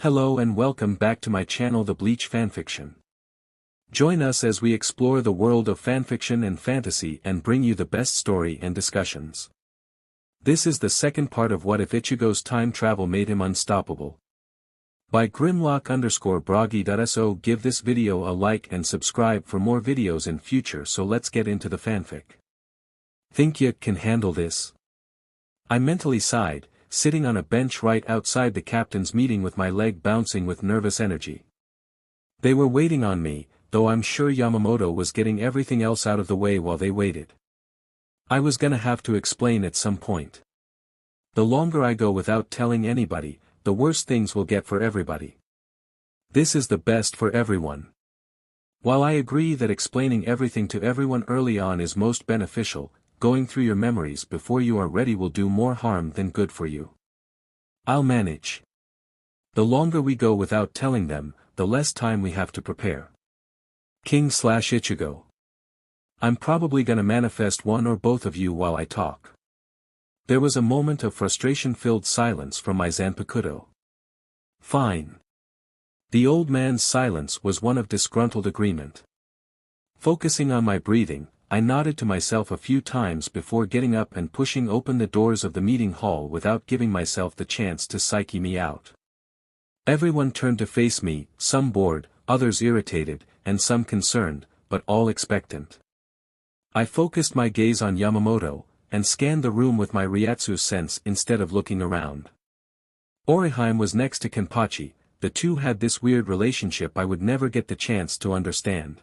Hello and welcome back to my channel The Bleach Fanfiction. Join us as we explore the world of fanfiction and fantasy and bring you the best story and discussions. This is the second part of What If Ichigo's Time Travel Made Him Unstoppable. By Grimlock_Bragi.so. Give this video a like and subscribe for more videos in future, so let's get into the fanfic. Think you can handle this? I mentally sighed, sitting on a bench right outside the captain's meeting with my leg bouncing with nervous energy. They were waiting on me, though I'm sure Yamamoto was getting everything else out of the way while they waited. I was gonna have to explain at some point. The longer I go without telling anybody, the worse things will get for everybody. This is the best for everyone. While I agree that explaining everything to everyone early on is most beneficial, going through your memories before you are ready will do more harm than good for you. I'll manage. The longer we go without telling them, the less time we have to prepare. King/Ichigo. I'm probably gonna manifest one or both of you while I talk. There was a moment of frustration-filled silence from my Zanpakuto. Fine. The old man's silence was one of disgruntled agreement. Focusing on my breathing, I nodded to myself a few times before getting up and pushing open the doors of the meeting hall without giving myself the chance to psyche me out. Everyone turned to face me, some bored, others irritated, and some concerned, but all expectant. I focused my gaze on Yamamoto, and scanned the room with my Ryatsu sense instead of looking around. Orihime was next to Kenpachi. The two had this weird relationship I would never get the chance to understand.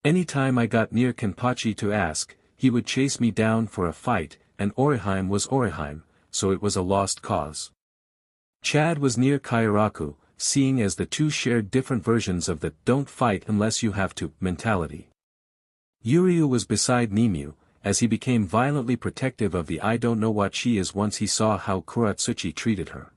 Anytime I got near Kenpachi to ask, he would chase me down for a fight, and Orihime was Orihime, so it was a lost cause. Chad was near Kairaku, seeing as the two shared different versions of the "don't fight unless you have to" mentality. Yuryu was beside Nimue, as he became violently protective of the "I don't know what she is" once he saw how Kuratsuchi treated her.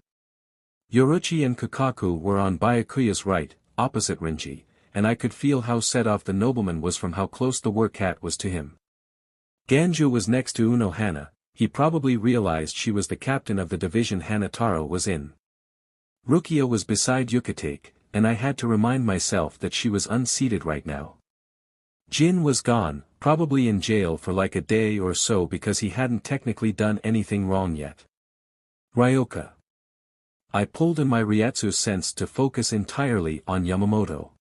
Yoruchi and Kakaku were on Byakuya's right, opposite Renji, and I could feel how set off the nobleman was from how close the war-cat was to him. Ganju was next to Unohana. He probably realized she was the captain of the division Hanataro was in. Rukia was beside Yukitake, and I had to remind myself that she was unseated right now. Jin was gone, probably in jail for like a day or so because he hadn't technically done anything wrong yet. Ryoka. I pulled in my Ryatsu sense to focus entirely on Yamamoto.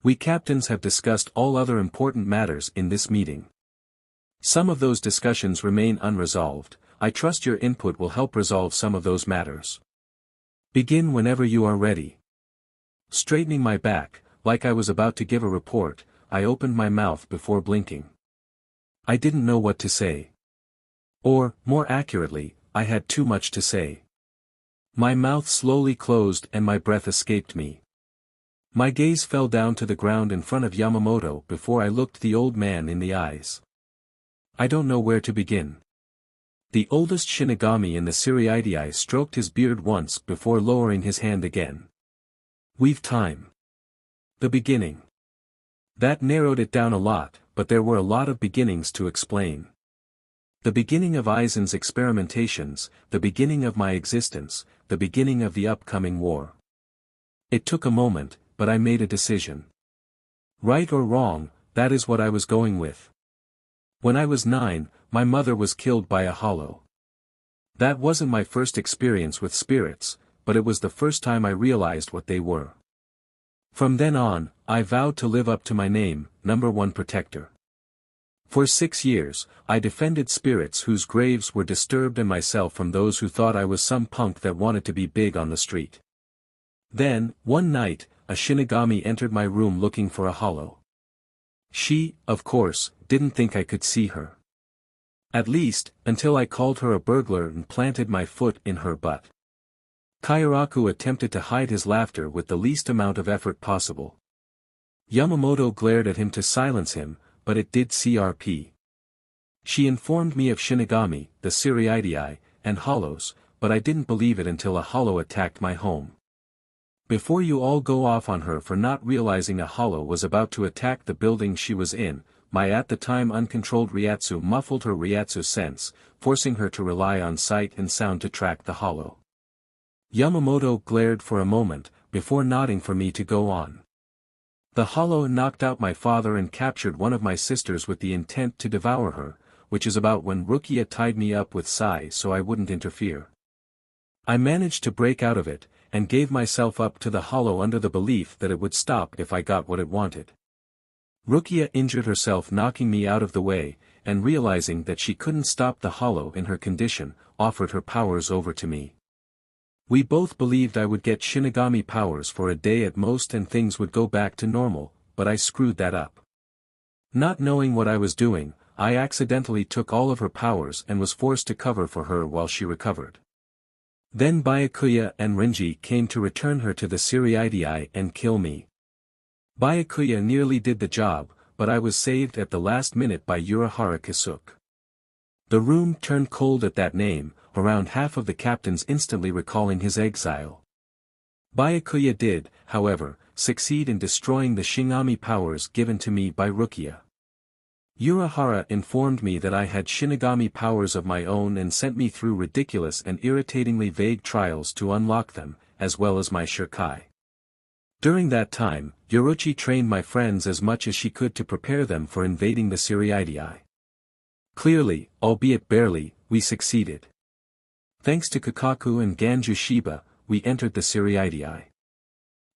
We captains have discussed all other important matters in this meeting. Some of those discussions remain unresolved. I trust your input will help resolve some of those matters. Begin whenever you are ready. Straightening my back, like I was about to give a report, I opened my mouth before blinking. I didn't know what to say. Or, more accurately, I had too much to say. My mouth slowly closed and my breath escaped me. My gaze fell down to the ground in front of Yamamoto before I looked the old man in the eyes. I don't know where to begin. The oldest Shinigami in the Seriidii stroked his beard once before lowering his hand again. We've time. The beginning. That narrowed it down a lot, but there were a lot of beginnings to explain. The beginning of Aizen's experimentations, the beginning of my existence, the beginning of the upcoming war. It took a moment, but I made a decision. Right or wrong, that is what I was going with. When I was 9, my mother was killed by a hollow. That wasn't my first experience with spirits, but it was the first time I realized what they were. From then on, I vowed to live up to my name, #1 protector. For 6 years, I defended spirits whose graves were disturbed and myself from those who thought I was some punk that wanted to be big on the street. Then, one night, a Shinigami entered my room looking for a hollow. She, of course, didn't think I could see her. At least, until I called her a burglar and planted my foot in her butt. Kairaku attempted to hide his laughter with the least amount of effort possible. Yamamoto glared at him to silence him, but it did CRP. She informed me of Shinigami, the Seriidii, and hollows, but I didn't believe it until a hollow attacked my home. Before you all go off on her for not realizing a hollow was about to attack the building she was in, my at the time uncontrolled Ryatsu muffled her Ryatsu sense, forcing her to rely on sight and sound to track the hollow. Yamamoto glared for a moment, before nodding for me to go on. The hollow knocked out my father and captured one of my sisters with the intent to devour her, which is about when Rukia tied me up with Sai so I wouldn't interfere. I managed to break out of it, and gave myself up to the hollow under the belief that it would stop if I got what it wanted. Rukia injured herself knocking me out of the way, and realizing that she couldn't stop the hollow in her condition, offered her powers over to me. We both believed I would get Shinigami powers for a day at most and things would go back to normal, but I screwed that up. Not knowing what I was doing, I accidentally took all of her powers and was forced to cover for her while she recovered. Then Byakuya and Renji came to return her to the Siriidii and kill me. Byakuya nearly did the job, but I was saved at the last minute by Urahara Kisuke. The room turned cold at that name, around half of the captains instantly recalling his exile. Byakuya did, however, succeed in destroying the Shinigami powers given to me by Rukia. Urahara informed me that I had Shinigami powers of my own and sent me through ridiculous and irritatingly vague trials to unlock them, as well as my Shirkai. During that time, Yoruchi trained my friends as much as she could to prepare them for invading the Siriidii. Clearly, albeit barely, we succeeded. Thanks to Kakaku and Ganju Shiba, we entered the Siriidii.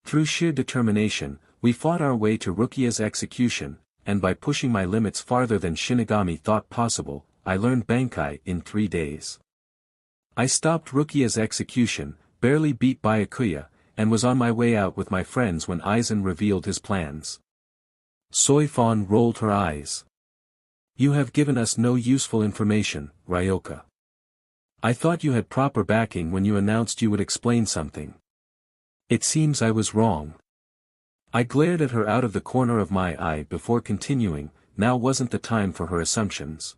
Through sheer determination, we fought our way to Rukia's execution, and by pushing my limits farther than Shinigami thought possible, I learned Bankai in 3 days. I stopped Rukia's execution, barely beat Byakuya, and was on my way out with my friends when Aizen revealed his plans. Soifon rolled her eyes. You have given us no useful information, Ryoka. I thought you had proper backing when you announced you would explain something. It seems I was wrong. I glared at her out of the corner of my eye before continuing, now wasn't the time for her assumptions.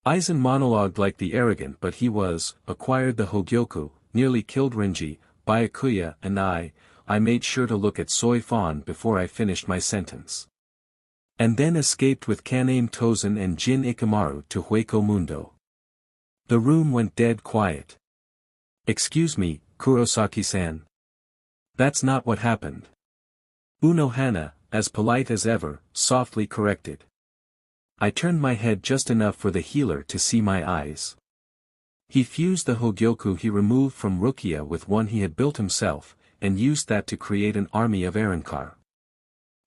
Aizen monologued like the arrogant but he was, acquired the Hogyoku, nearly killed Renji, Byakuya and I made sure to look at Soifon before I finished my sentence. And then escaped with Kaname Tozen and Jin Ikamaru to Hueco Mundo. The room went dead quiet. Excuse me, Kurosaki-san. That's not what happened. Unohana, as polite as ever, softly corrected. I turned my head just enough for the healer to see my eyes. He fused the Hogyoku he removed from Rukia with one he had built himself, and used that to create an army of Arankar.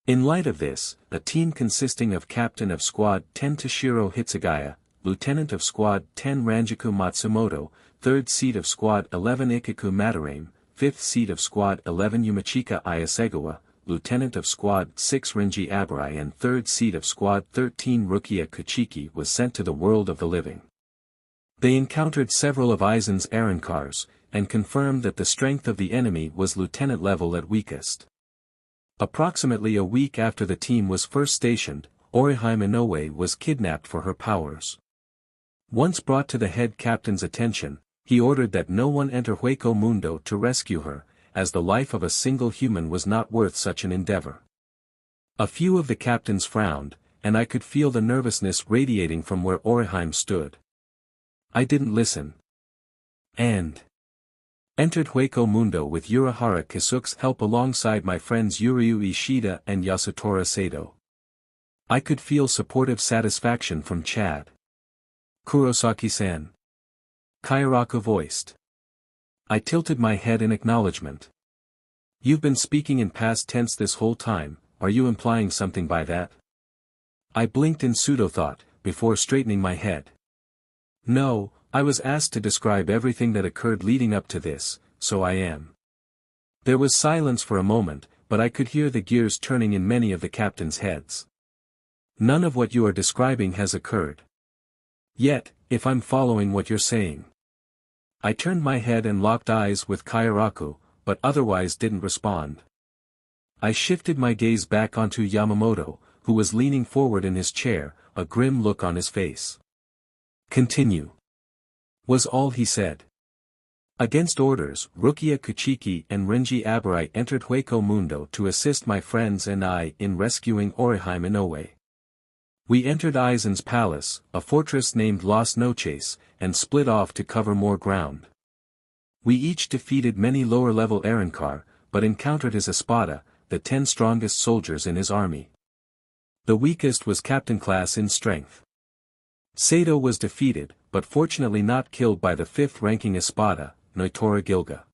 In light of this, a team consisting of Captain of Squad 10 Toshiro Hitsugaya, Lieutenant of Squad 10 Ranjaku Matsumoto, 3rd Seat of Squad 11 Ikaku Madarame, 5th Seat of Squad 11 Yumachika Iasegawa, Lieutenant of Squad 6 Renji Abarai and 3rd Seat of Squad 13 Rukia Kuchiki was sent to the world of the living. They encountered several of Aizen's Arankars, and confirmed that the strength of the enemy was lieutenant level at weakest. Approximately a week after the team was first stationed, Orihime Inoue was kidnapped for her powers. Once brought to the head captain's attention, he ordered that no one enter Hueco Mundo to rescue her, as the life of a single human was not worth such an endeavor. A few of the captains frowned, and I could feel the nervousness radiating from where Orihime stood. I didn't listen. And entered Hueco Mundo with Urahara Kisuke's help alongside my friends Yuryu Ishida and Yasutora Sato. I could feel supportive satisfaction from Chad. Kurosaki-san. Kairaku voiced. I tilted my head in acknowledgement. You've been speaking in past tense this whole time, are you implying something by that? I blinked in pseudo-thought, before straightening my head. No, I was asked to describe everything that occurred leading up to this, so I am. There was silence for a moment, but I could hear the gears turning in many of the captains' heads. None of what you are describing has occurred. Yet, if I'm following what you're saying. I turned my head and locked eyes with Kairaku, but otherwise didn't respond. I shifted my gaze back onto Yamamoto, who was leaning forward in his chair, a grim look on his face. Continue. Was all he said. Against orders, Rukia Kuchiki and Renji Abarai entered Hueco Mundo to assist my friends and I in rescuing Orihime Inoue. We entered Aizen's palace, a fortress named Las Noches, and split off to cover more ground. We each defeated many lower-level Arrancar, but encountered his Espada, the 10 strongest soldiers in his army. The weakest was captain class in strength. Sato was defeated, but fortunately not killed by the 5th-ranking Espada, Noitora Gilga.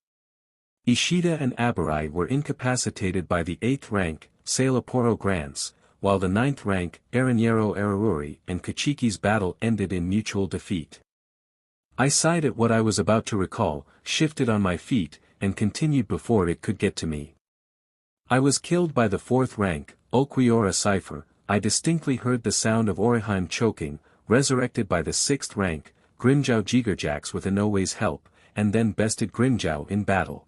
Ishida and Aburai were incapacitated by the 8th rank, Sailaporo Grants, while the 9th rank, Aranyero Araruri and Kachiki's battle ended in mutual defeat. I sighed at what I was about to recall, shifted on my feet, and continued before it could get to me. I was killed by the 4th rank, Okiura Cipher. I distinctly heard the sound of Oriheim choking, resurrected by the 6th rank, Grimjow Jigerjax with Inoue's help, and then bested Grimjow in battle.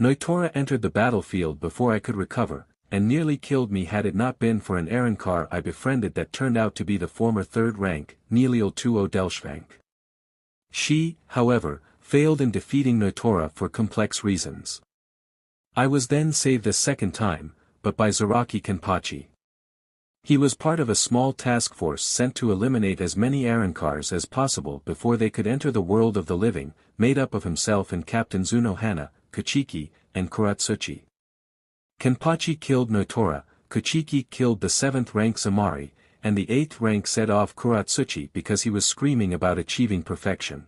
Noitora entered the battlefield before I could recover, and nearly killed me had it not been for an Arrancar I befriended that turned out to be the former 3rd rank, Neliel Tuo Delshvank. She, however, failed in defeating Noitora for complex reasons. I was then saved a second time, but by Zaraki Kenpachi. He was part of a small task force sent to eliminate as many Arrancars as possible before they could enter the world of the living, made up of himself and Captains Unohana, Kachiki, and Kuratsuchi. Kenpachi killed Noitora, Kachiki killed the 7th rank Samari, and the 8th rank set off Kuratsuchi because he was screaming about achieving perfection.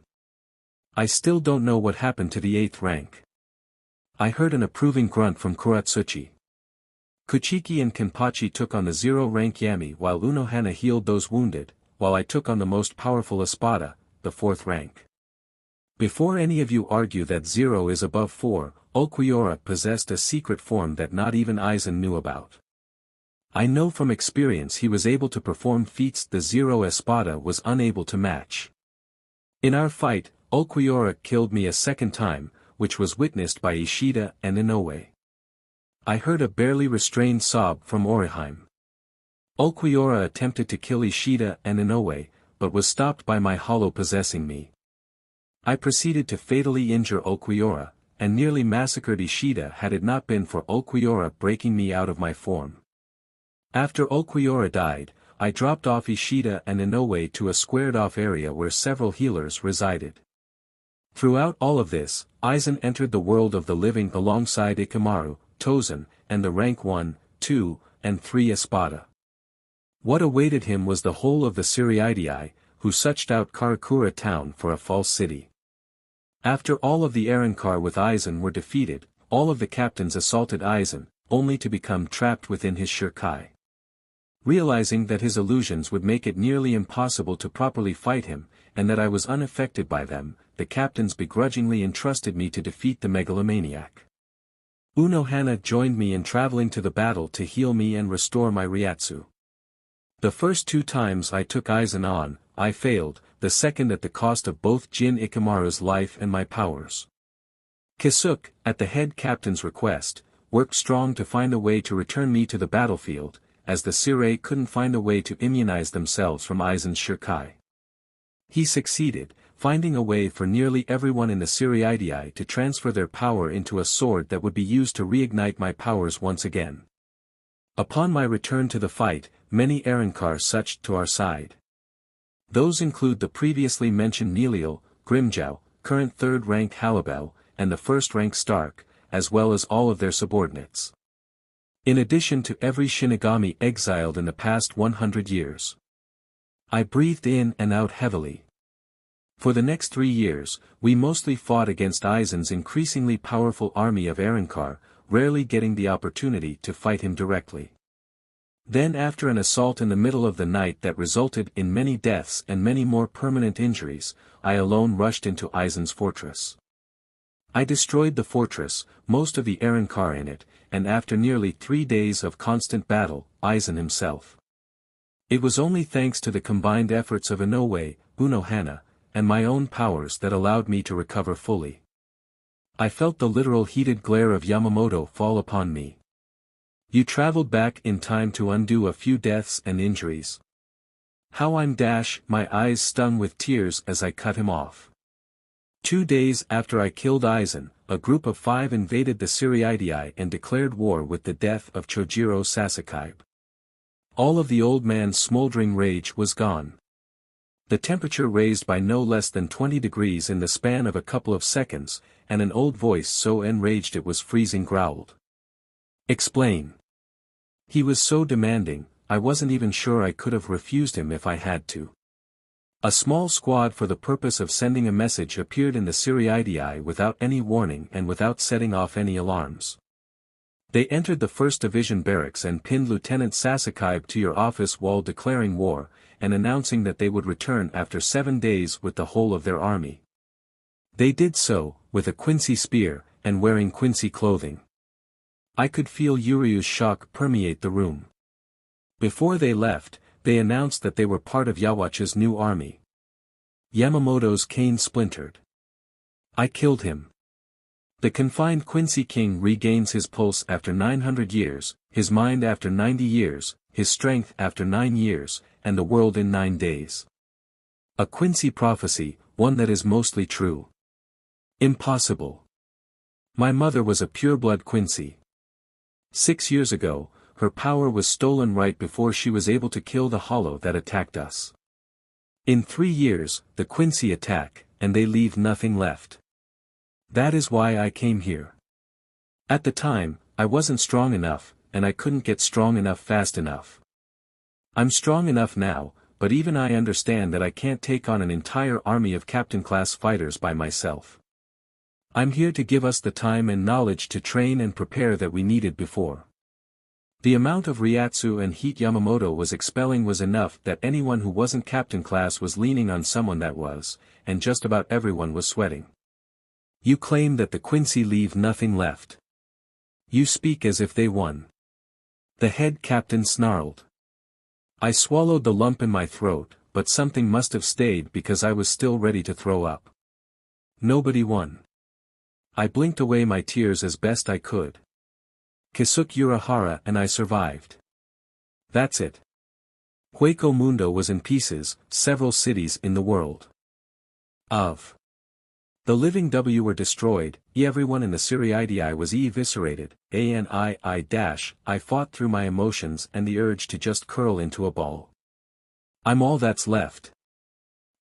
I still don't know what happened to the 8th rank. I heard an approving grunt from Kuratsuchi. Kachiki and Kenpachi took on the 0 rank Yami while Unohana healed those wounded, while I took on the most powerful Espada, the 4th rank. Before any of you argue that 0 is above 4, Okiura possessed a secret form that not even Aizen knew about. I know from experience he was able to perform feats the 0 Espada was unable to match. In our fight, Okiura killed me a second time, which was witnessed by Ishida and Inoue. I heard a barely restrained sob from Oriheim. Okiura attempted to kill Ishida and Inoue, but was stopped by my hollow possessing me. I proceeded to fatally injure Okiura, and nearly massacred Ishida had it not been for Okiura breaking me out of my form. After Okiura died, I dropped off Ishida and Inoue to a squared-off area where several healers resided. Throughout all of this, Aizen entered the world of the living alongside Ikamaru, Tozen, and the rank 1, 2, and 3 Espada. What awaited him was the whole of the Siriidii, who searched out Karakura town for a false city. After all of the Arrancar with Aizen were defeated, all of the captains assaulted Aizen, only to become trapped within his Shirkai. Realizing that his illusions would make it nearly impossible to properly fight him, and that I was unaffected by them, the captains begrudgingly entrusted me to defeat the megalomaniac. Unohana joined me in traveling to the battle to heal me and restore my Ryatsu. The first 2 times I took Aizen on, I failed, the second at the cost of both Jin Ikamaru's life and my powers. Kisuke, at the head captain's request, worked strong to find a way to return me to the battlefield, as the Sirei couldn't find a way to immunize themselves from Aizen's Shirkai. He succeeded, finding a way for nearly everyone in the Siriidii to transfer their power into a sword that would be used to reignite my powers once again. Upon my return to the fight, many Arrancar surged to our side. Those include the previously mentioned Neliel, Grimjow, current 3rd rank Halibel, and the 1st rank Stark, as well as all of their subordinates. In addition to every Shinigami exiled in the past 100 years. I breathed in and out heavily. For the next 3 years, we mostly fought against Aizen's increasingly powerful army of Arrancar, rarely getting the opportunity to fight him directly. Then after an assault in the middle of the night that resulted in many deaths and many more permanent injuries, I alone rushed into Aizen's fortress. I destroyed the fortress, most of the Arrancar in it, and after nearly 3 days of constant battle, Aizen himself. It was only thanks to the combined efforts of Inoue, Unohana, and my own powers that allowed me to recover fully. I felt the literal heated glare of Yamamoto fall upon me. You traveled back in time to undo a few deaths and injuries. How I'm my eyes stung with tears as I cut him off. 2 days after I killed Aizen, a group of 5 invaded the Siriidii and declared war with the death of Chojiro Sasakai. All of the old man's smoldering rage was gone. The temperature raised by no less than 20 degrees in the span of a couple of seconds, and an old voice so enraged it was freezing growled. Explain. He was so demanding, I wasn't even sure I could have refused him if I had to. A small squad for the purpose of sending a message appeared in the Siriidii without any warning and without setting off any alarms. They entered the 1st Division barracks and pinned Lieutenant Sasakaib to your office wall declaring war, and announcing that they would return after 7 days with the whole of their army. They did so, with a Quincy spear, and wearing Quincy clothing. I could feel Yuryu's shock permeate the room. Before they left, they announced that they were part of Yhwach's new army. Yamamoto's cane splintered. I killed him. The confined Quincy king regains his pulse after 900 years, his mind after 90 years, his strength after 9 years, and the world in 9 days. A Quincy prophecy, one that is mostly true. Impossible. My mother was a pureblood Quincy. 6 years ago, her power was stolen right before she was able to kill the hollow that attacked us. In 3 years, the Quincy attack, and they leave nothing left. That is why I came here. At the time, I wasn't strong enough, and I couldn't get strong enough fast enough. I'm strong enough now, but even I understand that I can't take on an entire army of captain-class fighters by myself. I'm here to give us the time and knowledge to train and prepare that we needed before. The amount of Ryatsu and heat Yamamoto was expelling was enough that anyone who wasn't captain class was leaning on someone that was, and just about everyone was sweating. You claim that the Quincy leave nothing left. You speak as if they won. The head captain snarled. I swallowed the lump in my throat, but something must have stayed because I was still ready to throw up. Nobody won. I blinked away my tears as best I could. Kisuke Urahara and I survived. That's it. Hueco Mundo was in pieces, several cities in the world. The living were destroyed, everyone in the Siriidii was eviscerated, I fought through my emotions and the urge to just curl into a ball. I'm all that's left.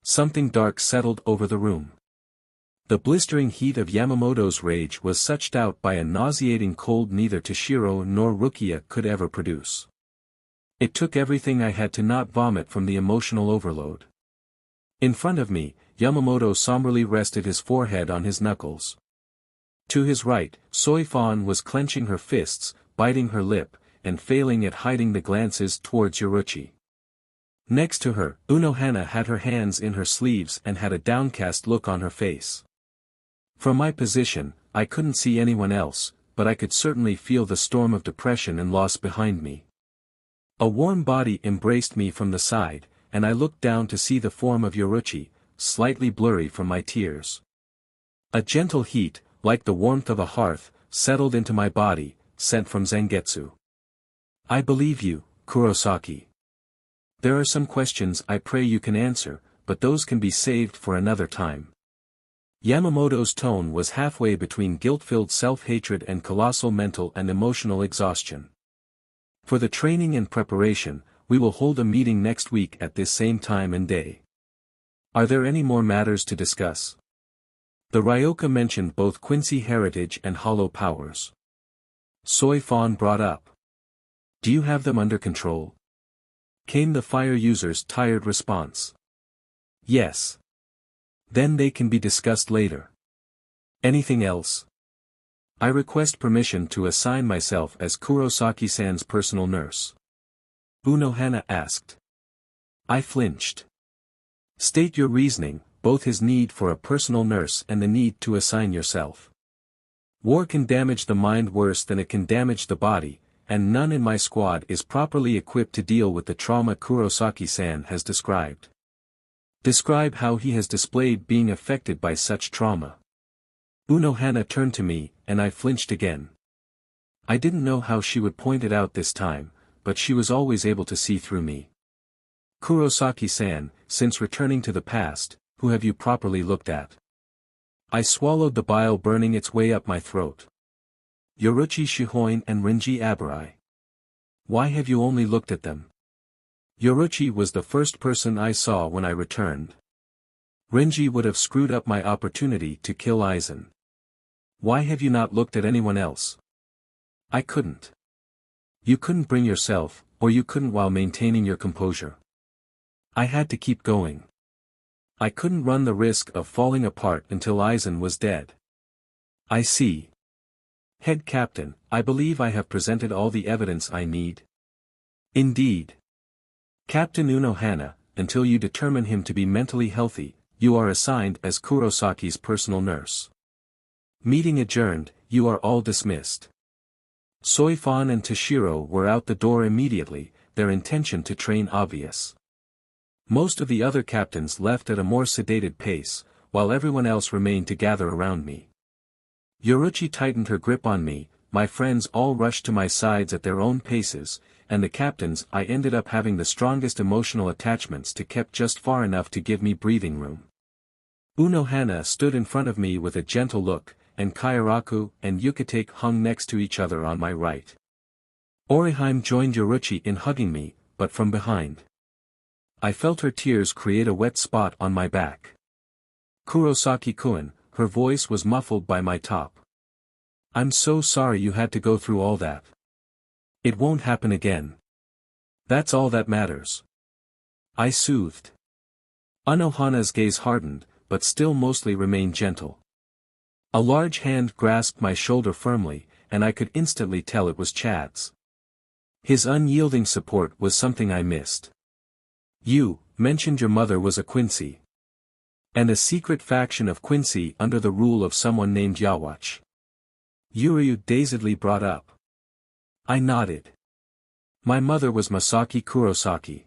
Something dark settled over the room. The blistering heat of Yamamoto's rage was suched out by a nauseating cold neither Toshiro nor Rukia could ever produce. It took everything I had to not vomit from the emotional overload. In front of me, Yamamoto somberly rested his forehead on his knuckles. To his right, Soifan was clenching her fists, biting her lip, and failing at hiding the glances towards Yoruchi. Next to her, Unohana had her hands in her sleeves and had a downcast look on her face. From my position, I couldn't see anyone else, but I could certainly feel the storm of depression and loss behind me. A warm body embraced me from the side, and I looked down to see the form of Yoruchi, slightly blurry from my tears. A gentle heat, like the warmth of a hearth, settled into my body, sent from Zangetsu. I believe you, Kurosaki. There are some questions I pray you can answer, but those can be saved for another time. Yamamoto's tone was halfway between guilt-filled self-hatred and colossal mental and emotional exhaustion. For the training and preparation, we will hold a meeting next week at this same time and day. Are there any more matters to discuss? The Ryoka mentioned both Quincy heritage and hollow powers. Soifan brought up. Do you have them under control? Came the fire user's tired response. Yes. Then they can be discussed later. Anything else? I request permission to assign myself as Kurosaki-san's personal nurse. Unohana asked. I flinched. State your reasoning, both his need for a personal nurse and the need to assign yourself. War can damage the mind worse than it can damage the body, and none in my squad is properly equipped to deal with the trauma Kurosaki-san has described. Describe how he has displayed being affected by such trauma. Unohana turned to me, and I flinched again. I didn't know how she would point it out this time, but she was always able to see through me. Kurosaki-san, since returning to the past, who have you properly looked at? I swallowed the bile burning its way up my throat. Yoruchi Shihoin and Rinji Abarai. Why have you only looked at them? Yoruchi was the first person I saw when I returned. Renji would have screwed up my opportunity to kill Aizen. Why have you not looked at anyone else? I couldn't. You couldn't bring yourself, or you couldn't while maintaining your composure. I had to keep going. I couldn't run the risk of falling apart until Aizen was dead. I see. Head Captain, I believe I have presented all the evidence I need. Indeed. Captain Unohana, until you determine him to be mentally healthy, you are assigned as Kurosaki's personal nurse. Meeting adjourned, you are all dismissed. Soifan and Toshiro were out the door immediately, their intention to train obvious. Most of the other captains left at a more sedated pace, while everyone else remained to gather around me. Yoruchi tightened her grip on me, my friends all rushed to my sides at their own paces, and the captains I ended up having the strongest emotional attachments to kept just far enough to give me breathing room. Unohana stood in front of me with a gentle look, and Kairaku and Yukitake hung next to each other on my right. Orihime joined Yoruchi in hugging me, but from behind. I felt her tears create a wet spot on my back. Kurosaki-kun, her voice was muffled by my top. I'm so sorry you had to go through all that. It won't happen again. That's all that matters. I soothed. Unohana's gaze hardened, but still mostly remained gentle. A large hand grasped my shoulder firmly, and I could instantly tell it was Chad's. His unyielding support was something I missed. You mentioned your mother was a Quincy. And a secret faction of Quincy under the rule of someone named Yhwach. Yuryu dazedly brought up. I nodded. My mother was Masaki Kurosaki.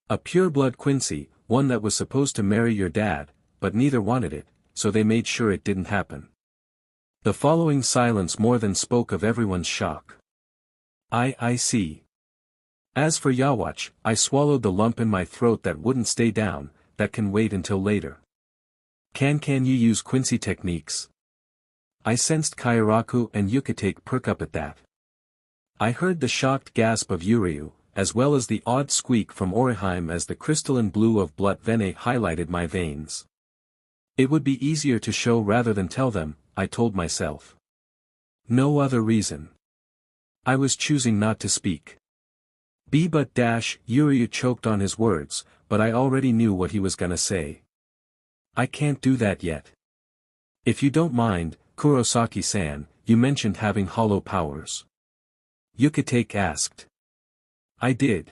A pure-blood Quincy, one that was supposed to marry your dad, but neither wanted it, so they made sure it didn't happen. The following silence more than spoke of everyone's shock. I see. As for Yhwach, I swallowed the lump in my throat that wouldn't stay down, that can wait until later. Can you use Quincy techniques? I sensed Kairaku and Yukitake perk up at that. I heard the shocked gasp of Yuryu, as well as the odd squeak from Orihime as the crystalline blue of blood vein highlighted my veins. It would be easier to show rather than tell them, I told myself. No other reason. I was choosing not to speak. Yuryu choked on his words, but I already knew what he was gonna say. I can't do that yet. If you don't mind, Kurosaki-san, you mentioned having hollow powers. Yukitake asked. I did.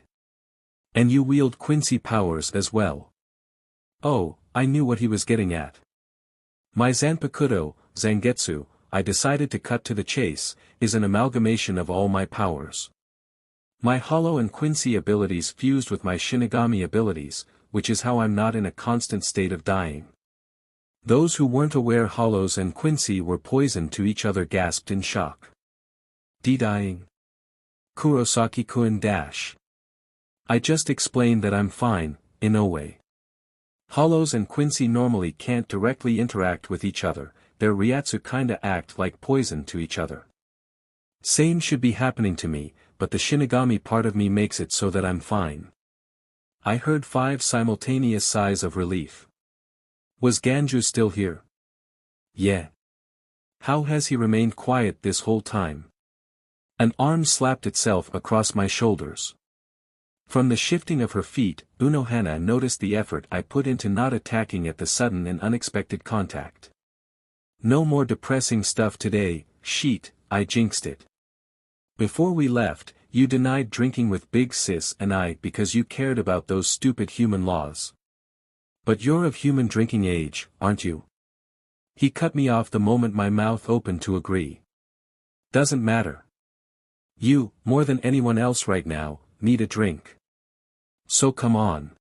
And you wield Quincy powers as well. Oh, I knew what he was getting at. My Zanpakuto, Zangetsu, I decided to cut to the chase, is an amalgamation of all my powers. My hollow and Quincy abilities fused with my Shinigami abilities, which is how I'm not in a constant state of dying. Those who weren't aware hollows and Quincy were poisoned to each other gasped in shock. Dying? Kurosaki-kun dash. I just explained that I'm fine, Inoue. Hollows and Quincy normally can't directly interact with each other, their Ryatsu kinda act like poison to each other. Same should be happening to me, but the Shinigami part of me makes it so that I'm fine. I heard 5 simultaneous sighs of relief. Was Ganju still here? Yeah. How has he remained quiet this whole time? An arm slapped itself across my shoulders. From the shifting of her feet, Unohana noticed the effort I put into not attacking at the sudden and unexpected contact. No more depressing stuff today, sheet, I jinxed it. Before we left, you denied drinking with Big Sis and I because you cared about those stupid human laws. But you're of human drinking age, aren't you? He cut me off the moment my mouth opened to agree. Doesn't matter. You, more than anyone else right now, need a drink. So come on.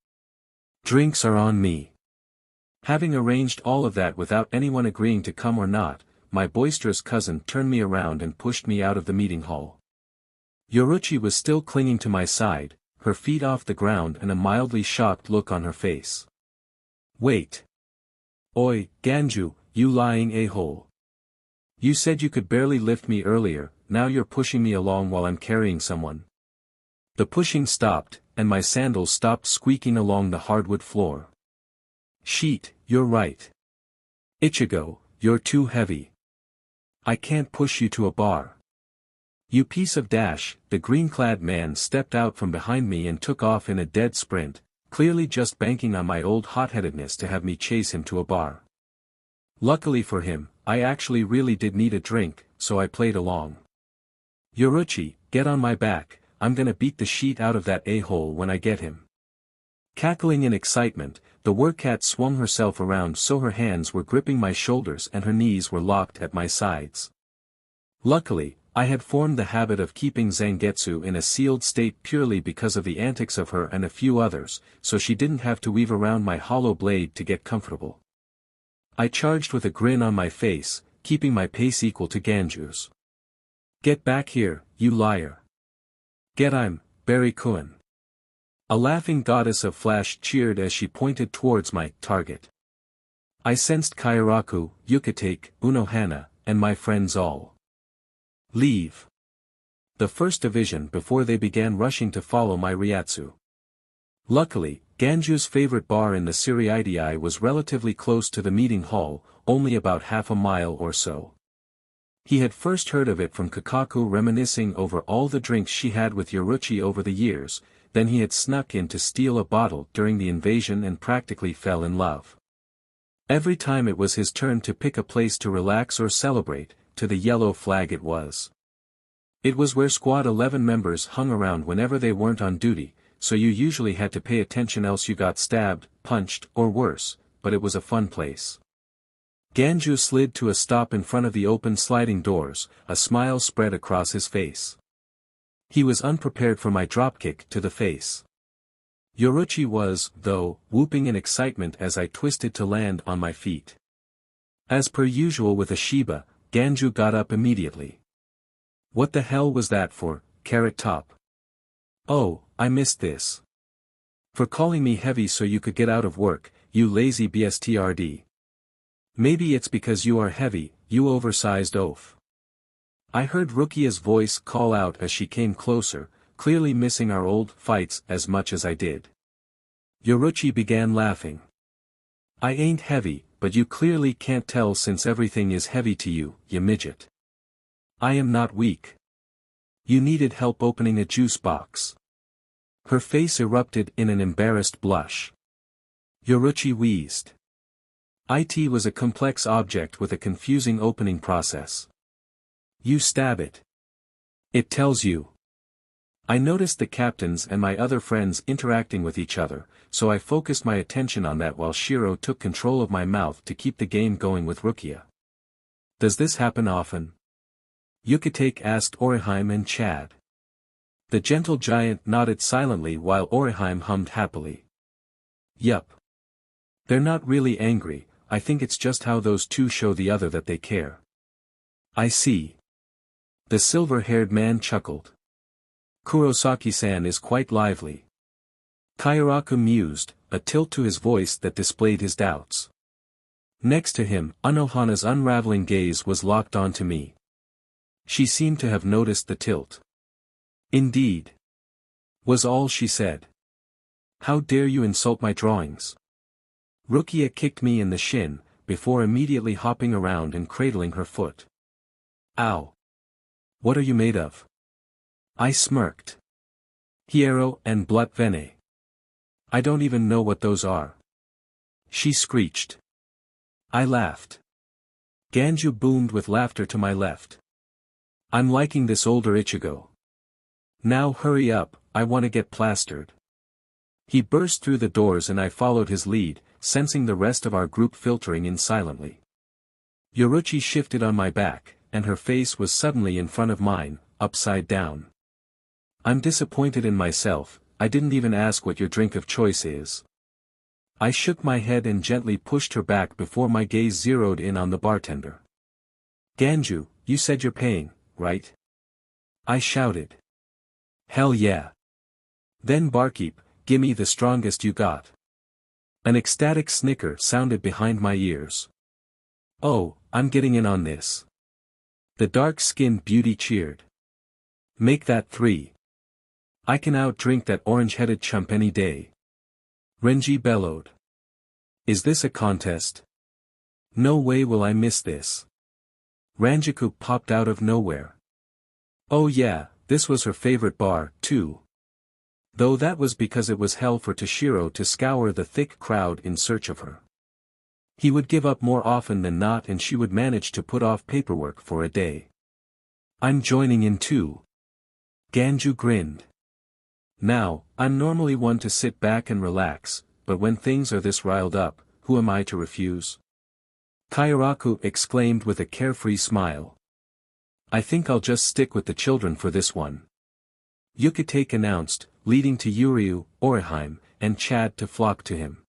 Drinks are on me. Having arranged all of that without anyone agreeing to come or not, my boisterous cousin turned me around and pushed me out of the meeting hall. Yoruchi was still clinging to my side, her feet off the ground and a mildly shocked look on her face. Wait. Oi, Ganju, you lying a-hole. You said you could barely lift me earlier, now you're pushing me along while I'm carrying someone. The pushing stopped, and my sandals stopped squeaking along the hardwood floor. Sheet, you're right. Ichigo, you're too heavy. I can't push you to a bar. You piece of dash. The green-clad man stepped out from behind me and took off in a dead sprint, clearly just banking on my old hot-headedness to have me chase him to a bar. Luckily for him, I actually really did need a drink, so I played along. Yoruchi, get on my back, I'm gonna beat the sheet out of that a-hole when I get him. Cackling in excitement, the workcat swung herself around so her hands were gripping my shoulders and her knees were locked at my sides. Luckily, I had formed the habit of keeping Zangetsu in a sealed state purely because of the antics of her and a few others, so she didn't have to weave around my hollow blade to get comfortable. I charged with a grin on my face, keeping my pace equal to Ganju's. Get back here, you liar. Get I'm, Barry-kun. A laughing goddess of flash cheered as she pointed towards my target. I sensed Kairaku, Yukatake, Unohana, and my friends all leave the first division before they began rushing to follow my Ryatsu. Luckily, Ganju's favorite bar in the Siriidii was relatively close to the meeting hall, only about half a mile or so. He had first heard of it from Kakaku reminiscing over all the drinks she had with Yoruchi over the years, then he had snuck in to steal a bottle during the invasion and practically fell in love. Every time it was his turn to pick a place to relax or celebrate, to the yellow flag it was. It was where Squad 11 members hung around whenever they weren't on duty, so you usually had to pay attention else you got stabbed, punched, or worse, but it was a fun place. Ganju slid to a stop in front of the open sliding doors, a smile spread across his face. He was unprepared for my dropkick to the face. Yoruchi was, though, whooping in excitement as I twisted to land on my feet. As per usual with a Shiba, Ganju got up immediately. What the hell was that for, Carrot Top? Oh, I missed this. For calling me heavy so you could get out of work, you lazy bstrd. Maybe it's because you are heavy, you oversized oaf. I heard Rukia's voice call out as she came closer, clearly missing our old fights as much as I did. Yoruchi began laughing. I ain't heavy, but you clearly can't tell since everything is heavy to you, you midget. I am not weak. You needed help opening a juice box. Her face erupted in an embarrassed blush. Yoruchi wheezed. It was a complex object with a confusing opening process. You stab it. It tells you. I noticed the captains and my other friends interacting with each other, so I focused my attention on that while Shiro took control of my mouth to keep the game going with Rukia. Does this happen often? Yukatake asked Oriheim and Chad. The gentle giant nodded silently while Oriheim hummed happily. Yup. They're not really angry, I think it's just how those two show the other that they care. I see. The silver-haired man chuckled. Kurosaki-san is quite lively. Kairaku mused, a tilt to his voice that displayed his doubts. Next to him, Unohana's unraveling gaze was locked onto me. She seemed to have noticed the tilt. Indeed. Was all she said. How dare you insult my drawings? Rukia kicked me in the shin, before immediately hopping around and cradling her foot. Ow. What are you made of? I smirked. Hierro and Blut Vene. I don't even know what those are. She screeched. I laughed. Ganju boomed with laughter to my left. I'm liking this older Ichigo. Now hurry up, I want to get plastered. He burst through the doors and I followed his lead, sensing the rest of our group filtering in silently. Yoruchi shifted on my back, and her face was suddenly in front of mine, upside down. I'm disappointed in myself, I didn't even ask what your drink of choice is. I shook my head and gently pushed her back before my gaze zeroed in on the bartender. Ganju, you said you're paying, right? I shouted. Hell yeah. Then barkeep, gimme the strongest you got. An ecstatic snicker sounded behind my ears. Oh, I'm getting in on this. The dark-skinned beauty cheered. Make that 3. I can outdrink that orange-headed chump any day. Renji bellowed. Is this a contest? No way will I miss this. Ranjaku popped out of nowhere. Oh yeah, this was her favorite bar, too. Though that was because it was hell for Toshiro to scour the thick crowd in search of her. He would give up more often than not and she would manage to put off paperwork for a day. I'm joining in too. Ganju grinned. Now, I'm normally one to sit back and relax, but when things are this riled up, who am I to refuse? Kairaku exclaimed with a carefree smile. I think I'll just stick with the children for this one. Yukitake announced, leading to Yuryu, Oriheim, and Chad to flock to him.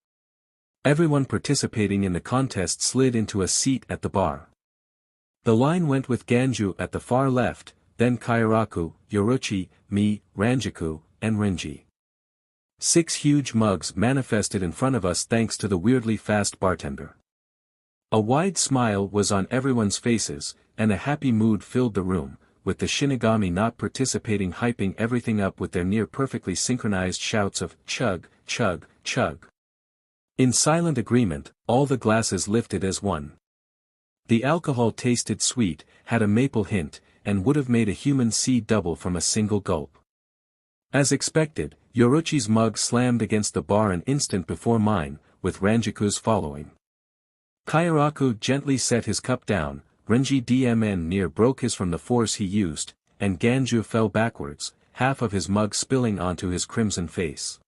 Everyone participating in the contest slid into a seat at the bar. The line went with Ganju at the far left, then Kairaku, Yoruchi, me, Ranjaku, and Renji. 6 huge mugs manifested in front of us thanks to the weirdly fast bartender. A wide smile was on everyone's faces, and a happy mood filled the room, with the Shinigami not participating hyping everything up with their near-perfectly synchronized shouts of chug, chug, chug. In silent agreement, all the glasses lifted as one. The alcohol tasted sweet, had a maple hint, and would have made a human see double from a single gulp. As expected, Yoruchi's mug slammed against the bar an instant before mine, with Ranjaku's following. Kairaku gently set his cup down, Renji Dmn near broke his from the force he used, and Ganju fell backwards, half of his mug spilling onto his crimson face.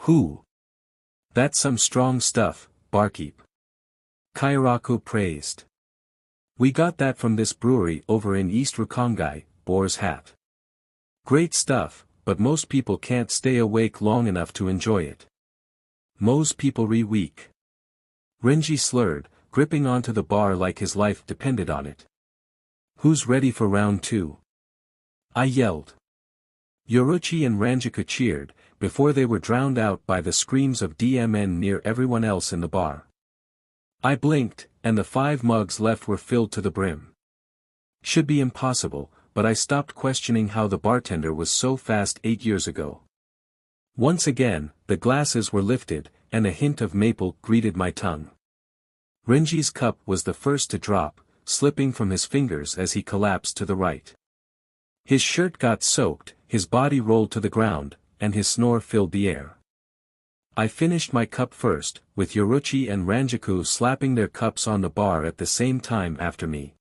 Whew! That's some strong stuff, barkeep. Kairaku praised. We got that from this brewery over in East Rukongai, Boar's Hat. Great stuff, but most people can't stay awake long enough to enjoy it. Most people weak. Renji slurred, gripping onto the bar like his life depended on it. Who's ready for round 2? I yelled. Yoruchi and Ranjaku cheered, before they were drowned out by the screams of DMN near everyone else in the bar. I blinked, and the 5 mugs left were filled to the brim. Should be impossible, but I stopped questioning how the bartender was so fast 8 years ago. Once again, the glasses were lifted, and a hint of maple greeted my tongue. Renji's cup was the first to drop, slipping from his fingers as he collapsed to the right. His shirt got soaked, his body rolled to the ground, and his snore filled the air. I finished my cup first, with Yoruchi and Ranjaku slapping their cups on the bar at the same time after me.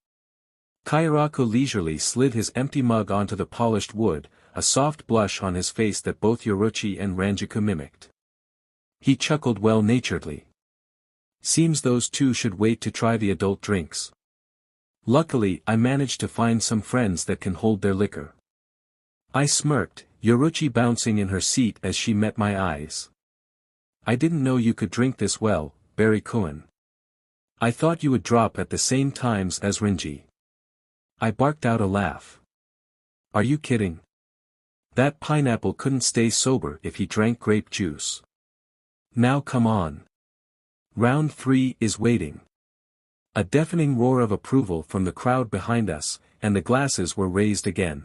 Kairaku leisurely slid his empty mug onto the polished wood, a soft blush on his face that both Yoruchi and Ranjaku mimicked. He chuckled well-naturedly. Seems those two should wait to try the adult drinks. Luckily I managed to find some friends that can hold their liquor. I smirked, Yoruchi bouncing in her seat as she met my eyes. I didn't know you could drink this well, Barry-kun. I thought you would drop at the same times as Renji. I barked out a laugh. Are you kidding? That pineapple couldn't stay sober if he drank grape juice. Now come on. Round 3 is waiting. A deafening roar of approval from the crowd behind us, and the glasses were raised again.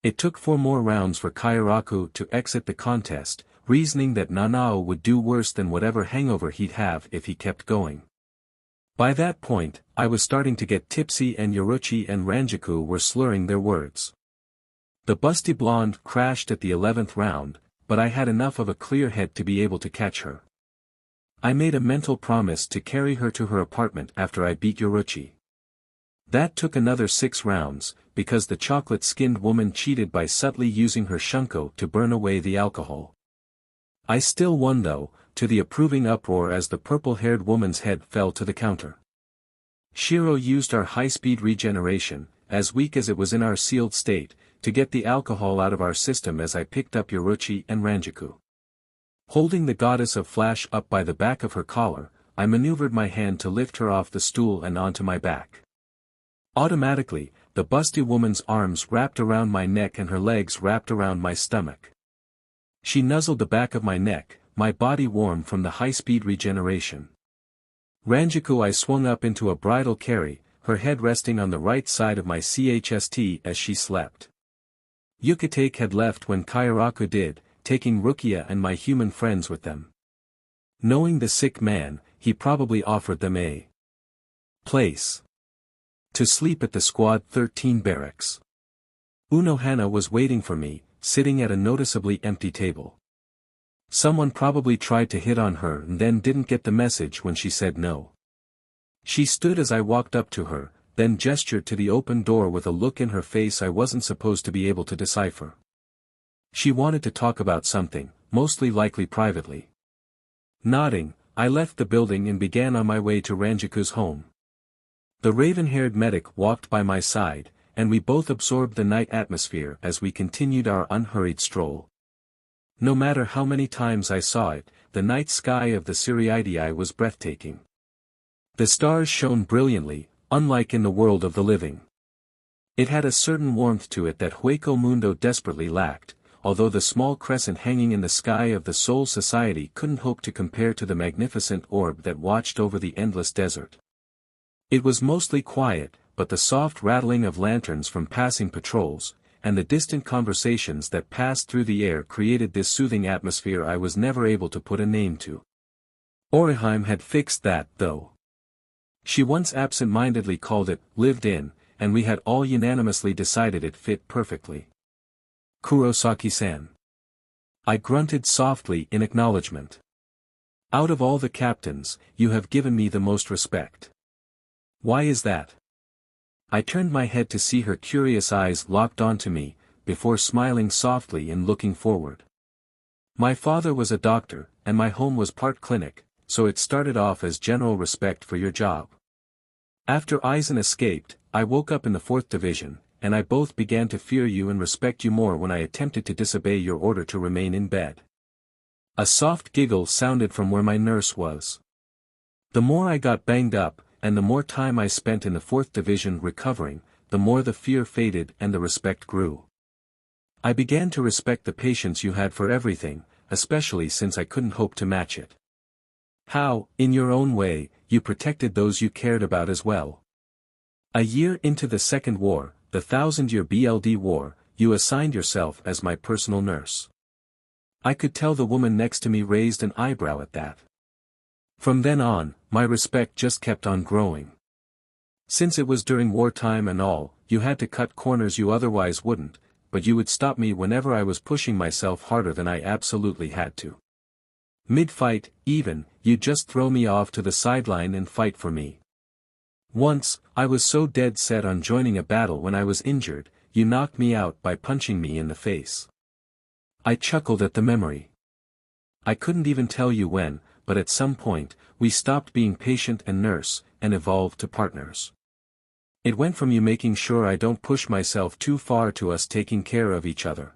It took 4 more rounds for Kairaku to exit the contest, reasoning that Nanao would do worse than whatever hangover he'd have if he kept going. By that point, I was starting to get tipsy and Yoruchi and Ranjaku were slurring their words. The busty blonde crashed at the 11th round, but I had enough of a clear head to be able to catch her. I made a mental promise to carry her to her apartment after I beat Yoruchi. That took another 6 rounds, because the chocolate-skinned woman cheated by subtly using her shunko to burn away the alcohol. I still won though, to the approving uproar as the purple-haired woman's head fell to the counter. Shiro used our high-speed regeneration, as weak as it was in our sealed state, to get the alcohol out of our system as I picked up Yoruchi and Ranjaku. Holding the goddess of flash up by the back of her collar, I maneuvered my hand to lift her off the stool and onto my back. Automatically, the busty woman's arms wrapped around my neck and her legs wrapped around my stomach. She nuzzled the back of my neck, my body warm from the high-speed regeneration. Ranjaku I swung up into a bridal carry, her head resting on the right side of my chst as she slept. Yukitake had left when Kairaku did, taking Rukia and my human friends with them. Knowing the sick man, he probably offered them a place to sleep at the Squad 13 barracks. Unohana was waiting for me, sitting at a noticeably empty table. Someone probably tried to hit on her and then didn't get the message when she said no. She stood as I walked up to her, then gestured to the open door with a look in her face I wasn't supposed to be able to decipher. She wanted to talk about something, mostly likely privately. Nodding, I left the building and began on my way to Ranjiku's home. The raven-haired medic walked by my side, and we both absorbed the night atmosphere as we continued our unhurried stroll. No matter how many times I saw it, the night sky of the Siriidii was breathtaking. The stars shone brilliantly, unlike in the world of the living. It had a certain warmth to it that Hueco Mundo desperately lacked, although the small crescent hanging in the sky of the Soul Society couldn't hope to compare to the magnificent orb that watched over the endless desert. It was mostly quiet, but the soft rattling of lanterns from passing patrols, and the distant conversations that passed through the air created this soothing atmosphere I was never able to put a name to. Orihime had fixed that, though. She once absent-mindedly called it, lived in, and we had all unanimously decided it fit perfectly. Kurosaki-san. I grunted softly in acknowledgement. Out of all the captains, you have given me the most respect. Why is that? I turned my head to see her curious eyes locked onto me, before smiling softly and looking forward. My father was a doctor, and my home was part clinic, so it started off as general respect for your job. After Aizen escaped, I woke up in the 4th Division, and I both began to fear you and respect you more when I attempted to disobey your order to remain in bed. A soft giggle sounded from where my nurse was. The more I got banged up, and the more time I spent in the 4th Division recovering, the more the fear faded and the respect grew. I began to respect the patience you had for everything, especially since I couldn't hope to match it. How, in your own way, you protected those you cared about as well. A year into the Second War, the 1000-year BLD War, you assigned yourself as my personal nurse. I could tell the woman next to me raised an eyebrow at that. From then on, my respect just kept on growing. Since it was during wartime and all, you had to cut corners you otherwise wouldn't, but you would stop me whenever I was pushing myself harder than I absolutely had to. Mid-fight, even, you'd just throw me off to the sideline and fight for me. Once, I was so dead set on joining a battle when I was injured, you knocked me out by punching me in the face. I chuckled at the memory. I couldn't even tell you when, but at some point, we stopped being patient and nurse, and evolved to partners. It went from you making sure I don't push myself too far to us taking care of each other.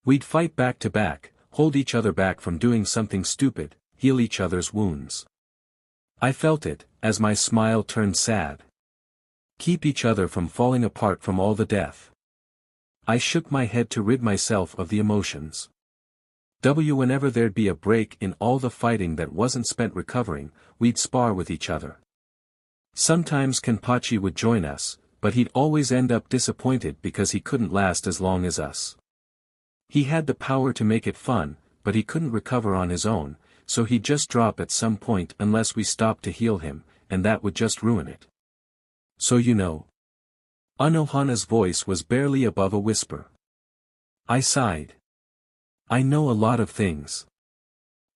We'd fight back to back, hold each other back from doing something stupid, heal each other's wounds. I felt it, as my smile turned sad. Keep each other from falling apart from all the death. I shook my head to rid myself of the emotions. Whenever there'd be a break in all the fighting that wasn't spent recovering, we'd spar with each other. Sometimes Kenpachi would join us, but he'd always end up disappointed because he couldn't last as long as us. He had the power to make it fun, but he couldn't recover on his own, so he'd just drop at some point unless we stopped to heal him, and that would just ruin it. So you know. Unohana's voice was barely above a whisper. I sighed. I know a lot of things.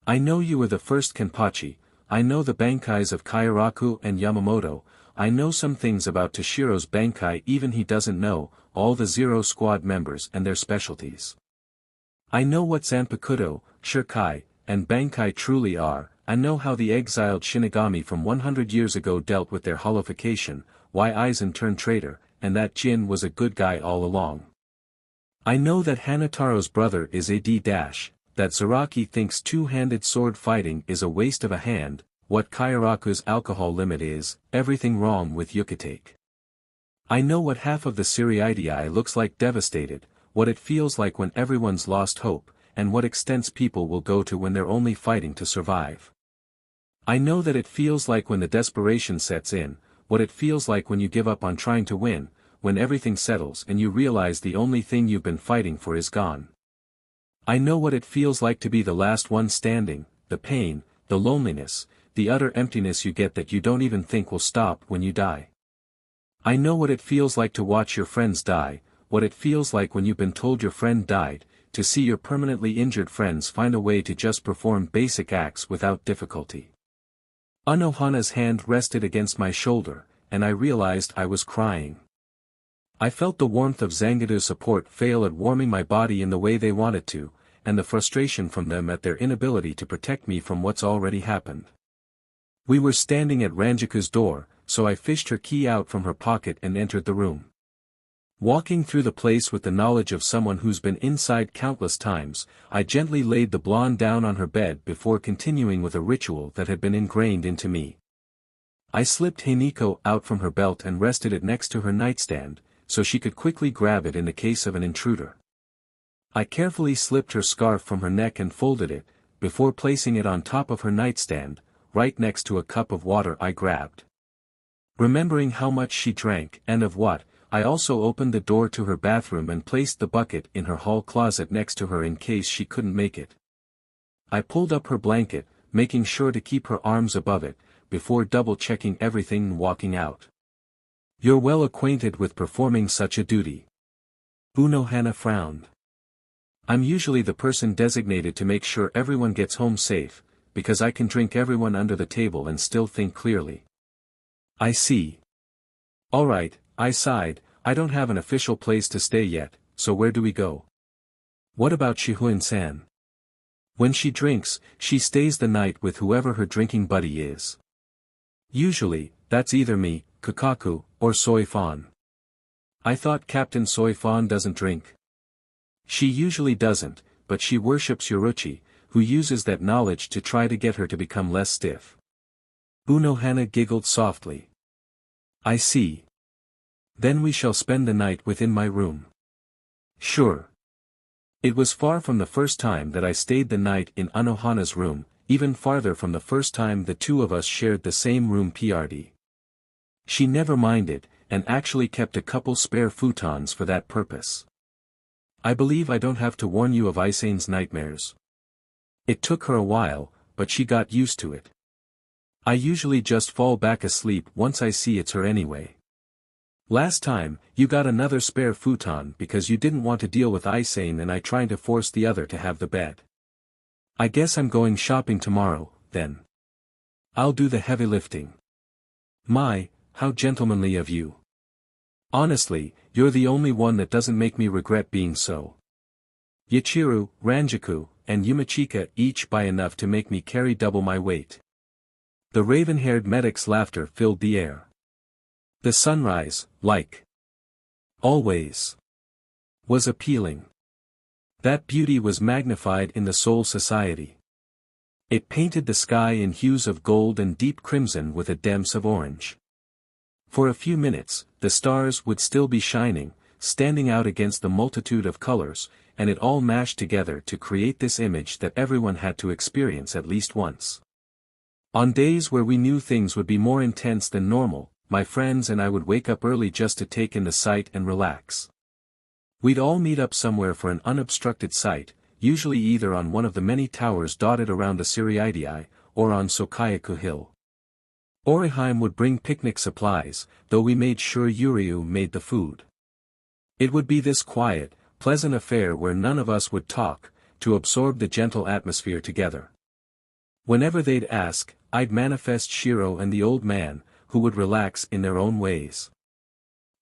I know you were the first Kenpachi, I know the Bankais of Kairaku and Yamamoto, I know some things about Toshiro's Bankai even he doesn't know, all the Zero Squad members and their specialties. I know what Zanpakuto, Shirkai, and Bankai truly are, I know how the exiled Shinigami from 100 years ago dealt with their holification, why Aizen turned traitor, and that Jin was a good guy all along. I know that Hanataro's brother is a D-, that Zaraki thinks two-handed sword fighting is a waste of a hand, what Kairaku's alcohol limit is, everything wrong with Yukitake. I know what half of the Siriidii looks like devastated, what it feels like when everyone's lost hope, and what extents people will go to when they're only fighting to survive. I know that it feels like when the desperation sets in, what it feels like when you give up on trying to win, when everything settles and you realize the only thing you've been fighting for is gone. I know what it feels like to be the last one standing, the pain, the loneliness, the utter emptiness you get that you don't even think will stop when you die. I know what it feels like to watch your friends die, what it feels like when you've been told your friend died, to see your permanently injured friends find a way to just perform basic acts without difficulty. Anohana's hand rested against my shoulder, and I realized I was crying. I felt the warmth of Zangetsu's support fail at warming my body in the way they wanted to, and the frustration from them at their inability to protect me from what's already happened. We were standing at Ranjiku's door, so I fished her key out from her pocket and entered the room. Walking through the place with the knowledge of someone who's been inside countless times, I gently laid the blonde down on her bed before continuing with a ritual that had been ingrained into me. I slipped Hiniko out from her belt and rested it next to her nightstand, so she could quickly grab it in the case of an intruder. I carefully slipped her scarf from her neck and folded it, before placing it on top of her nightstand, right next to a cup of water I grabbed. Remembering how much she drank and of what, I also opened the door to her bathroom and placed the bucket in her hall closet next to her in case she couldn't make it. I pulled up her blanket, making sure to keep her arms above it, before double-checking everything and walking out. You're well acquainted with performing such a duty. Unohana frowned. I'm usually the person designated to make sure everyone gets home safe, because I can drink everyone under the table and still think clearly. I see. Alright, I sighed, I don't have an official place to stay yet, so where do we go? What about Shihuin-san? When she drinks, she stays the night with whoever her drinking buddy is. Usually, that's either me, Kakaku, or Soifan. I thought Captain Soifan doesn't drink. She usually doesn't, but she worships Yoruchi, who uses that knowledge to try to get her to become less stiff. Unohana giggled softly. I see. Then we shall spend the night within my room. Sure. It was far from the first time that I stayed the night in Anohana's room, even farther from the first time the two of us shared the same room PRD. She never minded, and actually kept a couple spare futons for that purpose. I believe I don't have to warn you of Isane's nightmares. It took her a while, but she got used to it. I usually just fall back asleep once I see it's her anyway. Last time, you got another spare futon because you didn't want to deal with Isane and I trying to force the other to have the bed. I guess I'm going shopping tomorrow, then. I'll do the heavy lifting. My, how gentlemanly of you. Honestly, you're the only one that doesn't make me regret being so. Yachiru, Ranjiku, and Yumachika each buy enough to make me carry double my weight. The raven-haired medic's laughter filled the air. The sunrise, like always, was appealing. That beauty was magnified in the Soul Society. It painted the sky in hues of gold and deep crimson with a depth of orange. For a few minutes, the stars would still be shining, standing out against the multitude of colors, and it all mashed together to create this image that everyone had to experience at least once. On days where we knew things would be more intense than normal, my friends and I would wake up early just to take in the sight and relax. We'd all meet up somewhere for an unobstructed sight, usually either on one of the many towers dotted around the Siriidii, or on Sokayaku Hill. Oriheim would bring picnic supplies, though we made sure Yuryu made the food. It would be this quiet, pleasant affair where none of us would talk, to absorb the gentle atmosphere together. Whenever they'd ask, I'd manifest Shiro and the old man, who would relax in their own ways.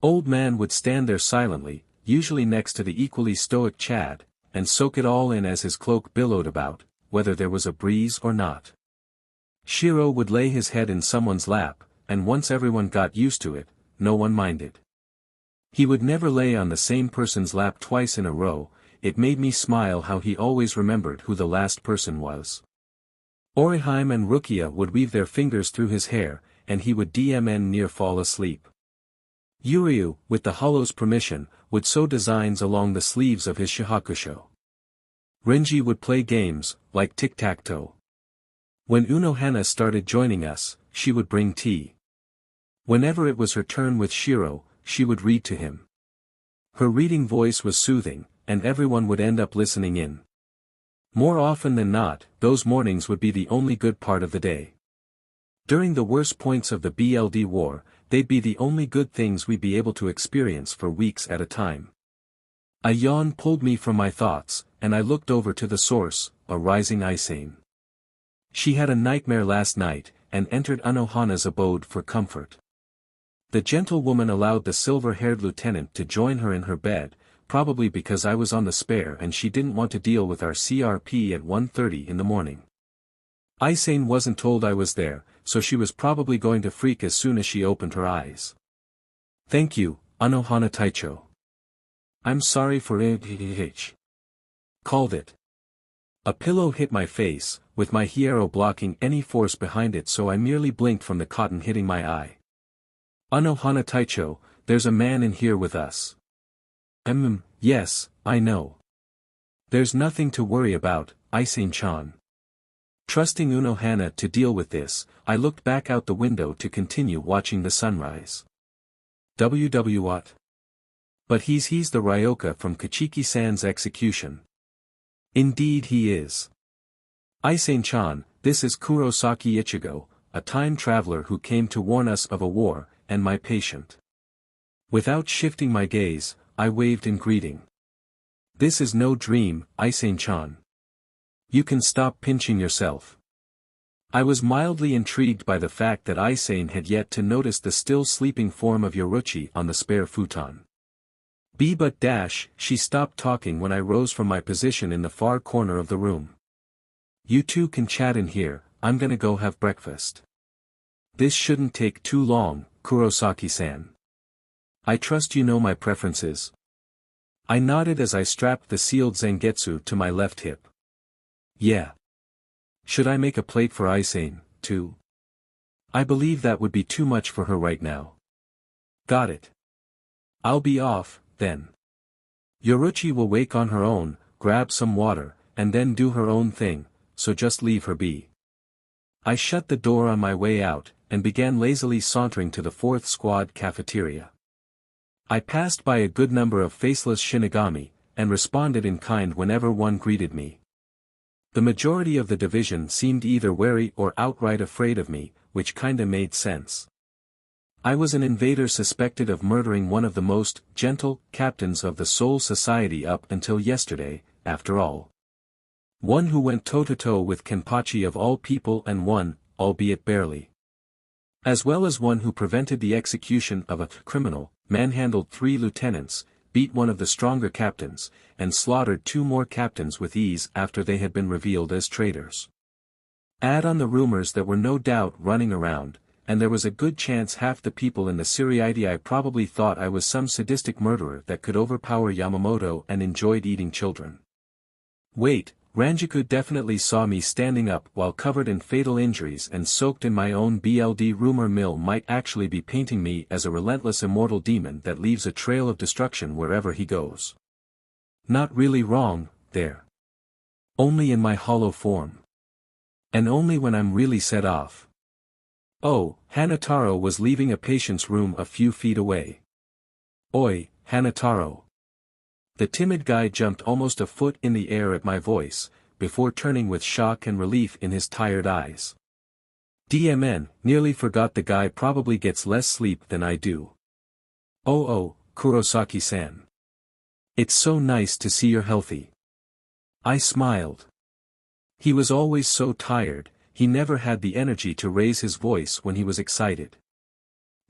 Old man would stand there silently, usually next to the equally stoic Chad, and soak it all in as his cloak billowed about, whether there was a breeze or not. Shiro would lay his head in someone's lap, and once everyone got used to it, no one minded. He would never lay on the same person's lap twice in a row. It made me smile how he always remembered who the last person was. Oriheim and Rukia would weave their fingers through his hair, and he would DMN near fall asleep. Yuryu, with the hollow's permission, would sew designs along the sleeves of his shihakusho. Renji would play games, like tic-tac-toe. When Unohana started joining us, she would bring tea. Whenever it was her turn with Shiro, she would read to him. Her reading voice was soothing, and everyone would end up listening in. More often than not, those mornings would be the only good part of the day. During the worst points of the BLD war, they'd be the only good things we'd be able to experience for weeks at a time. A yawn pulled me from my thoughts, and I looked over to the source, a rising Isane. She had a nightmare last night, and entered Anohana's abode for comfort. The gentlewoman allowed the silver-haired lieutenant to join her in her bed, probably because I was on the spare and she didn't want to deal with our CRP at 1:30 in the morning. Isane wasn't told I was there, so she was probably going to freak as soon as she opened her eyes. "Thank you, Anohana Taicho. I'm sorry for called it. A pillow hit my face, with my hierro blocking any force behind it, so I merely blinked from the cotton hitting my eye. Anohana Taicho, there's a man in here with us. Yes, I know. There's nothing to worry about, Isane-chan. Trusting Unohana to deal with this, I looked back out the window to continue watching the sunrise. What? But he's the Ryoka from Kachiki-san's execution. Indeed he is. Isane-chan, this is Kurosaki Ichigo, a time traveler who came to warn us of a war, and my patient. Without shifting my gaze, I waved in greeting. This is no dream, Isane-chan. You can stop pinching yourself. I was mildly intrigued by the fact that Isane had yet to notice the still sleeping form of Yoruchi on the spare futon. She stopped talking when I rose from my position in the far corner of the room. You two can chat in here, I'm gonna go have breakfast. This shouldn't take too long, Kurosaki-san. I trust you know my preferences. I nodded as I strapped the sealed Zangetsu to my left hip. Yeah. Should I make a plate for Isane, too? I believe that would be too much for her right now. Got it. I'll be off, then. Yoruchi will wake on her own, grab some water, and then do her own thing, so just leave her be. I shut the door on my way out, and began lazily sauntering to the 4th Squad cafeteria. I passed by a good number of faceless Shinigami, and responded in kind whenever one greeted me. The majority of the division seemed either wary or outright afraid of me, which kinda made sense. I was an invader suspected of murdering one of the most gentle captains of the Soul Society up until yesterday, after all. One who went toe-to-toe with Kenpachi of all people and won, albeit barely. As well as one who prevented the execution of a criminal, manhandled 3 lieutenants, beat one of the stronger captains, and slaughtered 2 more captains with ease after they had been revealed as traitors. Add on the rumors that were no doubt running around, and there was a good chance half the people in the Siriidii probably thought I was some sadistic murderer that could overpower Yamamoto and enjoyed eating children. Wait, Ranjaku definitely saw me standing up while covered in fatal injuries and soaked in my own BLD. Rumor mill might actually be painting me as a relentless immortal demon that leaves a trail of destruction wherever he goes. Not really wrong, there. Only in my hollow form. And only when I'm really set off. Oh, Hanataro was leaving a patient's room a few feet away. Oi, Hanataro. The timid guy jumped almost a foot in the air at my voice, before turning with shock and relief in his tired eyes. DMN, nearly forgot the guy probably gets less sleep than I do. Oh, Kurosaki-san. It's so nice to see you're healthy. I smiled. He was always so tired, he never had the energy to raise his voice when he was excited.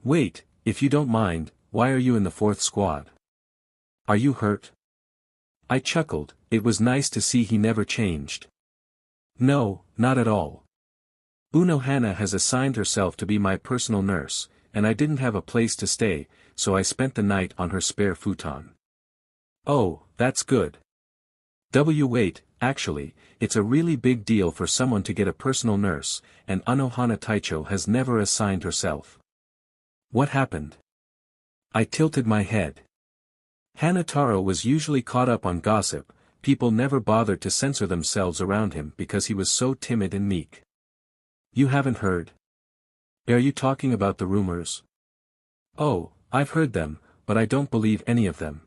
Wait, if you don't mind, why are you in the 4th Squad? Are you hurt? I chuckled, it was nice to see he never changed. No, not at all. Unohana has assigned herself to be my personal nurse, and I didn't have a place to stay, so I spent the night on her spare futon. Oh, that's good. Wait, actually, it's a really big deal for someone to get a personal nurse, and Anohana Taicho has never assigned herself. What happened? I tilted my head. Hanataro was usually caught up on gossip, people never bothered to censor themselves around him because he was so timid and meek. You haven't heard? Are you talking about the rumors? Oh, I've heard them, but I don't believe any of them.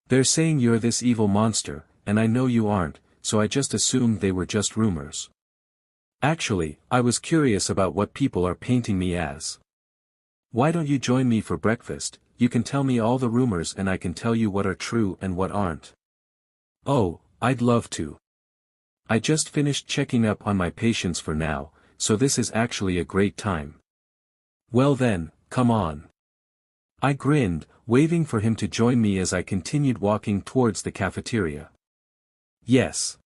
They're saying you're this evil monster, and I know you aren't, so I just assumed they were just rumors. Actually, I was curious about what people are painting me as. Why don't you join me for breakfast? You can tell me all the rumors and I can tell you what are true and what aren't. Oh, I'd love to. I just finished checking up on my patients for now, so this is actually a great time. Well then, come on. I grinned, waving for him to join me as I continued walking towards the cafeteria. Yes.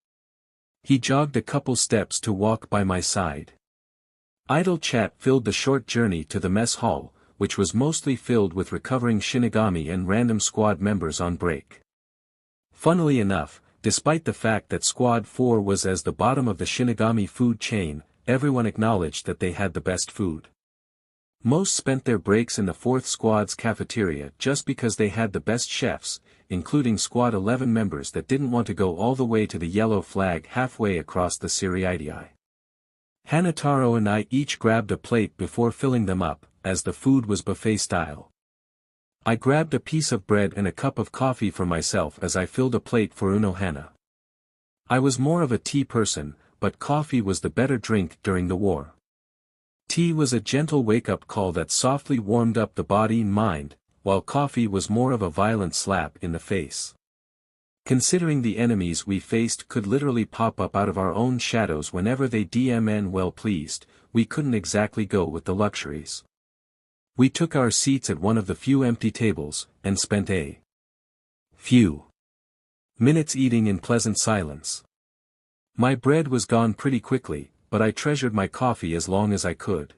He jogged a couple steps to walk by my side. Idle chat filled the short journey to the mess hall, which was mostly filled with recovering Shinigami and random squad members on break. Funnily enough, despite the fact that Squad 4 was as the bottom of the Shinigami food chain, everyone acknowledged that they had the best food. Most spent their breaks in the 4th Squad's cafeteria just because they had the best chefs, including Squad 11 members that didn't want to go all the way to the yellow flag halfway across the Siriidii. Hanataro and I each grabbed a plate before filling them up, as the food was buffet style. I grabbed a piece of bread and a cup of coffee for myself as I filled a plate for Unohana. I was more of a tea person, but coffee was the better drink during the war. Tea was a gentle wake-up call that softly warmed up the body and mind, while coffee was more of a violent slap in the face. Considering the enemies we faced could literally pop up out of our own shadows whenever they DMN well pleased, we couldn't exactly go with the luxuries. We took our seats at one of the few empty tables, and spent a few minutes eating in pleasant silence. My bread was gone pretty quickly, but I treasured my coffee as long as I could.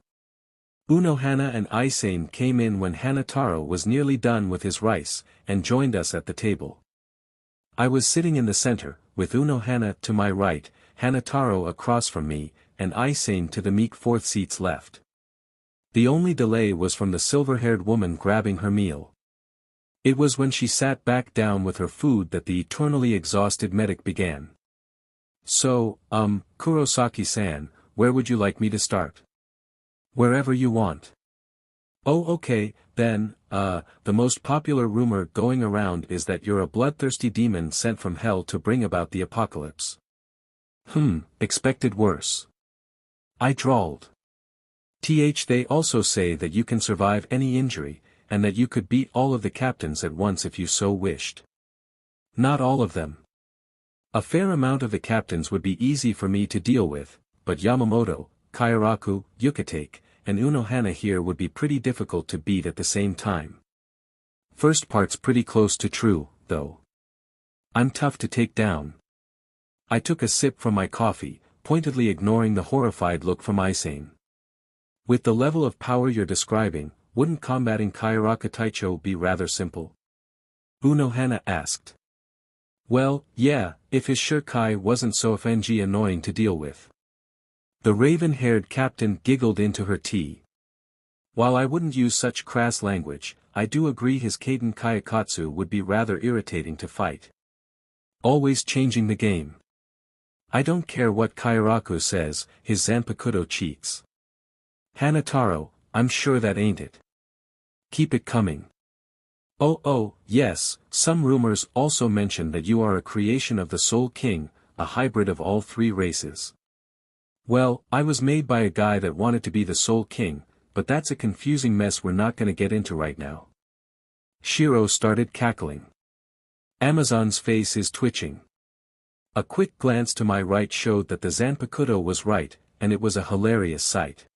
Unohana and Isane came in when Hanataro was nearly done with his rice, and joined us at the table. I was sitting in the center, with Unohana to my right, Hanataro across from me, and Isane to the meek 4th seat's left. The only delay was from the silver-haired woman grabbing her meal. It was when she sat back down with her food that the eternally exhausted medic began. So, Kurosaki-san, where would you like me to start? Wherever you want. Oh okay, then, the most popular rumor going around is that you're a bloodthirsty demon sent from hell to bring about the apocalypse. Expected worse. I drawled. They also say that you can survive any injury, and that you could beat all of the captains at once if you so wished. Not all of them. A fair amount of the captains would be easy for me to deal with, but Yamamoto, Kairaku, Yukitake, and Unohana here would be pretty difficult to beat at the same time. First part's pretty close to true, though. I'm tough to take down. I took a sip from my coffee, pointedly ignoring the horrified look from Isane. With the level of power you're describing, wouldn't combating Kairaku Taicho be rather simple? Unohana asked. Well, yeah, if his Shirkai wasn't so annoying to deal with. The raven-haired captain giggled into her tea. While I wouldn't use such crass language, I do agree his Kaiden Kayakatsu would be rather irritating to fight. Always changing the game. I don't care what Kairaku says, his Zanpakuto cheats. Hanataro, I'm sure that ain't it. Keep it coming. Oh, yes, some rumors also mention that you are a creation of the Soul King, a hybrid of all 3 races. Well, I was made by a guy that wanted to be the Soul King, but that's a confusing mess we're not gonna get into right now. Shiro started cackling. Amazon's face is twitching. A quick glance to my right showed that the Zanpakuto was right, and it was a hilarious sight.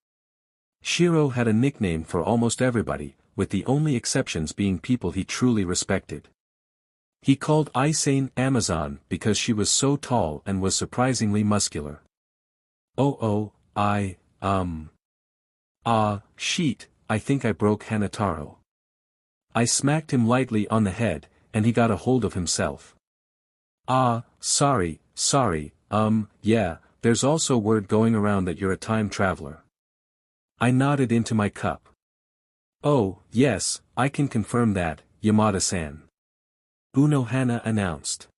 Shiro had a nickname for almost everybody, with the only exceptions being people he truly respected. He called Isane Amazon because she was so tall and was surprisingly muscular. Sheet, I think I broke Hanataro. I smacked him lightly on the head, and he got a hold of himself. Sorry, yeah, there's also word going around that you're a time traveler. I nodded into my cup. Oh, yes, I can confirm that, Yamada-san. Unohana announced.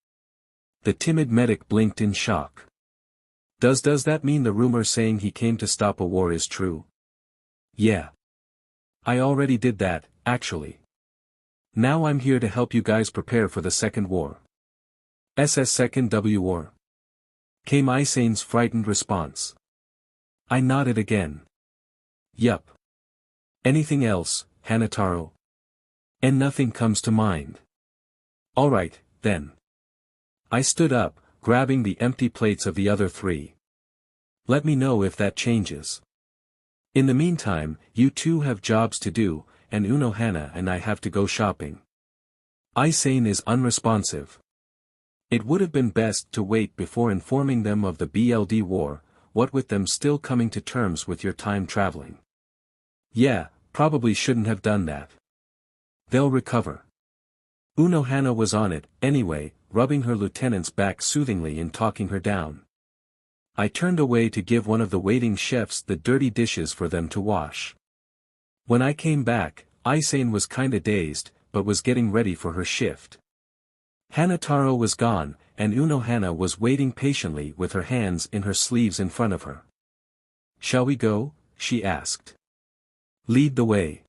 The timid medic blinked in shock. Does that mean the rumor saying he came to stop a war is true? Yeah. I already did that, actually. Now I'm here to help you guys prepare for the Second War. Second W War. Came Isane's frightened response. I nodded again. Yup. Anything else, Hanataro? And nothing comes to mind. Alright, then. I stood up, grabbing the empty plates of the other three. Let me know if that changes. In the meantime, you two have jobs to do, and Unohana and I have to go shopping. Isane is unresponsive. It would have been best to wait before informing them of the BLD war, what with them still coming to terms with your time traveling. Yeah, probably shouldn't have done that. They'll recover. Unohana was on it, anyway, rubbing her lieutenant's back soothingly and talking her down. I turned away to give one of the waiting chefs the dirty dishes for them to wash. When I came back, Isane was kinda dazed, but was getting ready for her shift. Hanataro was gone, and Unohana was waiting patiently with her hands in her sleeves in front of her. Shall we go? She asked. Lead the way.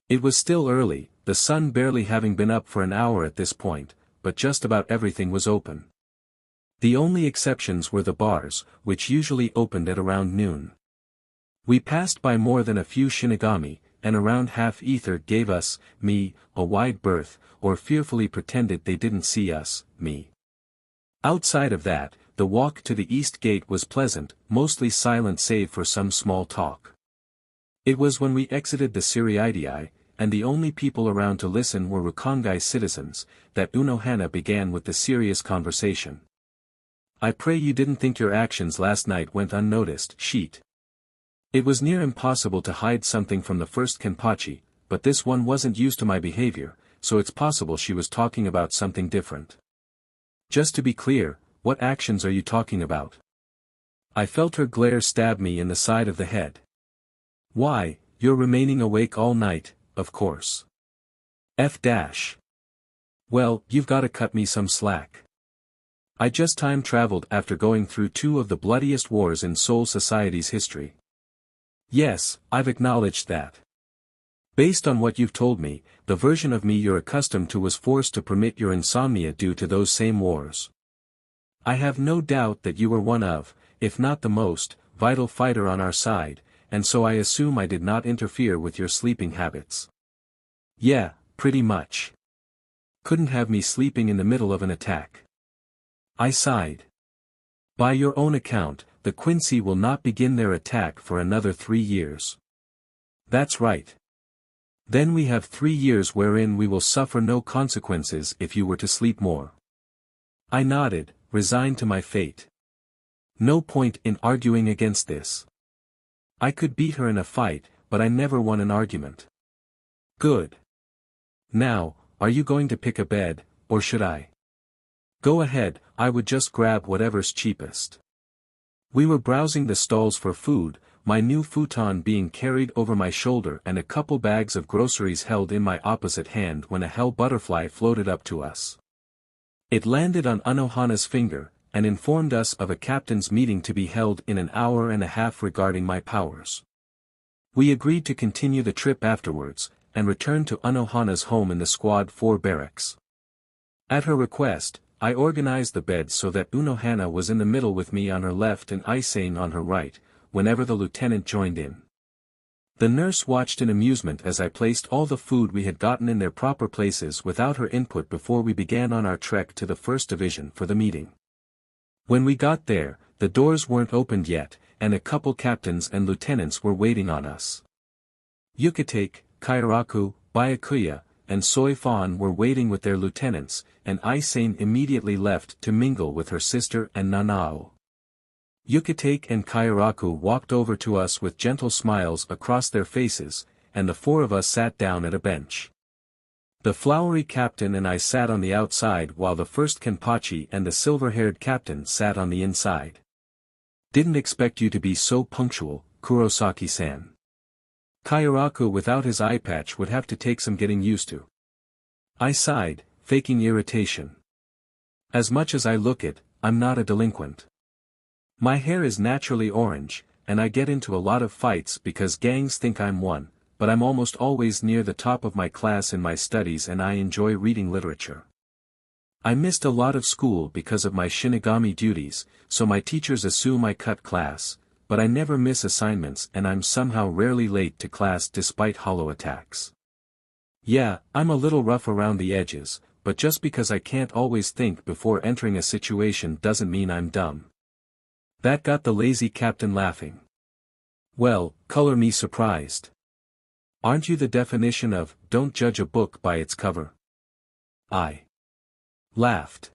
It was still early, the sun barely having been up for an hour at this point, but just about everything was open. The only exceptions were the bars, which usually opened at around noon. We passed by more than a few Shinigami, and around half ether gave us, me, a wide berth, or fearfully pretended they didn't see us, me. Outside of that, the walk to the east gate was pleasant, mostly silent save for some small talk. It was when we exited the Siriidii, and the only people around to listen were Rukongai citizens, that Unohana began with the serious conversation. I pray you didn't think your actions last night went unnoticed, Sheet. It was near impossible to hide something from the first Kenpachi, but this one wasn't used to my behavior, so it's possible she was talking about something different. Just to be clear, what actions are you talking about? I felt her glare stab me in the side of the head. Why, you're remaining awake all night, of course. Well, you've gotta cut me some slack. I just time traveled after going through two of the bloodiest wars in Soul Society's history. Yes, I've acknowledged that. Based on what you've told me, the version of me you're accustomed to was forced to permit your insomnia due to those same wars. I have no doubt that you were one of, if not the most, vital fighter on our side, and so I assume I did not interfere with your sleeping habits. Yeah, pretty much. Couldn't have me sleeping in the middle of an attack. I sighed. By your own account, the Quincy will not begin their attack for another 3 years. That's right. Then we have 3 years wherein we will suffer no consequences if you were to sleep more. I nodded, resigned to my fate. No point in arguing against this. I could beat her in a fight, but I never won an argument. Good. Now, are you going to pick a bed, or should I? Go ahead, I would just grab whatever's cheapest. We were browsing the stalls for food, my new futon being carried over my shoulder and a couple bags of groceries held in my opposite hand when a hell butterfly floated up to us. It landed on Unohana's finger, and informed us of a captain's meeting to be held in an hour and a half regarding my powers. We agreed to continue the trip afterwards, and returned to Unohana's home in the Squad 4 barracks. At her request, I organized the beds so that Unohana was in the middle with me on her left and Isane on her right, whenever the lieutenant joined in. The nurse watched in amusement as I placed all the food we had gotten in their proper places without her input before we began on our trek to the 1st Division for the meeting. When we got there, the doors weren't opened yet, and a couple captains and lieutenants were waiting on us. Yukitake, Kairaku, Byakuya, and Soi Fan were waiting with their lieutenants, and Isane immediately left to mingle with her sister and Nanao. Yukitake and Kairaku walked over to us with gentle smiles across their faces, and the 4 of us sat down at a bench. The flowery captain and I sat on the outside while the first Kenpachi and the silver-haired captain sat on the inside. Didn't expect you to be so punctual, Kurosaki-san. Kairaku without his eye patch would have to take some getting used to. I sighed, faking irritation. As much as I look it, I'm not a delinquent. My hair is naturally orange, and I get into a lot of fights because gangs think I'm one, but I'm almost always near the top of my class in my studies and I enjoy reading literature. I missed a lot of school because of my Shinigami duties, so my teachers assume I cut class, but I never miss assignments and I'm somehow rarely late to class despite hollow attacks. Yeah, I'm a little rough around the edges, but just because I can't always think before entering a situation doesn't mean I'm dumb. That got the lazy captain laughing. Well, color me surprised. Aren't you the definition of, don't judge a book by its cover? I laughed.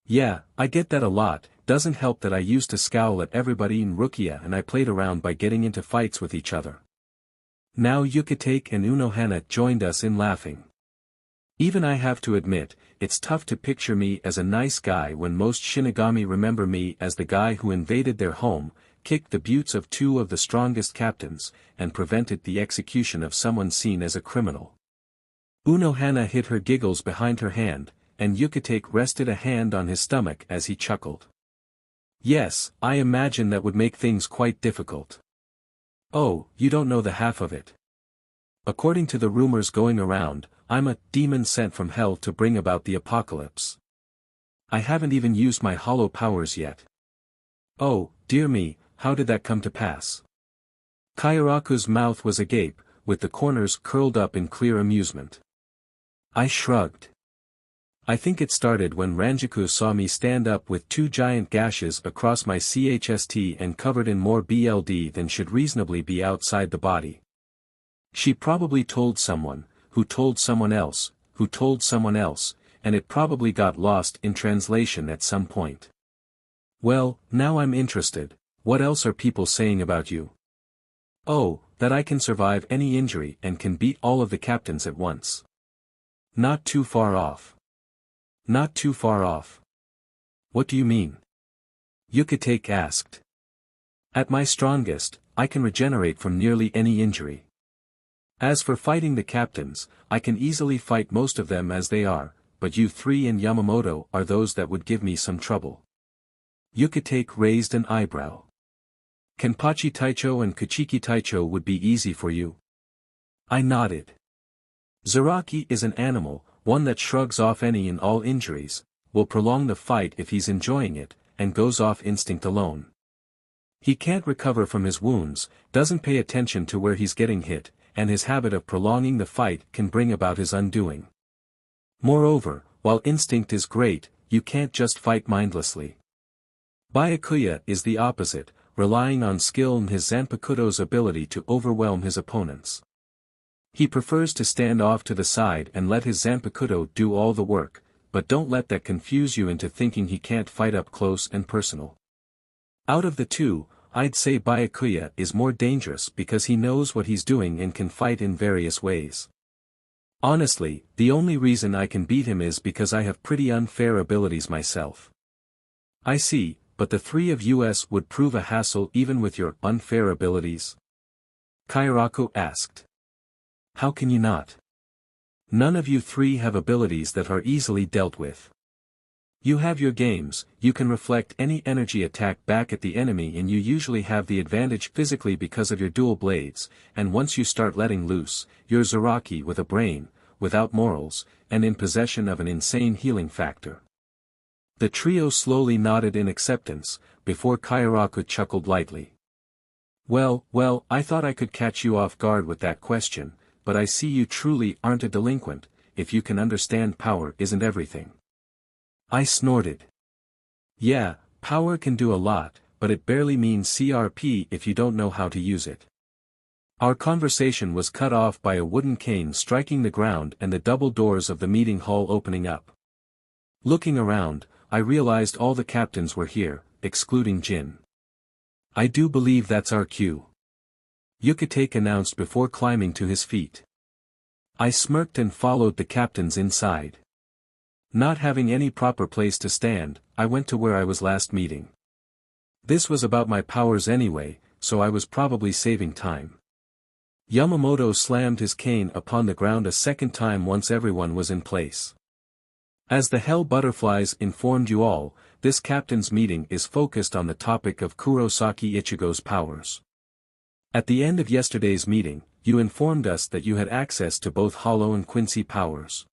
Yeah, I get that a lot. Doesn't help that I used to scowl at everybody in Rukia and I played around by getting into fights with each other. Now Yukitake and Unohana joined us in laughing. Even I have to admit, it's tough to picture me as a nice guy when most Shinigami remember me as the guy who invaded their home, kicked the butts of two of the strongest captains, and prevented the execution of someone seen as a criminal. Unohana hid her giggles behind her hand, and Yukitake rested a hand on his stomach as he chuckled. Yes, I imagine that would make things quite difficult. Oh, you don't know the half of it. According to the rumors going around, I'm a demon sent from hell to bring about the apocalypse. I haven't even used my hollow powers yet. Oh, dear me, how did that come to pass? Kairaku's mouth was agape, with the corners curled up in clear amusement. I shrugged. I think it started when Ranjaku saw me stand up with two giant gashes across my chest and covered in more BLD than should reasonably be outside the body. She probably told someone, who told someone else, who told someone else, and it probably got lost in translation at some point. Well, now I'm interested, what else are people saying about you? Oh, that I can survive any injury and can beat all of the captains at once. Not too far off. Not too far off. What do you mean? Yukitake asked. At my strongest, I can regenerate from nearly any injury. As for fighting the captains, I can easily fight most of them as they are, but you three and Yamamoto are those that would give me some trouble. Yukitake raised an eyebrow. Kenpachi Taicho and Kuchiki Taicho would be easy for you. I nodded. Zaraki is an animal, one that shrugs off any and all injuries, will prolong the fight if he's enjoying it, and goes off instinct alone. He can't recover from his wounds, doesn't pay attention to where he's getting hit, and his habit of prolonging the fight can bring about his undoing. Moreover, while instinct is great, you can't just fight mindlessly. Byakuya is the opposite, relying on skill and his Zanpakuto's ability to overwhelm his opponents. He prefers to stand off to the side and let his Zanpakuto do all the work, but don't let that confuse you into thinking he can't fight up close and personal. Out of the two, I'd say Byakuya is more dangerous because he knows what he's doing and can fight in various ways. Honestly, the only reason I can beat him is because I have pretty unfair abilities myself. I see, but the three of us would prove a hassle even with your unfair abilities? Kairaku asked. How can you not? None of you three have abilities that are easily dealt with. You have your games, you can reflect any energy attack back at the enemy and you usually have the advantage physically because of your dual blades, and once you start letting loose, you're Zaraki with a brain, without morals, and in possession of an insane healing factor. The trio slowly nodded in acceptance, before Kairaku chuckled lightly. Well, I thought I could catch you off guard with that question, but I see you truly aren't a delinquent, if you can understand power isn't everything. I snorted. Yeah, power can do a lot, but it barely means CRP if you don't know how to use it. Our conversation was cut off by a wooden cane striking the ground and the double doors of the meeting hall opening up. Looking around, I realized all the captains were here, excluding Jin. I do believe that's our cue. Yukitake announced before climbing to his feet. I smirked and followed the captains inside. Not having any proper place to stand, I went to where I was last meeting. This was about my powers anyway, so I was probably saving time. Yamamoto slammed his cane upon the ground a second time once everyone was in place. As the Hell Butterflies informed you all, this captain's meeting is focused on the topic of Kurosaki Ichigo's powers. At the end of yesterday's meeting, you informed us that you had access to both Hollow and Quincy powers.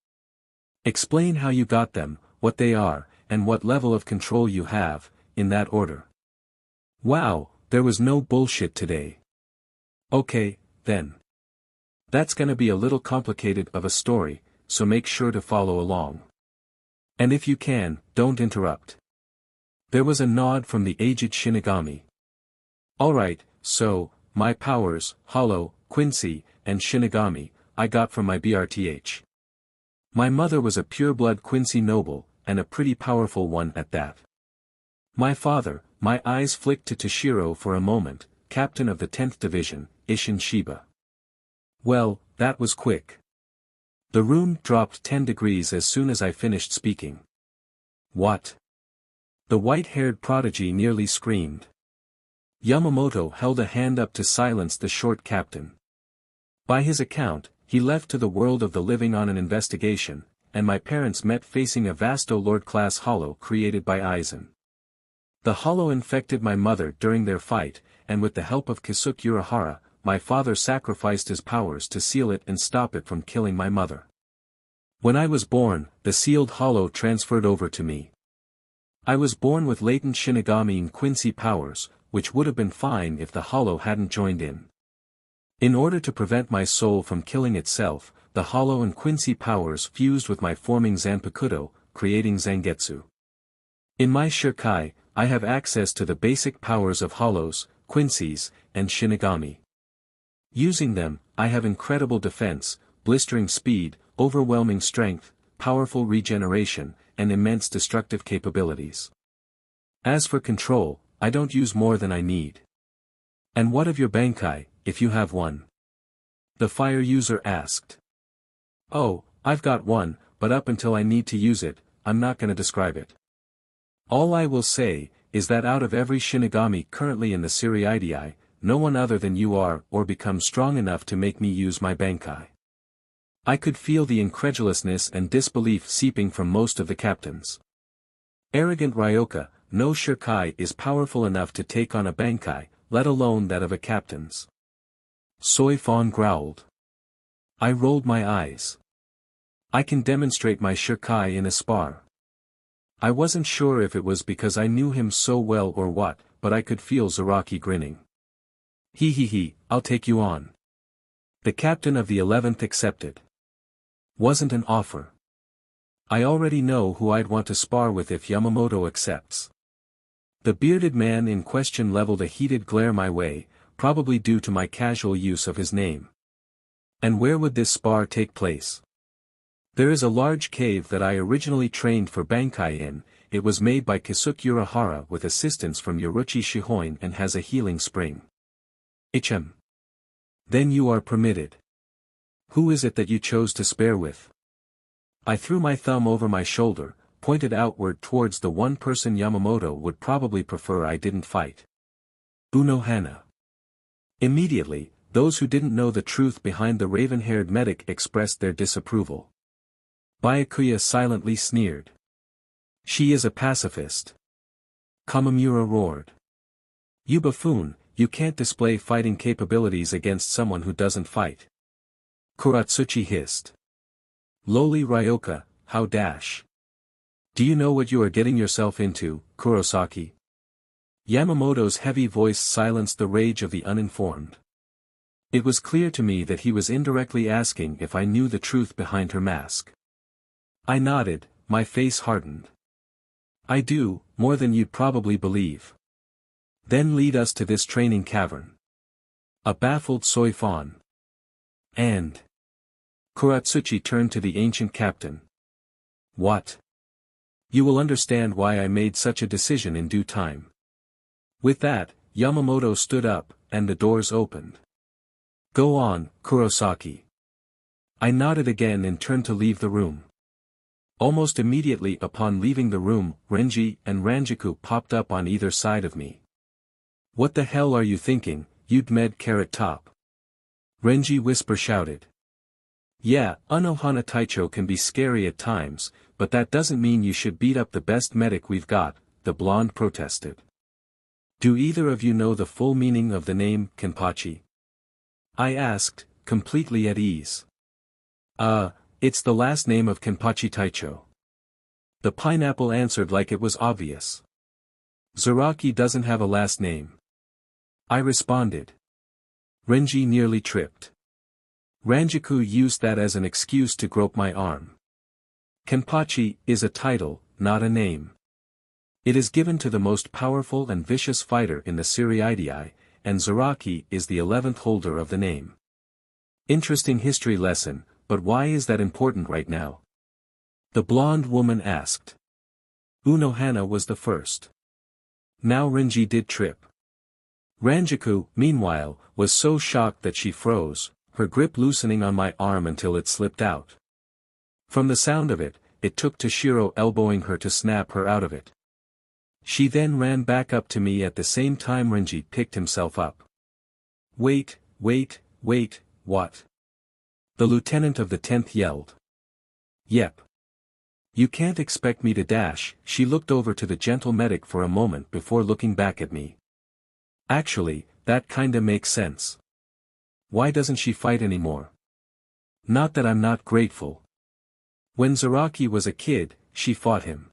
Explain how you got them, what they are, and what level of control you have, in that order. Wow, there was no bullshit today. Okay, then. That's gonna be a little complicated of a story, so make sure to follow along. And if you can, don't interrupt. There was a nod from the aged Shinigami. Alright, so, my powers, Hollow, Quincy, and Shinigami, I got from my BRTH. My mother was a pure-blood Quincy noble, and a pretty powerful one at that. My father, my eyes flicked to Toshiro for a moment, captain of the 10th Division, Isshin Shiba. Well, that was quick. The room dropped 10 degrees as soon as I finished speaking. What? The white-haired prodigy nearly screamed. Yamamoto held a hand up to silence the short captain. By his account, he left to the world of the living on an investigation, and my parents met facing a vasto Lord-class Hollow created by Aizen. The Hollow infected my mother during their fight, and with the help of Kisuke Urahara, my father sacrificed his powers to seal it and stop it from killing my mother. When I was born, the sealed Hollow transferred over to me. I was born with latent Shinigami and Quincy powers, which would have been fine if the Hollow hadn't joined in. In order to prevent my soul from killing itself, the Hollow and Quincy powers fused with my forming Zanpakuto, creating Zangetsu. In my Shirkai, I have access to the basic powers of Hollows, Quincies, and Shinigami. Using them, I have incredible defense, blistering speed, overwhelming strength, powerful regeneration, and immense destructive capabilities. As for control, I don't use more than I need. And what of your Bankai, if you have one? The fire user asked. Oh, I've got one, but up until I need to use it, I'm not gonna describe it. All I will say, is that out of every Shinigami currently in the Siriidii, no one other than you are or becomes strong enough to make me use my Bankai. I could feel the incredulousness and disbelief seeping from most of the captains. Arrogant Ryoka, no Shirkai is powerful enough to take on a Bankai, let alone that of a captain's. Soy Fawn growled. I rolled my eyes. I can demonstrate my Shirkai in a spar. I wasn't sure if it was because I knew him so well or what, but I could feel Zaraki grinning. He, I'll take you on. The captain of the 11th accepted. Wasn't an offer. I already know who I'd want to spar with if Yamamoto accepts. The bearded man in question leveled a heated glare my way, probably due to my casual use of his name. And where would this spar take place? There is a large cave that I originally trained for Bankai in. It was made by Kisuke Urahara with assistance from Yoruchi Shihoin and has a healing spring. Ichem. Then you are permitted. Who is it that you chose to spare with? I threw my thumb over my shoulder, pointed outward towards the one person Yamamoto would probably prefer I didn't fight. Unohana. Immediately, those who didn't know the truth behind the raven-haired medic expressed their disapproval. Byakuya silently sneered. She is a pacifist. Kamamura roared. You buffoon, you can't display fighting capabilities against someone who doesn't fight. Kuratsuchi hissed. Lowly Ryoka, how dash. Do you know what you are getting yourself into, Kurosaki? Yamamoto's heavy voice silenced the rage of the uninformed. It was clear to me that he was indirectly asking if I knew the truth behind her mask. I nodded, my face hardened. I do, more than you'd probably believe. Then lead us to this training cavern. A baffled Soy Fawn. And. Kuratsuchi turned to the ancient captain. What? You will understand why I made such a decision in due time. With that, Yamamoto stood up, and the doors opened. Go on, Kurosaki. I nodded again and turned to leave the room. Almost immediately upon leaving the room, Renji and Ranjaku popped up on either side of me. What the hell are you thinking, you'd med Carrot Top? Renji whisper shouted. Yeah, Unohana Taicho can be scary at times, but that doesn't mean you should beat up the best medic we've got, the blonde protested. Do either of you know the full meaning of the name, Kenpachi? I asked, completely at ease. It's the last name of Kenpachi Taicho. The pineapple answered like it was obvious. Zaraki doesn't have a last name. I responded. Renji nearly tripped. Ranjaku used that as an excuse to grope my arm. Kenpachi is a title, not a name. It is given to the most powerful and vicious fighter in the Seriidii, and Zaraki is the 11th holder of the name. Interesting history lesson, but why is that important right now? The blonde woman asked. Unohana was the first. Now Renji did trip. Ranjaku, meanwhile, was so shocked that she froze, her grip loosening on my arm until it slipped out. From the sound of it, it took Toshiro elbowing her to snap her out of it. She then ran back up to me at the same time Renji picked himself up. Wait, what? The lieutenant of the 10th yelled. Yep. You can't expect me to dash. She looked over to the gentle medic for a moment before looking back at me. Actually, that kinda makes sense. Why doesn't she fight anymore? Not that I'm not grateful. When Zaraki was a kid, she fought him.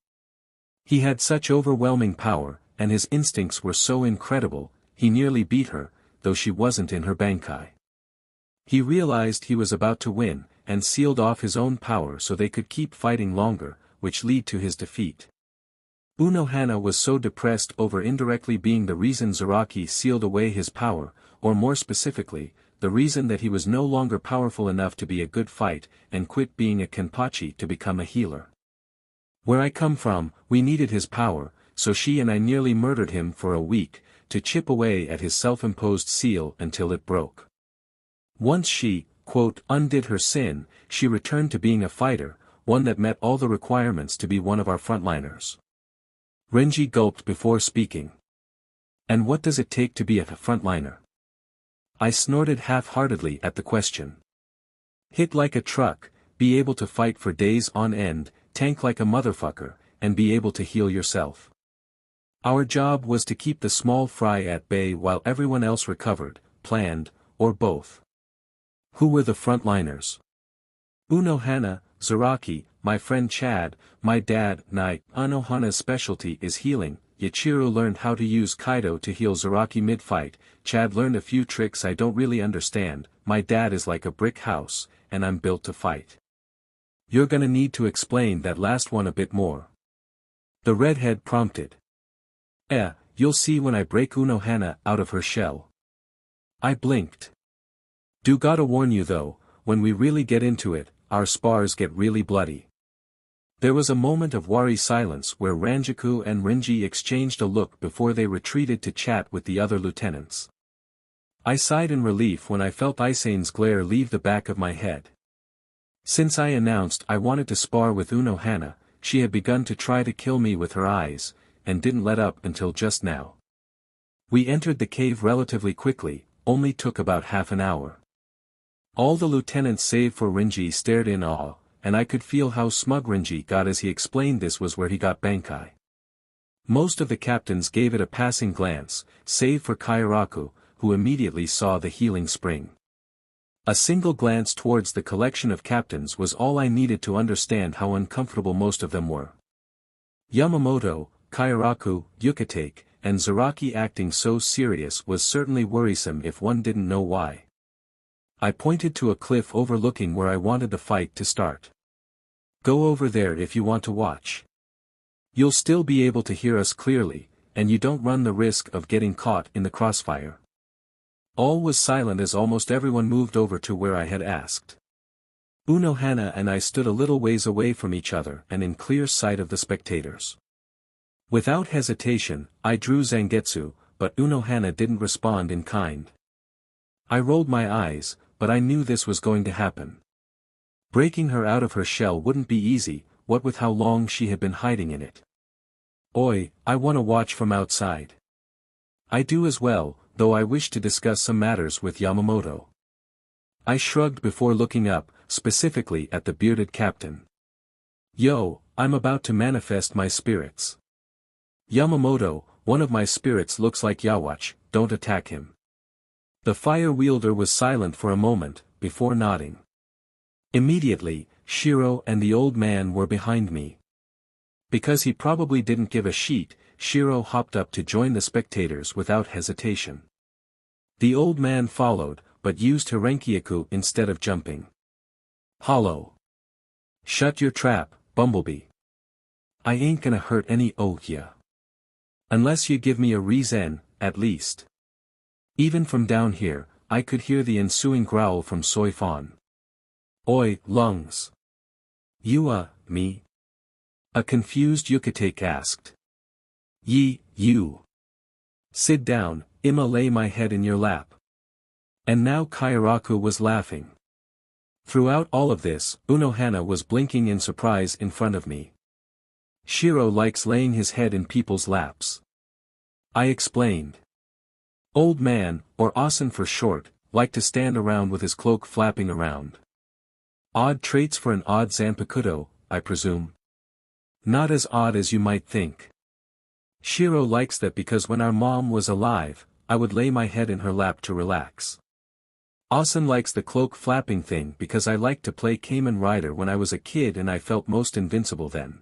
He had such overwhelming power, and his instincts were so incredible, he nearly beat her, though she wasn't in her Bankai. He realized he was about to win, and sealed off his own power so they could keep fighting longer, which led to his defeat. Unohana was so depressed over indirectly being the reason Zaraki sealed away his power, or more specifically, the reason that he was no longer powerful enough to be a good fight, and quit being a Kenpachi to become a healer. Where I come from, we needed his power, so she and I nearly murdered him for a week, to chip away at his self-imposed seal until it broke. Once she, quote, undid her sin, she returned to being a fighter, one that met all the requirements to be one of our frontliners. Renji gulped before speaking. And what does it take to be a frontliner? I snorted half-heartedly at the question. Hit like a truck, be able to fight for days on end, tank like a motherfucker, and be able to heal yourself. Our job was to keep the small fry at bay while everyone else recovered, planned, or both. Who were the frontliners? Unohana, Zaraki, my friend Chad, my dad, Nai. Unohana's specialty is healing. Yachiru learned how to use Kaido to heal Zaraki mid-fight. Chad learned a few tricks I don't really understand. My dad is like a brick house, and I'm built to fight. You're gonna need to explain that last one a bit more. The redhead prompted. You'll see when I break Unohana out of her shell. I blinked. Do gotta warn you though, when we really get into it, our spars get really bloody. There was a moment of wary silence where Ranjaku and Renji exchanged a look before they retreated to chat with the other lieutenants. I sighed in relief when I felt Isane's glare leave the back of my head. Since I announced I wanted to spar with Unohana, she had begun to try to kill me with her eyes, and didn't let up until just now. We entered the cave relatively quickly, only took about half an hour. All the lieutenants save for Renji stared in awe, and I could feel how smug Renji got as he explained this was where he got Bankai. Most of the captains gave it a passing glance, save for Kairaku, who immediately saw the healing spring. A single glance towards the collection of captains was all I needed to understand how uncomfortable most of them were. Yamamoto, Kairaku, Yukatake, and Zaraki acting so serious was certainly worrisome if one didn't know why. I pointed to a cliff overlooking where I wanted the fight to start. Go over there if you want to watch. You'll still be able to hear us clearly, and you don't run the risk of getting caught in the crossfire. All was silent as almost everyone moved over to where I had asked. Unohana and I stood a little ways away from each other and in clear sight of the spectators. Without hesitation, I drew Zangetsu, but Unohana didn't respond in kind. I rolled my eyes, but I knew this was going to happen. Breaking her out of her shell wouldn't be easy, what with how long she had been hiding in it. Oi, I wanna watch from outside. I do as well, though I wish to discuss some matters with Yamamoto. I shrugged before looking up, specifically at the bearded captain. Yo, I'm about to manifest my spirits. Yamamoto, one of my spirits looks like Yhwach, don't attack him. The fire wielder was silent for a moment, before nodding. Immediately, Shiro and the old man were behind me. Because he probably didn't give a shit, Shiro hopped up to join the spectators without hesitation. The old man followed, but used Hirenkyaku instead of jumping. Hollow. Shut your trap, Bumblebee. I ain't gonna hurt any Ohya. Unless you give me a reason, at least. Even from down here, I could hear the ensuing growl from Soy Fan. Oi, lungs. Me? A confused Yukatake asked. You. Sit down, I'ma lay my head in your lap. And now Kairaku was laughing. Throughout all of this, Unohana was blinking in surprise in front of me. Shiro likes laying his head in people's laps. I explained. Old man, or Asen for short, liked to stand around with his cloak flapping around. Odd traits for an odd Zanpakuto, I presume. Not as odd as you might think. Shiro likes that because when our mom was alive, I would lay my head in her lap to relax. Asen likes the cloak flapping thing because I liked to play Kamen Rider when I was a kid and I felt most invincible then.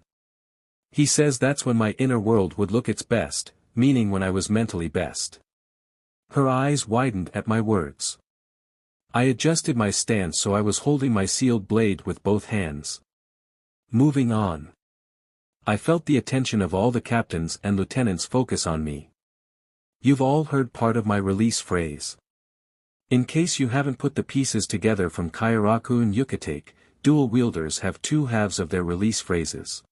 He says that's when my inner world would look its best, meaning when I was mentally best. Her eyes widened at my words. I adjusted my stance so I was holding my sealed blade with both hands. Moving on. I felt the attention of all the captains and lieutenants focus on me. You've all heard part of my release phrase. In case you haven't put the pieces together from Kairaku and Yukatake, dual wielders have two halves of their release phrases.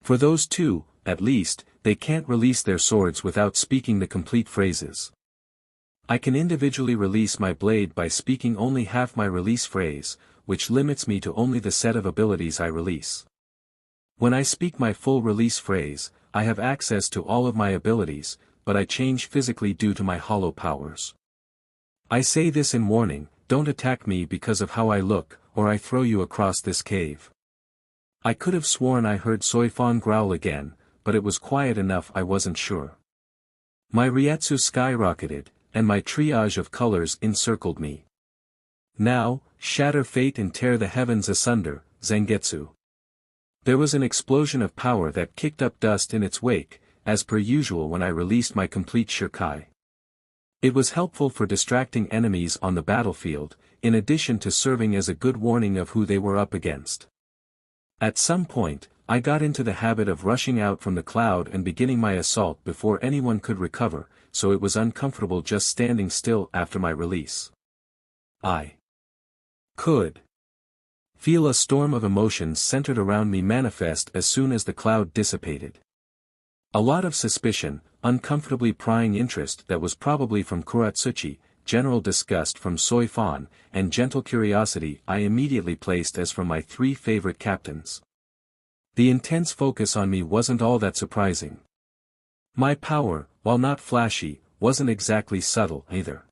For those two, at least, they can't release their swords without speaking the complete phrases. I can individually release my blade by speaking only half my release phrase, which limits me to only the set of abilities I release. When I speak my full release phrase, I have access to all of my abilities, but I change physically due to my hollow powers. I say this in warning, don't attack me because of how I look, or I throw you across this cave. I could have sworn I heard Soy Fan growl again, but it was quiet enough I wasn't sure. My Ryatsu skyrocketed, and my triage of colors encircled me. Now, shatter fate and tear the heavens asunder, Zangetsu. There was an explosion of power that kicked up dust in its wake, as per usual when I released my complete Shirkai. It was helpful for distracting enemies on the battlefield, in addition to serving as a good warning of who they were up against. At some point, I got into the habit of rushing out from the cloud and beginning my assault before anyone could recover, so it was uncomfortable just standing still after my release. I could feel a storm of emotions centered around me manifest as soon as the cloud dissipated. A lot of suspicion, uncomfortably prying interest that was probably from Kuratsuchi, general disgust from Soy Fan, and gentle curiosity I immediately placed as from my three favorite captains. The intense focus on me wasn't all that surprising. My power, while not flashy, wasn't exactly subtle either.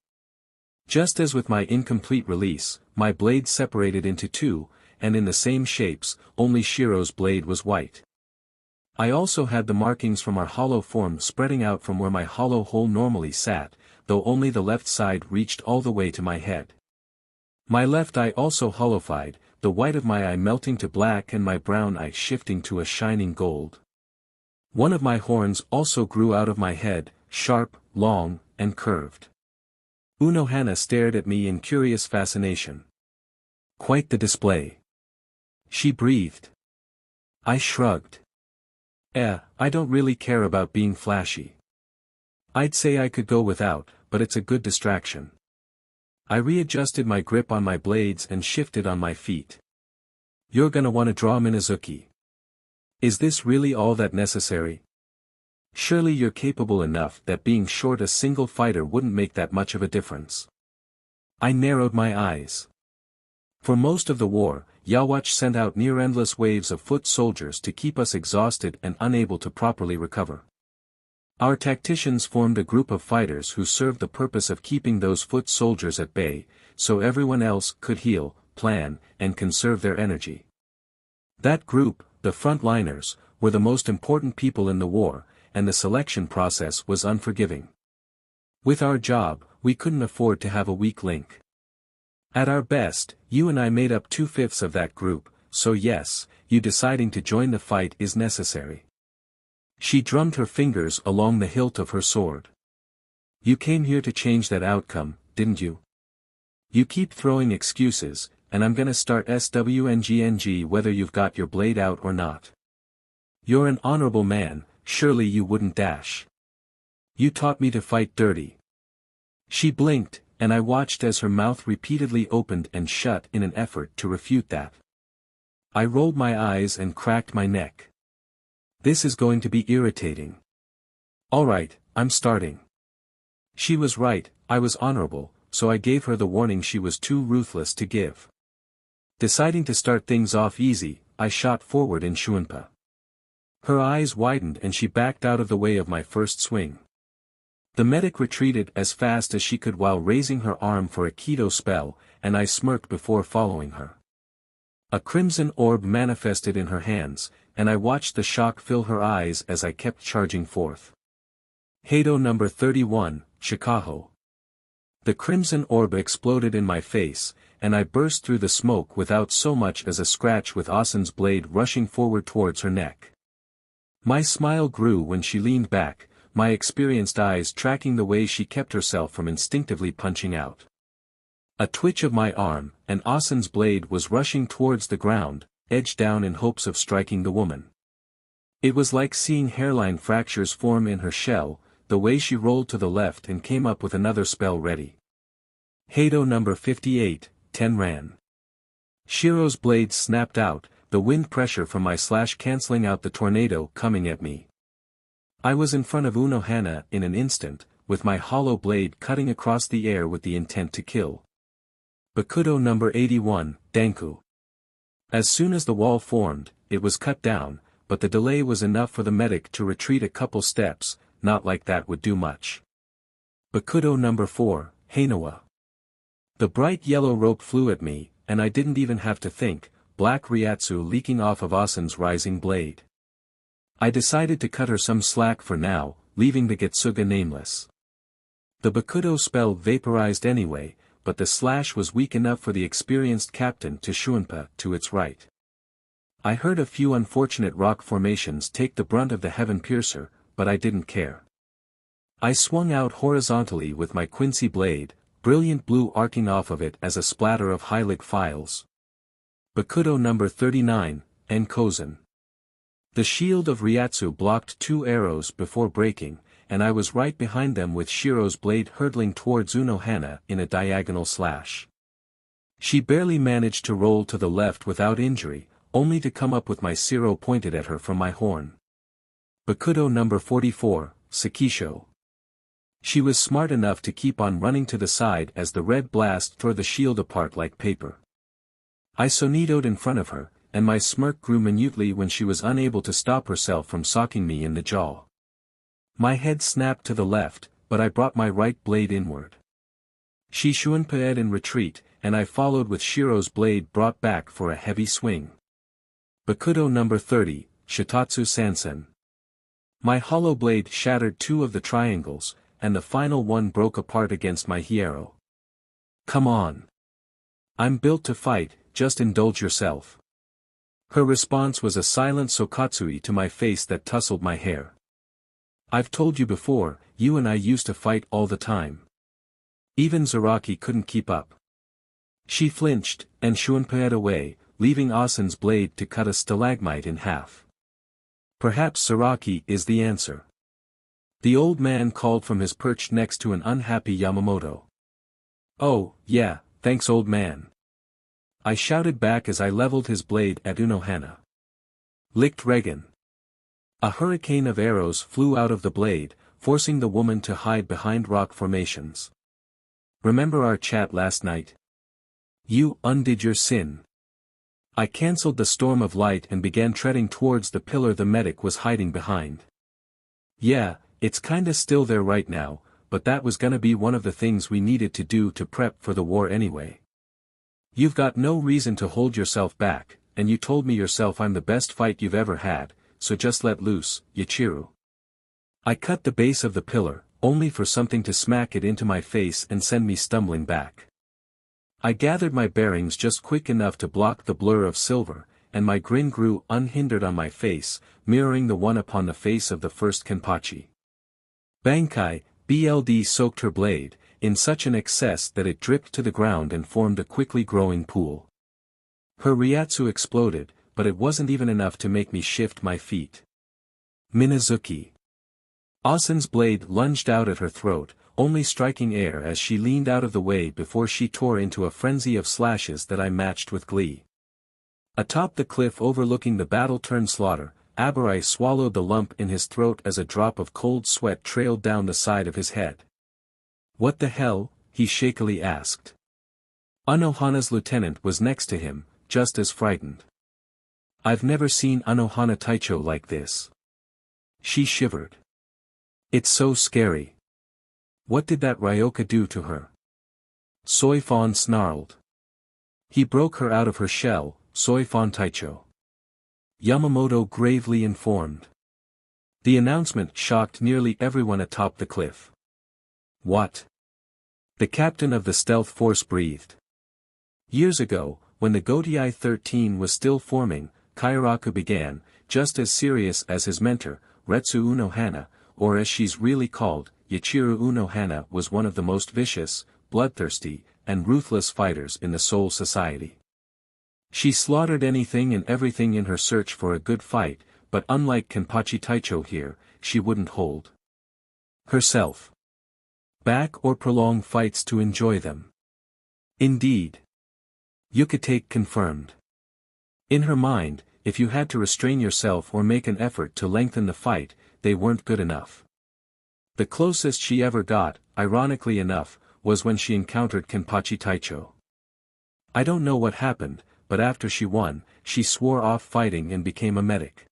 Just as with my incomplete release, my blades separated into two, and in the same shapes, only Shiro's blade was white. I also had the markings from our hollow form spreading out from where my hollow hole normally sat, though only the left side reached all the way to my head. My left eye also hollowified, the white of my eye melting to black and my brown eye shifting to a shining gold. One of my horns also grew out of my head, sharp, long, and curved. Unohana stared at me in curious fascination. Quite the display. She breathed. I shrugged. I don't really care about being flashy. I'd say I could go without, but it's a good distraction. I readjusted my grip on my blades and shifted on my feet. You're gonna wanna draw Minazuki. Is this really all that necessary? Surely you're capable enough that being short a single fighter wouldn't make that much of a difference. I narrowed my eyes. For most of the war, Yhwach sent out near-endless waves of foot soldiers to keep us exhausted and unable to properly recover. Our tacticians formed a group of fighters who served the purpose of keeping those foot soldiers at bay, so everyone else could heal, plan, and conserve their energy. That group, the frontliners, were the most important people in the war, and the selection process was unforgiving. With our job, we couldn't afford to have a weak link. At our best, you and I made up 2/5 of that group, so yes, you deciding to join the fight is necessary. She drummed her fingers along the hilt of her sword. You came here to change that outcome, didn't you? You keep throwing excuses, and I'm gonna start SWNGNG whether you've got your blade out or not. You're an honorable man, surely you wouldn't dash. You taught me to fight dirty. She blinked, and I watched as her mouth repeatedly opened and shut in an effort to refute that. I rolled my eyes and cracked my neck. This is going to be irritating. Alright, I'm starting. She was right, I was honorable, so I gave her the warning she was too ruthless to give. Deciding to start things off easy, I shot forward in Shunpa. Her eyes widened and she backed out of the way of my first swing. The medic retreated as fast as she could while raising her arm for a Kido spell, and I smirked before following her. A crimson orb manifested in her hands, and I watched the shock fill her eyes as I kept charging forth. Heido number 31, Shikaho. The crimson orb exploded in my face, and I burst through the smoke without so much as a scratch with Asen's blade rushing forward towards her neck. My smile grew when she leaned back, my experienced eyes tracking the way she kept herself from instinctively punching out. A twitch of my arm, and Asen's blade was rushing towards the ground, edged down in hopes of striking the woman. It was like seeing hairline fractures form in her shell, the way she rolled to the left and came up with another spell ready. Heido number 58, Tenran. Shiro's blade snapped out, the wind pressure from my slash cancelling out the tornado coming at me. I was in front of Unohana in an instant, with my hollow blade cutting across the air with the intent to kill. Bakudo number 81, Danku. As soon as the wall formed, it was cut down, but the delay was enough for the medic to retreat a couple steps, not like that would do much. Bakudo number 4, Heinawa. The bright yellow rope flew at me, and I didn't even have to think, black Ryatsu leaking off of Asen's rising blade. I decided to cut her some slack for now, leaving the Getsuga nameless. The Bakudo spell vaporized anyway, but the slash was weak enough for the experienced captain to Shunpa to its right. I heard a few unfortunate rock formations take the brunt of the heaven piercer, but I didn't care. I swung out horizontally with my Quincy blade, brilliant blue arcing off of it as a splatter of Hylic files. Bakudo number 39, Enkozen. The shield of Ryatsu blocked 2 arrows before breaking, and I was right behind them with Shiro's blade hurtling towards Unohana in a diagonal slash. She barely managed to roll to the left without injury, only to come up with my Shiro pointed at her from my horn. Bakudo number 44, Sakisho. She was smart enough to keep on running to the side as the red blast tore the shield apart like paper. I sonidoed in front of her, and my smirk grew minutely when she was unable to stop herself from socking me in the jaw. My head snapped to the left, but I brought my right blade inward. She shunpaed in retreat, and I followed with Shiro's blade brought back for a heavy swing. Bakudo number 30, Shitatsu Sansen. My hollow blade shattered 2 of the triangles, and the final one broke apart against my hiero. Come on. I'm built to fight, just indulge yourself. Her response was a silent sokatsui to my face that tousled my hair. I've told you before, you and I used to fight all the time. Even Zaraki couldn't keep up. She flinched, and shunpaed away, leaving Asen's blade to cut a stalagmite in half. Perhaps Zaraki is the answer. The old man called from his perch next to an unhappy Yamamoto. Oh, yeah, thanks old man. I shouted back as I leveled his blade at Unohana. Licked Regan. A hurricane of arrows flew out of the blade, forcing the woman to hide behind rock formations. Remember our chat last night? You undid your sin. I cancelled the storm of light and began treading towards the pillar the medic was hiding behind. Yeah, it's kinda still there right now, but that was gonna be one of the things we needed to do to prep for the war anyway. You've got no reason to hold yourself back, and you told me yourself I'm the best fight you've ever had, so just let loose, Yachiru. I cut the base of the pillar, only for something to smack it into my face and send me stumbling back. I gathered my bearings just quick enough to block the blur of silver, and my grin grew unhindered on my face, mirroring the one upon the face of the first Kenpachi. Bankai, BLD soaked her blade, in such an excess that it dripped to the ground and formed a quickly growing pool. Her Ryatsu exploded, but it wasn't even enough to make me shift my feet. Minazuki. Asen's blade lunged out at her throat, only striking air as she leaned out of the way before she tore into a frenzy of slashes that I matched with glee. Atop the cliff overlooking the battle-turned slaughter, Abarai swallowed the lump in his throat as a drop of cold sweat trailed down the side of his head. "What the hell?" he shakily asked. Anohana's lieutenant was next to him, just as frightened. "I've never seen Anohana Taicho like this." She shivered. "It's so scary. What did that Ryoka do to her?" Soifon snarled. "He broke her out of her shell, Soifon Taicho," Yamamoto gravely informed. The announcement shocked nearly everyone atop the cliff. "What?" the captain of the stealth force breathed. Years ago, when the Gotei 13 was still forming, Kairaku began, just as serious as his mentor, Retsu Unohana, or as she's really called, Yachiru Unohana, was one of the most vicious, bloodthirsty, and ruthless fighters in the Soul Society. She slaughtered anything and everything in her search for a good fight, but unlike Kenpachi Taicho here, she wouldn't hold herself back or prolong fights to enjoy them. Indeed. Yukitake confirmed. In her mind, if you had to restrain yourself or make an effort to lengthen the fight, they weren't good enough. The closest she ever got, ironically enough, was when she encountered Kenpachi Taicho. I don't know what happened, but after she won, she swore off fighting and became a medic.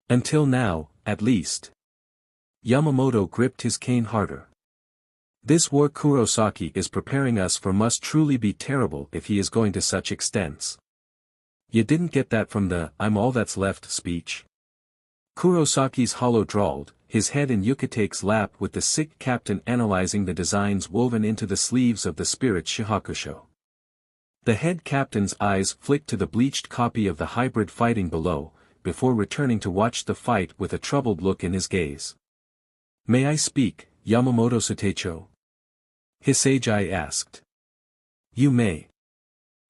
Until now, at least. Yamamoto gripped his cane harder. This war Kurosaki is preparing us for must truly be terrible if he is going to such extents. You didn't get that from the "I'm all that's left" speech? Kurosaki's hollow drawled, his head in Yukitake's lap with the sick captain analyzing the designs woven into the sleeves of the spirit Shihakusho. The head captain's eyes flicked to the bleached copy of the hybrid fighting below, before returning to watch the fight with a troubled look in his gaze. "May I speak, Yamamoto Suteicho?" Hisagi asked. "You may.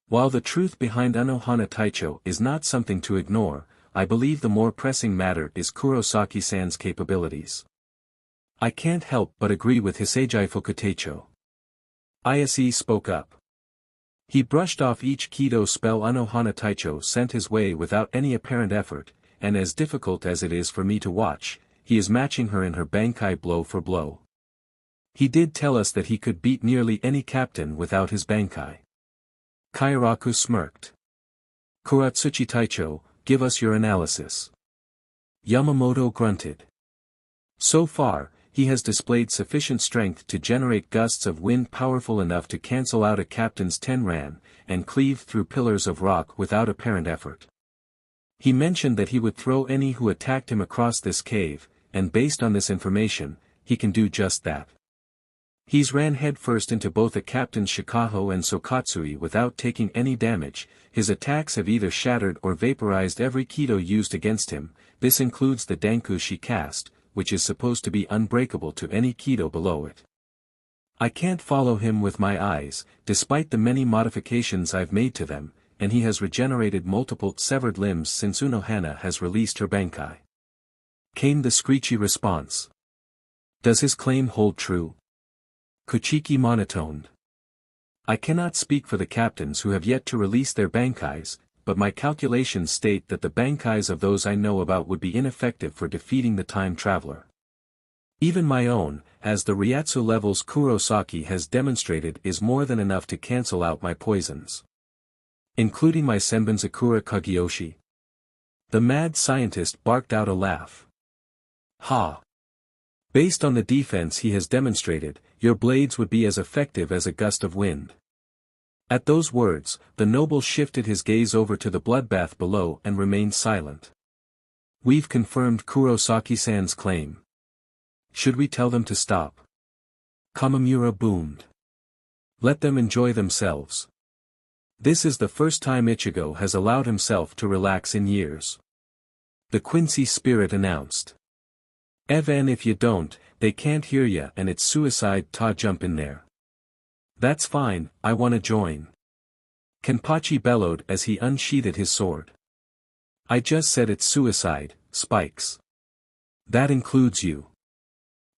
While the truth behind Anohana Taicho is not something to ignore, I believe the more pressing matter is Kurosaki-san's capabilities." "I can't help but agree with Hisagi Fukuteicho." Ise spoke up. He brushed off each Kido spell Anohana Taicho sent his way without any apparent effort, and as difficult as it is for me to watch, he is matching her in her Bankai blow for blow. He did tell us that he could beat nearly any captain without his Bankai. Kairaku smirked. "Kuratsuchi Taicho, give us your analysis." Yamamoto grunted. "So far, he has displayed sufficient strength to generate gusts of wind powerful enough to cancel out a captain's tenran, and cleave through pillars of rock without apparent effort. He mentioned that he would throw any who attacked him across this cave, and based on this information, he can do just that. He's ran headfirst into both a captain's Shikaho and Sokatsui without taking any damage. His attacks have either shattered or vaporized every Kido used against him. This includes the Danku she cast, which is supposed to be unbreakable to any Kido below it. I can't follow him with my eyes, despite the many modifications I've made to them, and he has regenerated multiple severed limbs since Unohana has released her Bankai." Came the screechy response. "Does his claim hold true?" Kuchiki monotoned. "I cannot speak for the captains who have yet to release their Bankais, but my calculations state that the Bankais of those I know about would be ineffective for defeating the time traveler. Even my own, as the Ryatsu levels Kurosaki has demonstrated, is more than enough to cancel out my poisons. Including my Senbenzakura Kageyoshi." The mad scientist barked out a laugh. "Ha! Based on the defense he has demonstrated, your blades would be as effective as a gust of wind." At those words, the noble shifted his gaze over to the bloodbath below and remained silent. "We've confirmed Kurosaki-san's claim. Should we tell them to stop?" Kamamura boomed. "Let them enjoy themselves." This is the first time Ichigo has allowed himself to relax in years. The Quincy spirit announced. Even if you don't, they can't hear ya and it's suicide. Ta jump in there. That's fine, I wanna join. Kenpachi bellowed as he unsheathed his sword. I just said it's suicide, Spikes. That includes you.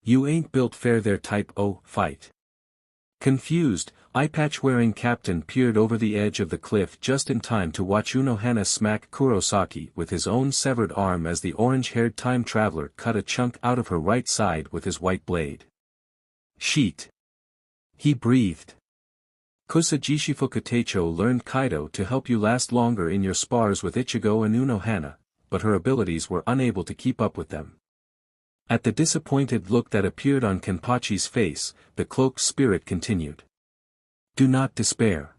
You ain't built fair there. Type O, fight. Confused, eye-patch-wearing captain peered over the edge of the cliff just in time to watch Unohana smack Kurosaki with his own severed arm as the orange-haired time traveler cut a chunk out of her right side with his white blade. Sheet. He breathed. Kusajishifuku learned Kaido to help you last longer in your spars with Ichigo and Unohana, but her abilities were unable to keep up with them. At the disappointed look that appeared on Kenpachi's face, the cloaked spirit continued. Do not despair.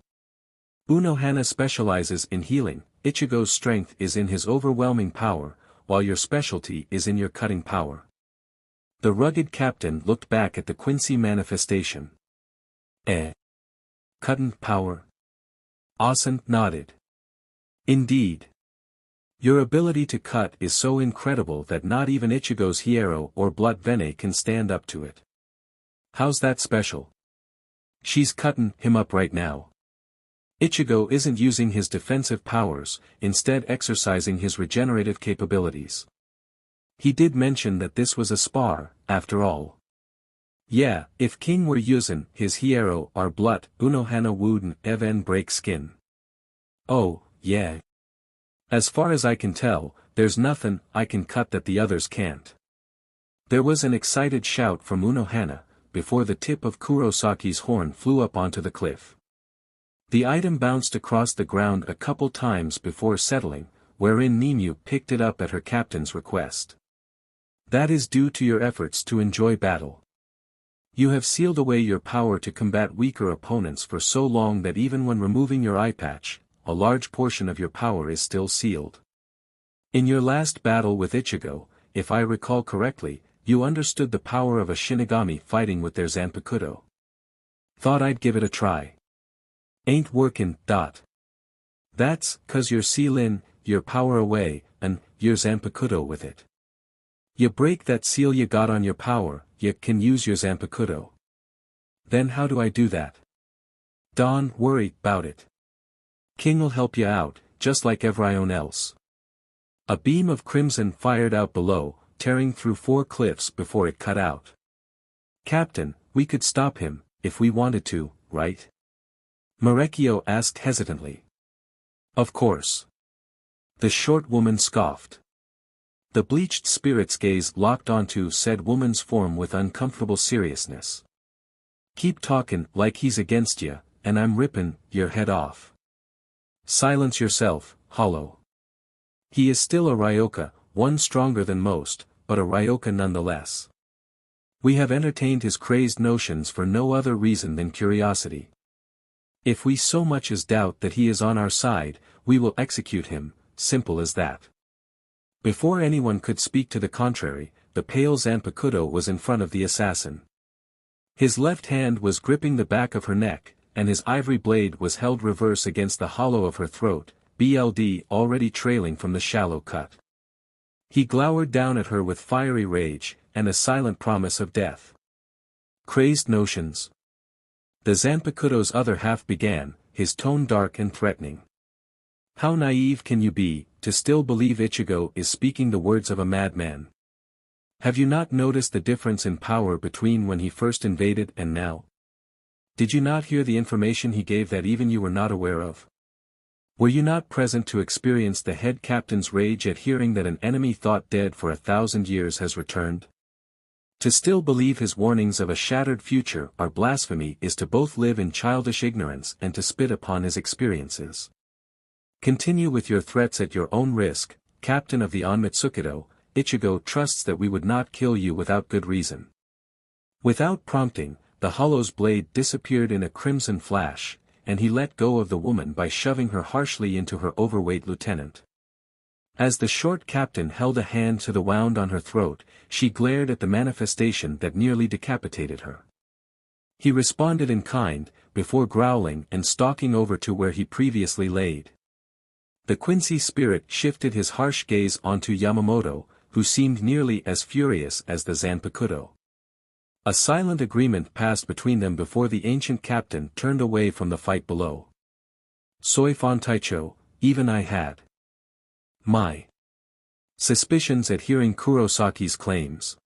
Unohana specializes in healing, Ichigo's strength is in his overwhelming power, while your specialty is in your cutting power. The rugged captain looked back at the Quincy manifestation. Cutting power? Asen nodded. Indeed. Your ability to cut is so incredible that not even Ichigo's Hiero or Blood Vene can stand up to it. How's that special? She's cutting him up right now. Ichigo isn't using his defensive powers, instead exercising his regenerative capabilities. He did mention that this was a spar, after all. Yeah, if King were using his Hiero or Blood, Unohana wouldn't even break skin. Oh, yeah. As far as I can tell, there's nothing I can cut that the others can't. There was an excited shout from Unohana, before the tip of Kurosaki's horn flew up onto the cliff. The item bounced across the ground a couple times before settling, wherein Nimue picked it up at her captain's request. That is due to your efforts to enjoy battle. You have sealed away your power to combat weaker opponents for so long that even when removing your eye patch, a large portion of your power is still sealed. In your last battle with Ichigo, if I recall correctly, you understood the power of a Shinigami fighting with their Zanpakuto. Thought I'd give it a try. Ain't workin'. That's 'cause you're sealin' your power away, and your Zanpakuto with it. You break that seal you got on your power, you can use your Zanpakuto. Then how do I do that? Don't worry 'bout it. King'll help you out, just like everyone else. A beam of crimson fired out below, tearing through 4 cliffs before it cut out. Captain, we could stop him, if we wanted to, right? Marekio asked hesitantly. Of course. The short woman scoffed. The bleached spirit's gaze locked onto said woman's form with uncomfortable seriousness. Keep talking like he's against you, and I'm ripping your head off. Silence yourself, Hollow. He is still a Ryoka, one stronger than most, but a Ryoka nonetheless. We have entertained his crazed notions for no other reason than curiosity. If we so much as doubt that he is on our side, we will execute him, simple as that. Before anyone could speak to the contrary, the pale Zanpakuto was in front of the assassin. His left hand was gripping the back of her neck, and his ivory blade was held reverse against the hollow of her throat, blood already trailing from the shallow cut. He glowered down at her with fiery rage, and a silent promise of death. Crazed notions. The Zanpakuto's other half began, his tone dark and threatening. How naive can you be, to still believe Ichigo is speaking the words of a madman? Have you not noticed the difference in power between when he first invaded and now? Did you not hear the information he gave that even you were not aware of? Were you not present to experience the head captain's rage at hearing that an enemy thought dead for 1,000 years has returned? To still believe his warnings of a shattered future are blasphemy is to both live in childish ignorance and to spit upon his experiences. Continue with your threats at your own risk, Captain of the Onmitsukido. Ichigo trusts that we would not kill you without good reason. Without prompting, the hollow's blade disappeared in a crimson flash, and he let go of the woman by shoving her harshly into her overweight lieutenant. As the short captain held a hand to the wound on her throat, she glared at the manifestation that nearly decapitated her. He responded in kind, before growling and stalking over to where he previously laid. The Quincy spirit shifted his harsh gaze onto Yamamoto, who seemed nearly as furious as the Zanpakuto. A silent agreement passed between them before the ancient captain turned away from the fight below. Soy Fantaicho, even I had my suspicions at hearing Kurosaki's claims.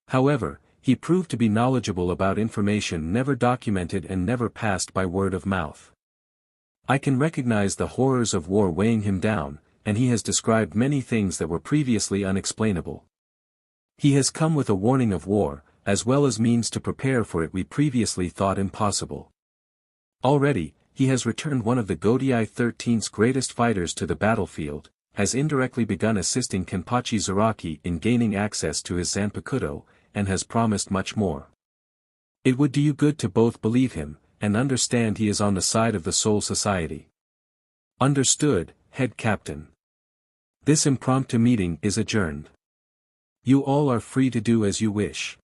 However, he proved to be knowledgeable about information never documented and never passed by word of mouth. I can recognize the horrors of war weighing him down, and he has described many things that were previously unexplainable. He has come with a warning of war, as well as means to prepare for it we previously thought impossible. Already, he has returned one of the Godiai 13's greatest fighters to the battlefield, has indirectly begun assisting Kenpachi Zaraki in gaining access to his Zanpakuto, and has promised much more. It would do you good to both believe him, and understand he is on the side of the Soul Society. Understood, Head Captain. This impromptu meeting is adjourned. You all are free to do as you wish.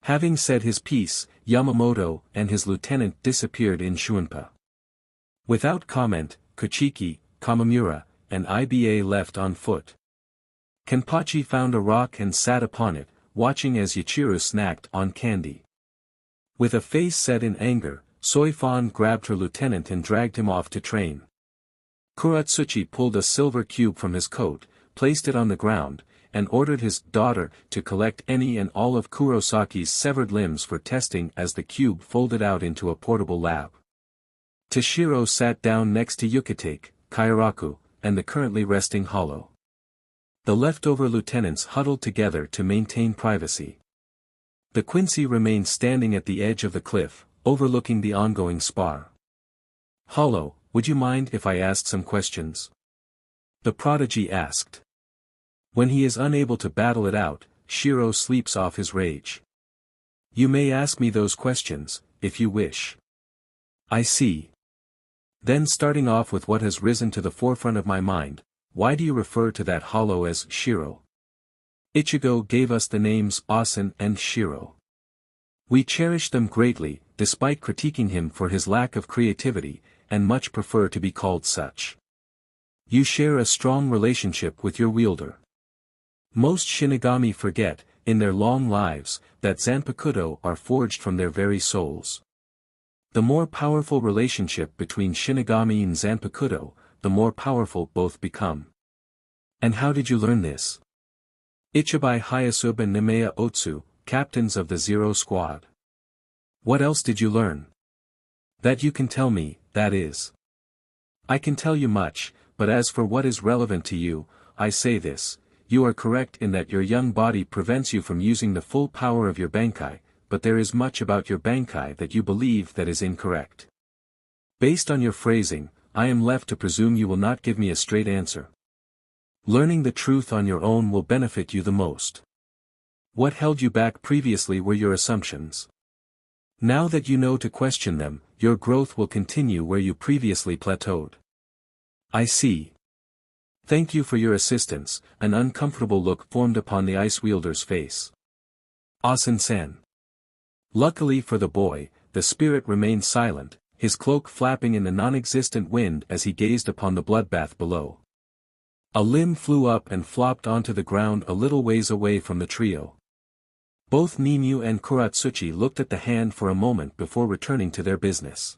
Having said his piece, Yamamoto and his lieutenant disappeared in Shuinpa. Without comment, Kochiki, Kamamura, and Iba left on foot. Kenpachi found a rock and sat upon it, watching as Yachiru snacked on candy. With a face set in anger, Soifan grabbed her lieutenant and dragged him off to train. Kuratsuchi pulled a silver cube from his coat, placed it on the ground, and ordered his daughter to collect any and all of Kurosaki's severed limbs for testing as the cube folded out into a portable lab. Toshiro sat down next to Yukitake, Kairaku, and the currently resting Hollow. The leftover lieutenants huddled together to maintain privacy. The Quincy remained standing at the edge of the cliff, overlooking the ongoing spar. Hollow, would you mind if I asked some questions? The prodigy asked. When he is unable to battle it out, Shiro sleeps off his rage. You may ask me those questions, if you wish. I see. Then starting off with what has risen to the forefront of my mind, why do you refer to that Hollow as Shiro? Ichigo gave us the names Asen and Shiro. We cherish them greatly, despite critiquing him for his lack of creativity, and much prefer to be called such. You share a strong relationship with your wielder. Most Shinigami forget, in their long lives, that Zanpakuto are forged from their very souls. The more powerful relationship between Shinigami and Zanpakuto, the more powerful both become. And how did you learn this? Ichibai Hayasube and Nemea Otsu, captains of the Zero Squad. What else did you learn? That you can tell me, that is. I can tell you much, but as for what is relevant to you, I say this, you are correct in that your young body prevents you from using the full power of your Bankai, but there is much about your Bankai that you believe that is incorrect. Based on your phrasing, I am left to presume you will not give me a straight answer. Learning the truth on your own will benefit you the most. What held you back previously were your assumptions. Now that you know to question them, your growth will continue where you previously plateaued. I see. Thank you for your assistance. An uncomfortable look formed upon the ice wielder's face. Asen-san. Luckily for the boy, the spirit remained silent, his cloak flapping in the non-existent wind as he gazed upon the bloodbath below. A limb flew up and flopped onto the ground a little ways away from the trio. Both Nimue and Kuratsuchi looked at the hand for a moment before returning to their business.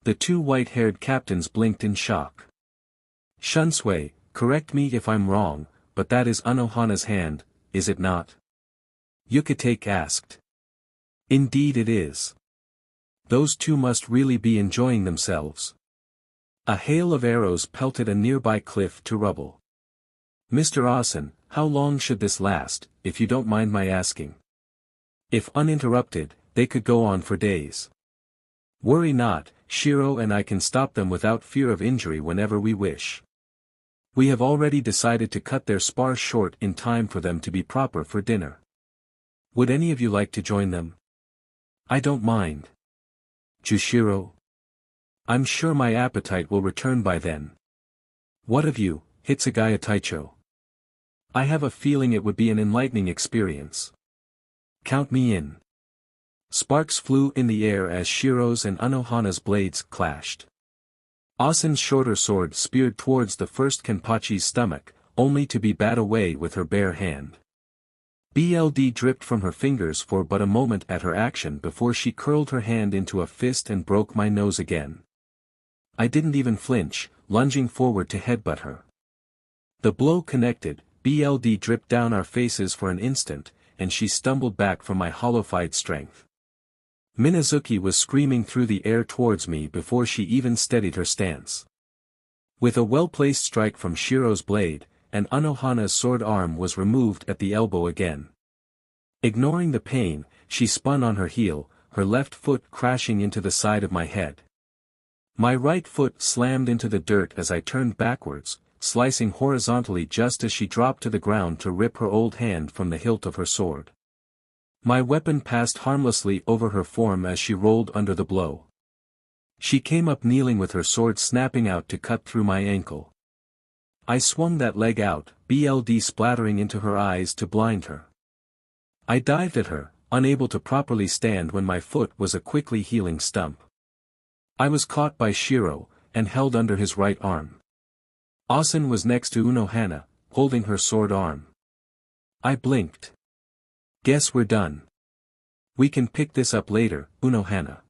The two white-haired captains blinked in shock. Shunsui, correct me if I'm wrong, but that is Anohana's hand, is it not? Yukitake asked. Indeed it is. Those two must really be enjoying themselves. A hail of arrows pelted a nearby cliff to rubble. Mr. Asen, how long should this last, if you don't mind my asking? If uninterrupted, they could go on for days. Worry not, Shiro and I can stop them without fear of injury whenever we wish. We have already decided to cut their spar short in time for them to be proper for dinner. Would any of you like to join them? I don't mind. Jushiro? I'm sure my appetite will return by then. What of you, Hitsugaya Taicho? I have a feeling it would be an enlightening experience. Count me in. Sparks flew in the air as Shiro's and Anohana's blades clashed. Asen's shorter sword speared towards the first Kenpachi's stomach, only to be bat away with her bare hand. Blood dripped from her fingers for but a moment at her action before she curled her hand into a fist and broke my nose again. I didn't even flinch, lunging forward to headbutt her. The blow connected, blood dripped down our faces for an instant, and she stumbled back from my hollowified strength. Minazuki was screaming through the air towards me before she even steadied her stance. With a well-placed strike from Shiro's blade, and Anohana's sword arm was removed at the elbow again. Ignoring the pain, she spun on her heel, her left foot crashing into the side of my head. My right foot slammed into the dirt as I turned backwards, slicing horizontally just as she dropped to the ground to rip her old hand from the hilt of her sword. My weapon passed harmlessly over her form as she rolled under the blow. She came up kneeling with her sword snapping out to cut through my ankle. I swung that leg out, blood splattering into her eyes to blind her. I dived at her, unable to properly stand when my foot was a quickly healing stump. I was caught by Shiro, and held under his right arm. Asen was next to Unohana, holding her sword arm. I blinked. Guess we're done. We can pick this up later, Unohana.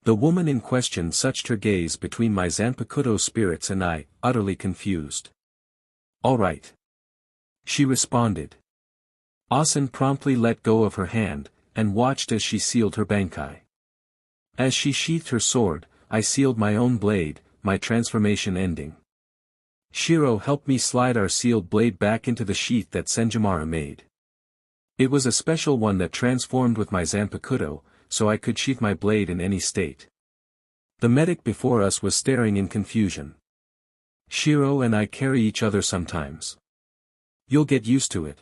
The woman in question sucked her gaze between my Zanpakuto spirits and I, utterly confused. All right. She responded. Asen promptly let go of her hand, and watched as she sealed her bankai. As she sheathed her sword, I sealed my own blade, my transformation ending. Shiro helped me slide our sealed blade back into the sheath that Senjimara made. It was a special one that transformed with my Zanpakuto, so I could sheath my blade in any state. The medic before us was staring in confusion. Shiro and I carry each other sometimes. You'll get used to it.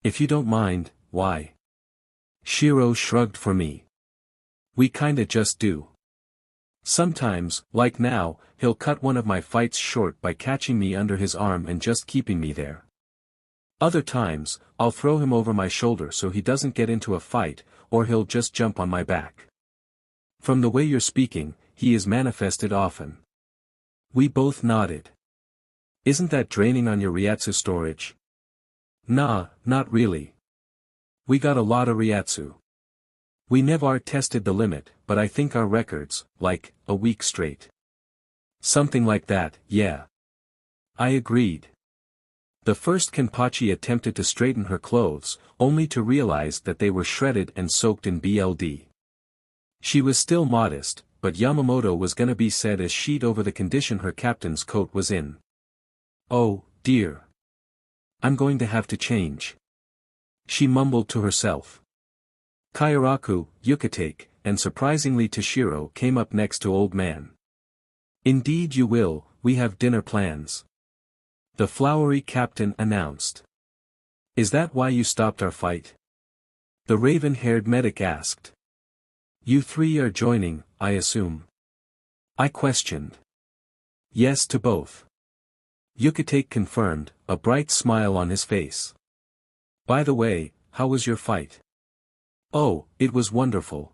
If you don't mind, why? Shiro shrugged for me. We kinda just do. Sometimes, like now, he'll cut one of my fights short by catching me under his arm and just keeping me there. Other times, I'll throw him over my shoulder so he doesn't get into a fight, or he'll just jump on my back. From the way you're speaking, he is manifested often. We both nodded. Isn't that draining on your Ryatsu storage? Nah, not really. We got a lot of Ryatsu. We never tested the limit, but I think our records, like, a week straight. Something like that, yeah. I agreed. The first Kenpachi attempted to straighten her clothes, only to realize that they were shredded and soaked in blood. She was still modest, but Yamamoto was gonna be said as sheet over the condition her captain's coat was in. Oh, dear. I'm going to have to change. She mumbled to herself. Kairaku, Yukatake, and surprisingly Toshiro came up next to Old Man. Indeed you will, we have dinner plans. The flowery captain announced. Is that why you stopped our fight? The raven-haired medic asked. You three are joining, I assume. I questioned. Yes to both. Yukatake confirmed, a bright smile on his face. By the way, how was your fight? Oh, it was wonderful.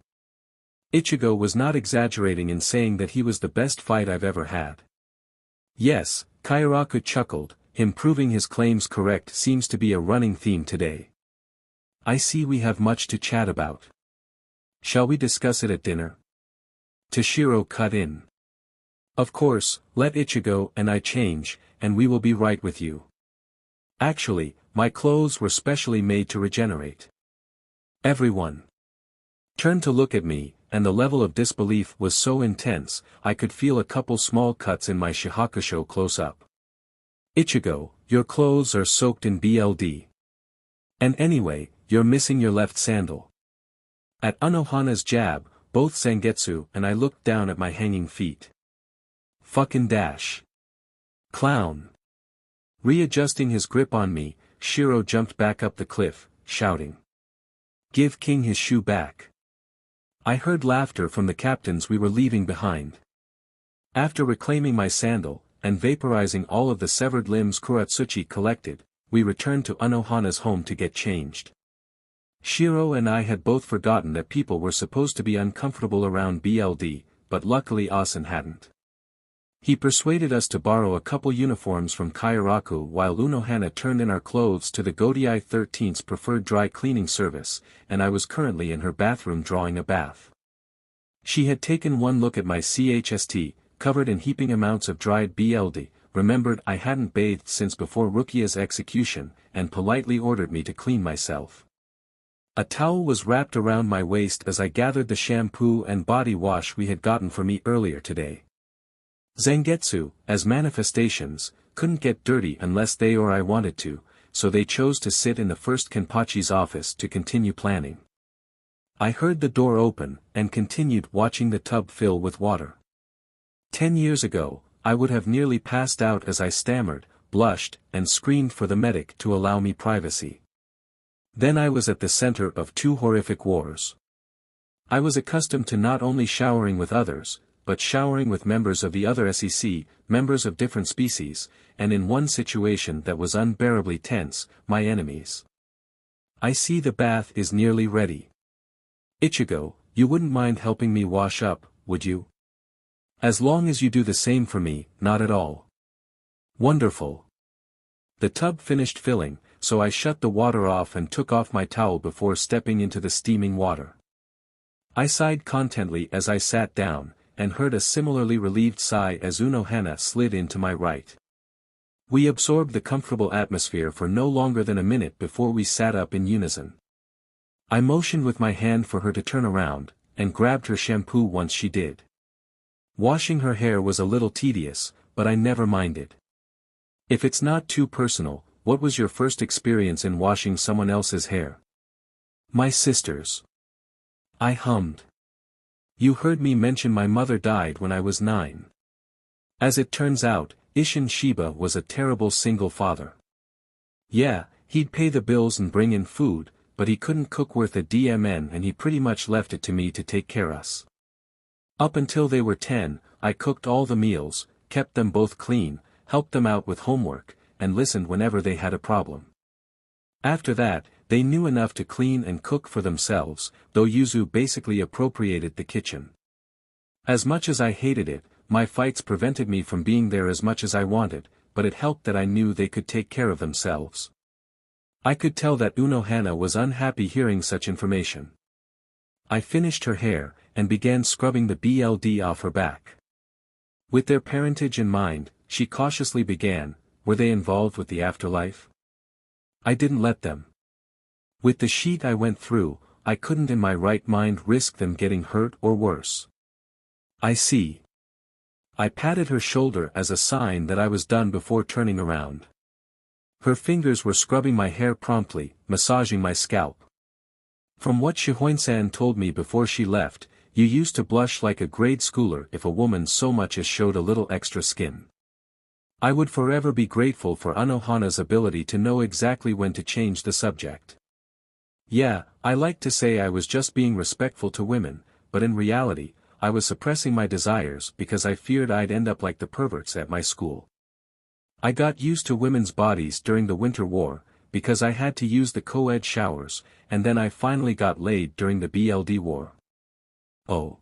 Ichigo was not exaggerating in saying that he was the best fight I've ever had. Yes, Kairaku chuckled, him proving his claims correct seems to be a running theme today. I see we have much to chat about. Shall we discuss it at dinner? Toshiro cut in. Of course, let Ichigo and I change, and we will be right with you. Actually, my clothes were specially made to regenerate. Everyone turned to look at me, and the level of disbelief was so intense, I could feel a couple small cuts in my shihakusho close up. Ichigo, your clothes are soaked in blood. And anyway, you're missing your left sandal. At Anohana's jab, both Sangetsu and I looked down at my hanging feet. Fucking dash. Clown. Readjusting his grip on me, Shiro jumped back up the cliff, shouting. Give King his shoe back. I heard laughter from the captains we were leaving behind. After reclaiming my sandal, and vaporizing all of the severed limbs Kuratsuchi collected, we returned to Anohana's home to get changed. Shiro and I had both forgotten that people were supposed to be uncomfortable around BLD, but luckily Asen hadn't. He persuaded us to borrow a couple uniforms from Kairaku while Unohana turned in our clothes to the Godiai 13's preferred dry cleaning service, and I was currently in her bathroom drawing a bath. She had taken one look at my CHST, covered in heaping amounts of dried BLD, remembered I hadn't bathed since before Rukia's execution, and politely ordered me to clean myself. A towel was wrapped around my waist as I gathered the shampoo and body wash we had gotten for me earlier today. Zangetsu, as manifestations, couldn't get dirty unless they or I wanted to, so they chose to sit in the first Kenpachi's office to continue planning. I heard the door open, and continued watching the tub fill with water. 10 years ago, I would have nearly passed out as I stammered, blushed, and screamed for the medic to allow me privacy. Then I was at the center of two horrific wars. I was accustomed to not only showering with others, but showering with members of the other SEC, members of different species, and in one situation that was unbearably tense, my enemies. I see the bath is nearly ready. Ichigo, you wouldn't mind helping me wash up, would you? As long as you do the same for me, not at all. Wonderful. The tub finished filling, so I shut the water off and took off my towel before stepping into the steaming water. I sighed contentedly as I sat down, and heard a similarly relieved sigh as Unohana slid into my right. We absorbed the comfortable atmosphere for no longer than a minute before we sat up in unison. I motioned with my hand for her to turn around, and grabbed her shampoo once she did. Washing her hair was a little tedious, but I never minded. If it's not too personal, what was your first experience in washing someone else's hair? My sister's. I hummed. You heard me mention my mother died when I was 9. As it turns out, Isshin Shiba was a terrible single father. Yeah, he'd pay the bills and bring in food, but he couldn't cook worth a DMN and he pretty much left it to me to take care of us. Up until they were 10, I cooked all the meals, kept them both clean, helped them out with homework, and listened whenever they had a problem. After that, they knew enough to clean and cook for themselves, though Yuzu basically appropriated the kitchen. As much as I hated it, my fights prevented me from being there as much as I wanted, but it helped that I knew they could take care of themselves. I could tell that Unohana was unhappy hearing such information. I finished her hair, and began scrubbing the BLD off her back. With their parentage in mind, she cautiously began, were they involved with the afterlife? I didn't let them. With the sheet I went through, I couldn't in my right mind risk them getting hurt or worse. I see. I patted her shoulder as a sign that I was done before turning around. Her fingers were scrubbing my hair promptly, massaging my scalp. From what Shihoin-san told me before she left, you used to blush like a grade schooler if a woman so much as showed a little extra skin. I would forever be grateful for Unohana's ability to know exactly when to change the subject. Yeah, I like to say I was just being respectful to women, but in reality, I was suppressing my desires because I feared I'd end up like the perverts at my school. I got used to women's bodies during the Winter War, because I had to use the co-ed showers, and then I finally got laid during the BLD war. Oh.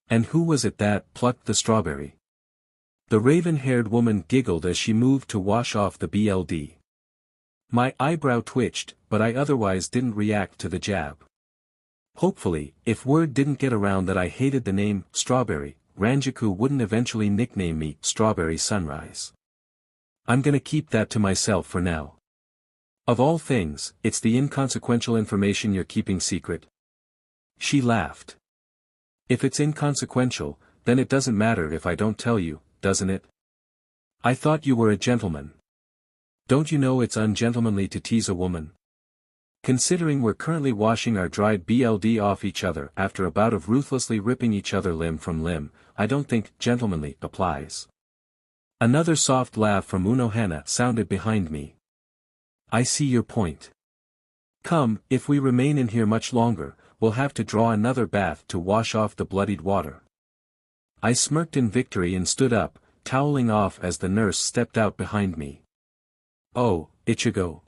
And who was it that plucked the strawberry? The raven-haired woman giggled as she moved to wash off the BLD. My eyebrow twitched, but I otherwise didn't react to the jab. Hopefully, if word didn't get around that I hated the name Strawberry, Ranjaku wouldn't eventually nickname me Strawberry Sunrise. I'm gonna keep that to myself for now. Of all things, it's the inconsequential information you're keeping secret. She laughed. If it's inconsequential, then it doesn't matter if I don't tell you, doesn't it? I thought you were a gentleman. Don't you know it's ungentlemanly to tease a woman? Considering we're currently washing our dried BLD off each other after a bout of ruthlessly ripping each other limb from limb, I don't think gentlemanly applies. Another soft laugh from Unohana sounded behind me. I see your point. Come, if we remain in here much longer, we'll have to draw another bath to wash off the bloodied water. I smirked in victory and stood up, toweling off as the nurse stepped out behind me. Oh, Ichigo.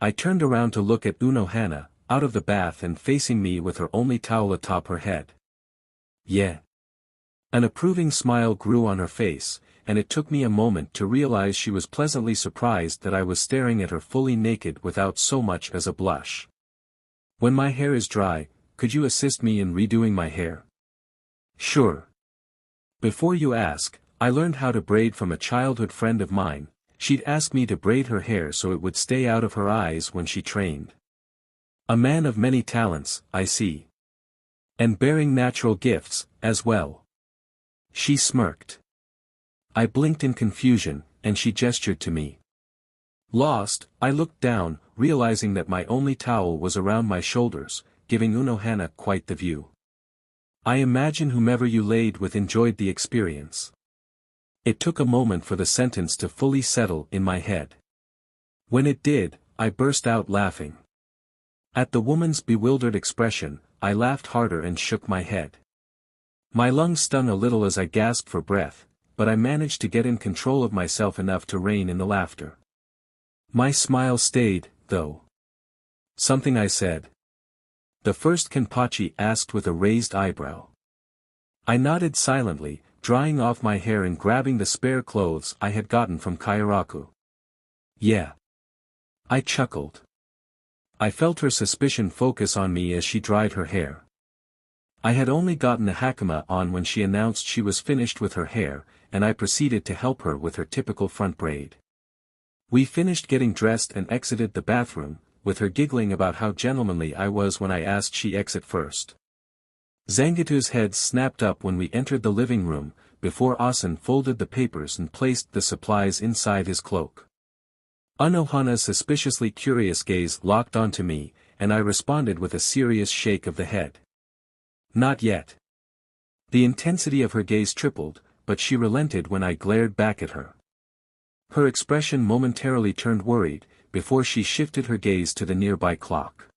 I turned around to look at Unohana, out of the bath and facing me with her only towel atop her head. Yeah. An approving smile grew on her face, and it took me a moment to realize she was pleasantly surprised that I was staring at her fully naked without so much as a blush. When my hair is dry, could you assist me in redoing my hair? Sure. Before you ask, I learned how to braid from a childhood friend of mine. She'd ask me to braid her hair so it would stay out of her eyes when she trained. A man of many talents, I see. And bearing natural gifts, as well. She smirked. I blinked in confusion, and she gestured to me. Lost, I looked down, realizing that my only towel was around my shoulders, giving Unohana quite the view. I imagine whomever you laid with enjoyed the experience. It took a moment for the sentence to fully settle in my head. When it did, I burst out laughing. At the woman's bewildered expression, I laughed harder and shook my head. My lungs stung a little as I gasped for breath, but I managed to get in control of myself enough to rein in the laughter. My smile stayed, though. Something I said? The first Kenpachi asked with a raised eyebrow. I nodded silently, drying off my hair and grabbing the spare clothes I had gotten from Kairaku. Yeah. I chuckled. I felt her suspicion focus on me as she dried her hair. I had only gotten a hakama on when she announced she was finished with her hair, and I proceeded to help her with her typical front braid. We finished getting dressed and exited the bathroom, with her giggling about how gentlemanly I was when I asked she exit first. Zangitu's head snapped up when we entered the living room, before Asen folded the papers and placed the supplies inside his cloak. Unohana's suspiciously curious gaze locked onto me, and I responded with a serious shake of the head. Not yet. The intensity of her gaze tripled, but she relented when I glared back at her. Her expression momentarily turned worried, before she shifted her gaze to the nearby clock.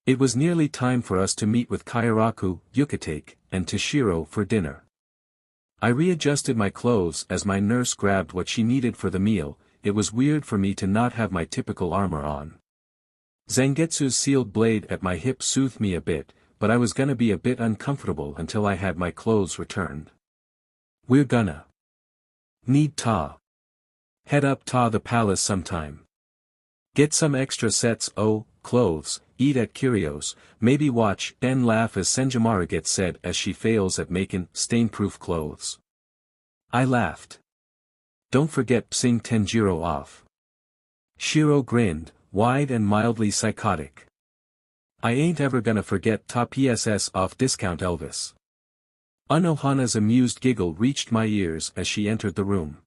It was nearly time for us to meet with Kairaku, Yukitake, and Toshiro for dinner. I readjusted my clothes as my nurse grabbed what she needed for the meal. It was weird for me to not have my typical armor on. Zangetsu's sealed blade at my hip soothed me a bit, but I was gonna be a bit uncomfortable until I had my clothes returned. We're gonna need ta. Head up ta the palace sometime. Get some extra sets clothes, eat at Kirio's, maybe watch and laugh as Senjimara gets said as she fails at making stain-proof clothes. I laughed. Don't forget psing Tenjiro off. Shiro grinned, wide and mildly psychotic. I ain't ever gonna forget ta PSS off discount Elvis. Unohana's amused giggle reached my ears as she entered the room.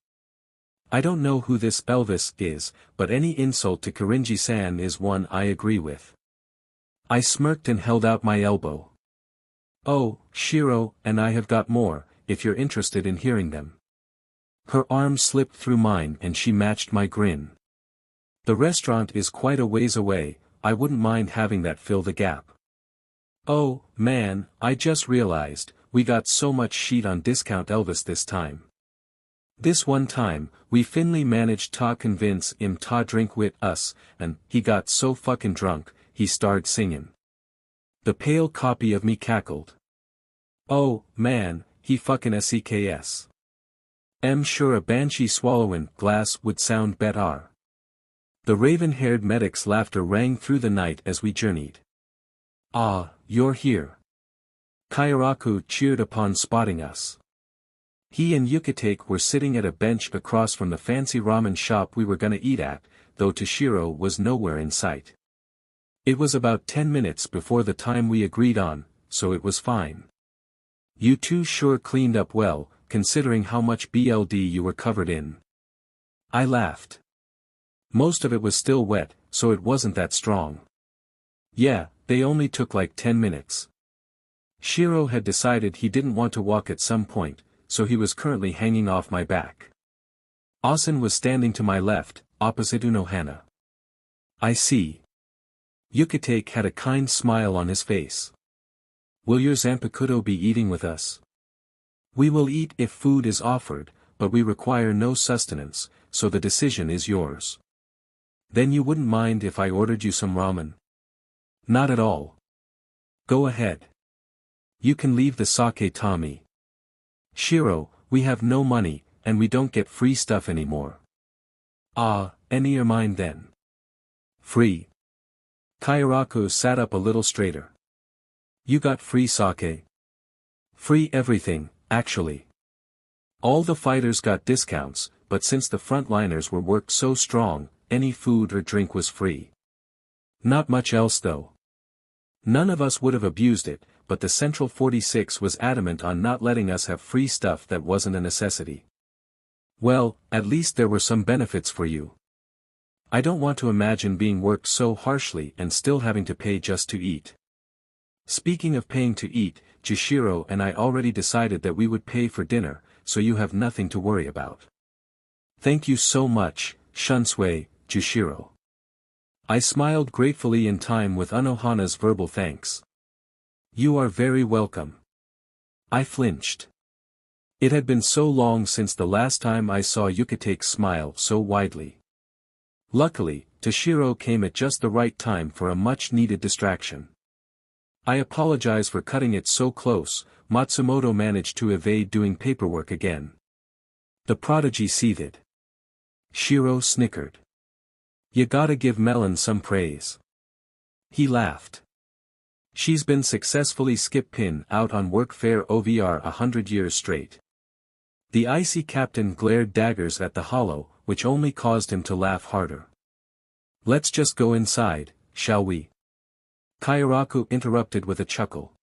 I don't know who this Elvis is, but any insult to Kirinji-san is one I agree with. I smirked and held out my elbow. Oh, Shiro and I have got more, if you're interested in hearing them. Her arm slipped through mine and she matched my grin. The restaurant is quite a ways away, I wouldn't mind having that fill the gap. Oh, man, I just realized, we got so much shit on discount Elvis this time. This one time, we finally managed to convince him to drink with us, and he got so fucking drunk, he started singing. The pale copy of me cackled. Oh, man, he fucking SEKS. Sure a banshee swallowing glass would sound better. The raven-haired medic's laughter rang through the night as we journeyed. Ah, you're here. Kairaku cheered upon spotting us. He and Yukitake were sitting at a bench across from the fancy ramen shop we were gonna eat at, though Toshiro was nowhere in sight. It was about 10 minutes before the time we agreed on, so it was fine. You two sure cleaned up well, considering how much BLD you were covered in. I laughed. Most of it was still wet, so it wasn't that strong. Yeah, they only took like 10 minutes. Shiro had decided he didn't want to walk at some point, so he was currently hanging off my back. Asen was standing to my left, opposite Unohana. I see. Yukitake had a kind smile on his face. Will your Zanpakuto be eating with us? We will eat if food is offered, but we require no sustenance, so the decision is yours. Then you wouldn't mind if I ordered you some ramen? Not at all. Go ahead. You can leave the sake Tommy. Shiro, we have no money, and we don't get free stuff anymore. Ah, any your mind then. Free. Kairaku sat up a little straighter. You got free sake? Free everything, actually. All the fighters got discounts, but since the frontliners were worked so strong, any food or drink was free. Not much else though. None of us would have abused it, but the Central 46 was adamant on not letting us have free stuff that wasn't a necessity. Well, at least there were some benefits for you. I don't want to imagine being worked so harshly and still having to pay just to eat. Speaking of paying to eat, Jushiro and I already decided that we would pay for dinner, so you have nothing to worry about. Thank you so much, Shunsui, Jushiro. I smiled gratefully in time with Unohana's verbal thanks. You are very welcome. I flinched. It had been so long since the last time I saw Yukitake smile so widely. Luckily, Toshiro came at just the right time for a much-needed distraction. I apologize for cutting it so close. Matsumoto managed to evade doing paperwork again. The prodigy seethed. Shiro snickered. You gotta give Melon some praise. He laughed. She's been successfully skip-pin out on workfare OVR 100 years straight. The icy captain glared daggers at the hollow, which only caused him to laugh harder. Let's just go inside, shall we? Kairaku interrupted with a chuckle.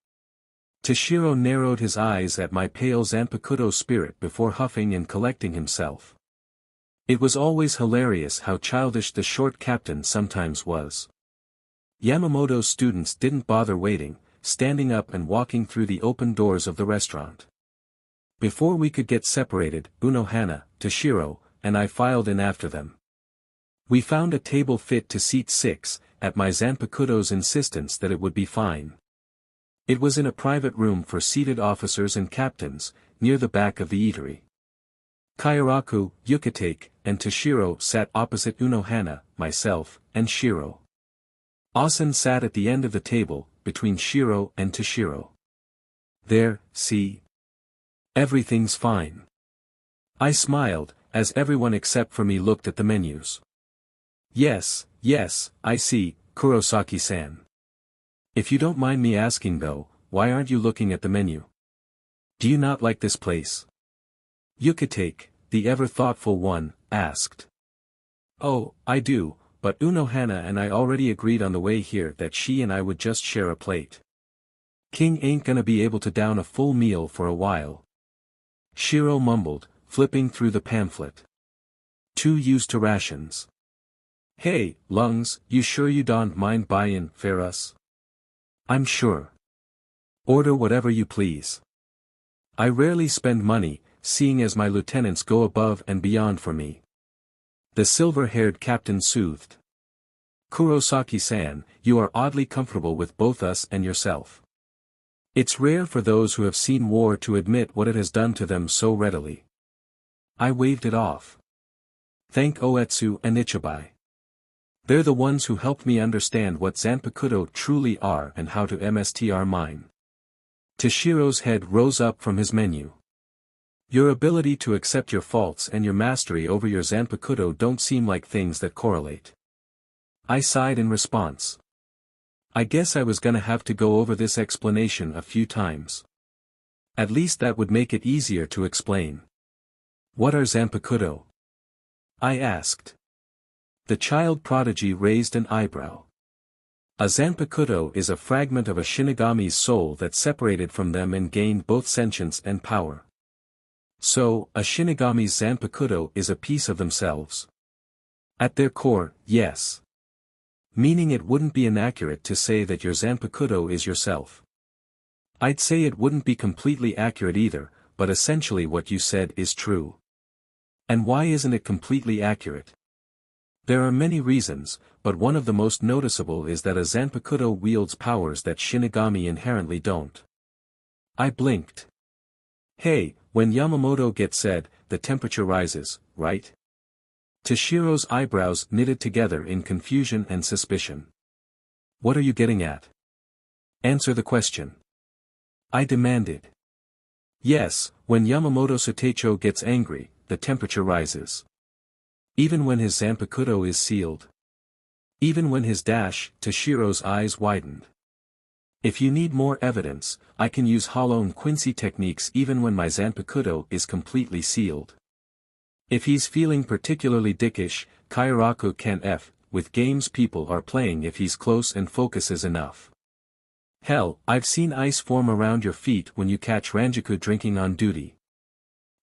Toshiro narrowed his eyes at my pale Zanpakuto spirit before huffing and collecting himself. It was always hilarious how childish the short captain sometimes was. Yamamoto's students didn't bother waiting, standing up and walking through the open doors of the restaurant. Before we could get separated, Unohana, Toshiro, and I filed in after them. We found a table fit to seat 6, at my Zanpakuto's insistence that it would be fine. It was in a private room for seated officers and captains, near the back of the eatery. Kairaku, Yukitake, and Toshiro sat opposite Unohana, myself, and Shiro. Asen sat at the end of the table, between Shiro and Toshiro. There, see? Everything's fine. I smiled, as everyone except for me looked at the menus. Yes, I see, Kurosaki-san. If you don't mind me asking though, why aren't you looking at the menu? Do you not like this place? Yukitake, the ever-thoughtful one, asked. Oh, I do, but Unohana and I already agreed on the way here that she and I would just share a plate. King ain't gonna be able to down a full meal for a while. Shiro mumbled, flipping through the pamphlet. Too used to rations. Hey, Lungs, you sure you don't mind buyin' for us? I'm sure. Order whatever you please. I rarely spend money, seeing as my lieutenants go above and beyond for me. The silver-haired captain soothed. Kurosaki-san, you are oddly comfortable with both us and yourself. It's rare for those who have seen war to admit what it has done to them so readily. I waved it off. Thank Oetsu and Ichibai. They're the ones who helped me understand what Zanpakuto truly are and how to MSTR mine. Toshiro's head rose up from his menu. Your ability to accept your faults and your mastery over your Zanpakuto don't seem like things that correlate. I sighed in response. I guess I was gonna have to go over this explanation a few times. At least that would make it easier to explain. What are Zanpakuto? I asked. The child prodigy raised an eyebrow. A Zanpakuto is a fragment of a Shinigami's soul that separated from them and gained both sentience and power. So, a Shinigami's Zanpakuto is a piece of themselves. At their core, yes. Meaning it wouldn't be inaccurate to say that your Zanpakuto is yourself. I'd say it wouldn't be completely accurate either, but essentially what you said is true. And why isn't it completely accurate? There are many reasons, but one of the most noticeable is that a Zanpakuto wields powers that Shinigami inherently don't. I blinked. Hey, when Yamamoto gets said, the temperature rises, right? Toshiro's eyebrows knitted together in confusion and suspicion. What are you getting at? Answer the question. I demanded. Yes, when Yamamoto Soteicho gets angry, the temperature rises. Even when his Zanpakuto is sealed. Even when his dash, Toshiro's eyes widened. If you need more evidence, I can use hollow and Quincy techniques even when my Zanpakuto is completely sealed. If he's feeling particularly dickish, Kairaku can F, with games people are playing if he's close and focuses enough. Hell, I've seen ice form around your feet when you catch Ranjaku drinking on duty.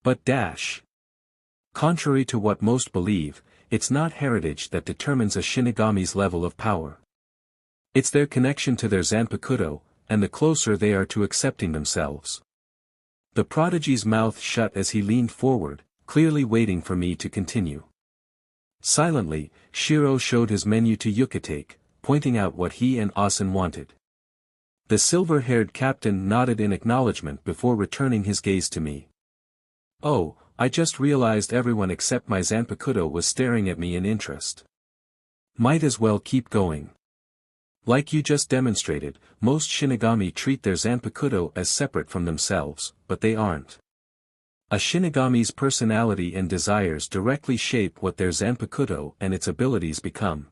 But dash. Contrary to what most believe, it's not heritage that determines a Shinigami's level of power. It's their connection to their Zanpakuto, and the closer they are to accepting themselves. The prodigy's mouth shut as he leaned forward, clearly waiting for me to continue. Silently, Shiro showed his menu to Yukitake, pointing out what he and Asen wanted. The silver-haired captain nodded in acknowledgement before returning his gaze to me. Oh, I just realized everyone except my Zanpakuto was staring at me in interest. Might as well keep going. Like you just demonstrated, most Shinigami treat their Zanpakuto as separate from themselves, but they aren't. A Shinigami's personality and desires directly shape what their Zanpakuto and its abilities become.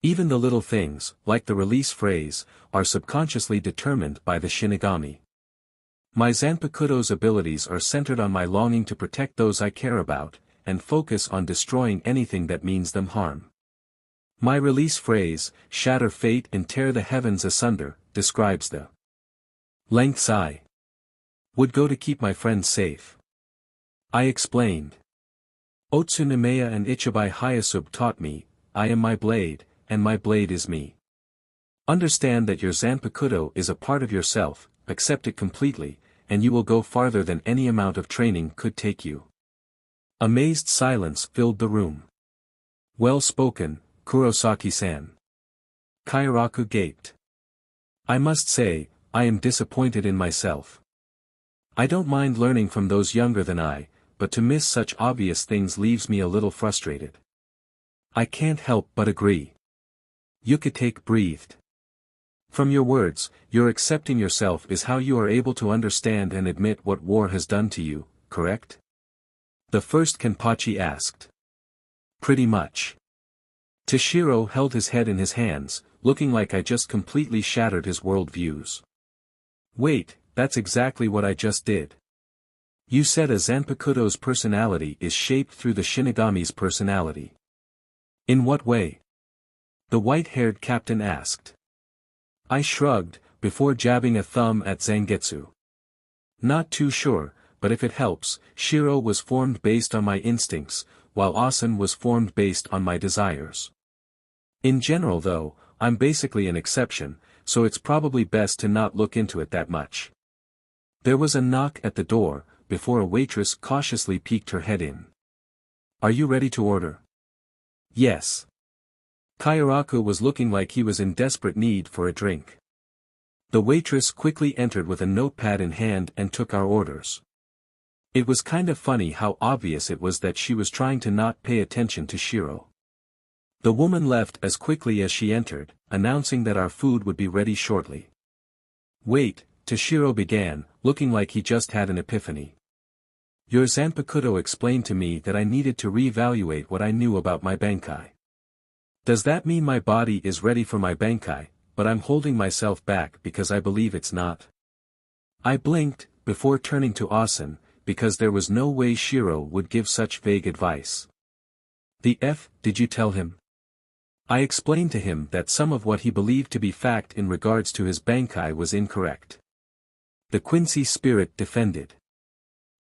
Even the little things, like the release phrase, are subconsciously determined by the Shinigami. My Zanpakuto's abilities are centered on my longing to protect those I care about, and focus on destroying anything that means them harm. My release phrase, shatter fate and tear the heavens asunder, describes the lengths I would go to keep my friends safe. I explained. Otsunemeya and Ichibai Hyasub taught me, I am my blade, and my blade is me. Understand that your Zanpakuto is a part of yourself, accept it completely, and you will go farther than any amount of training could take you. Amazed silence filled the room. Well spoken, Kurosaki-san. Kairaku gaped. I must say, I am disappointed in myself. I don't mind learning from those younger than I, but to miss such obvious things leaves me a little frustrated. I can't help but agree. Yukitake breathed. From your words, your accepting yourself is how you are able to understand and admit what war has done to you, correct? The first Kenpachi asked. Pretty much. Toshiro held his head in his hands, looking like I just completely shattered his worldviews. Wait, that's exactly what I just did. You said a Zanpakuto's personality is shaped through the Shinigami's personality. In what way? The white-haired captain asked. I shrugged, before jabbing a thumb at Zangetsu. Not too sure, but if it helps, Shiro was formed based on my instincts, while Asen was formed based on my desires. In general though, I'm basically an exception, so it's probably best to not look into it that much. There was a knock at the door, before a waitress cautiously peeked her head in. Are you ready to order? Yes. Kairaku was looking like he was in desperate need for a drink. The waitress quickly entered with a notepad in hand and took our orders. It was kind of funny how obvious it was that she was trying to not pay attention to Shiro. The woman left as quickly as she entered, announcing that our food would be ready shortly. Wait, Toshiro began, looking like he just had an epiphany. Your Zanpakuto explained to me that I needed to reevaluate what I knew about my Bankai. Does that mean my body is ready for my Bankai, but I'm holding myself back because I believe it's not? I blinked, before turning to Asen, because there was no way Shiro would give such vague advice. The F, did you tell him? I explained to him that some of what he believed to be fact in regards to his Bankai was incorrect. The Quincy spirit defended.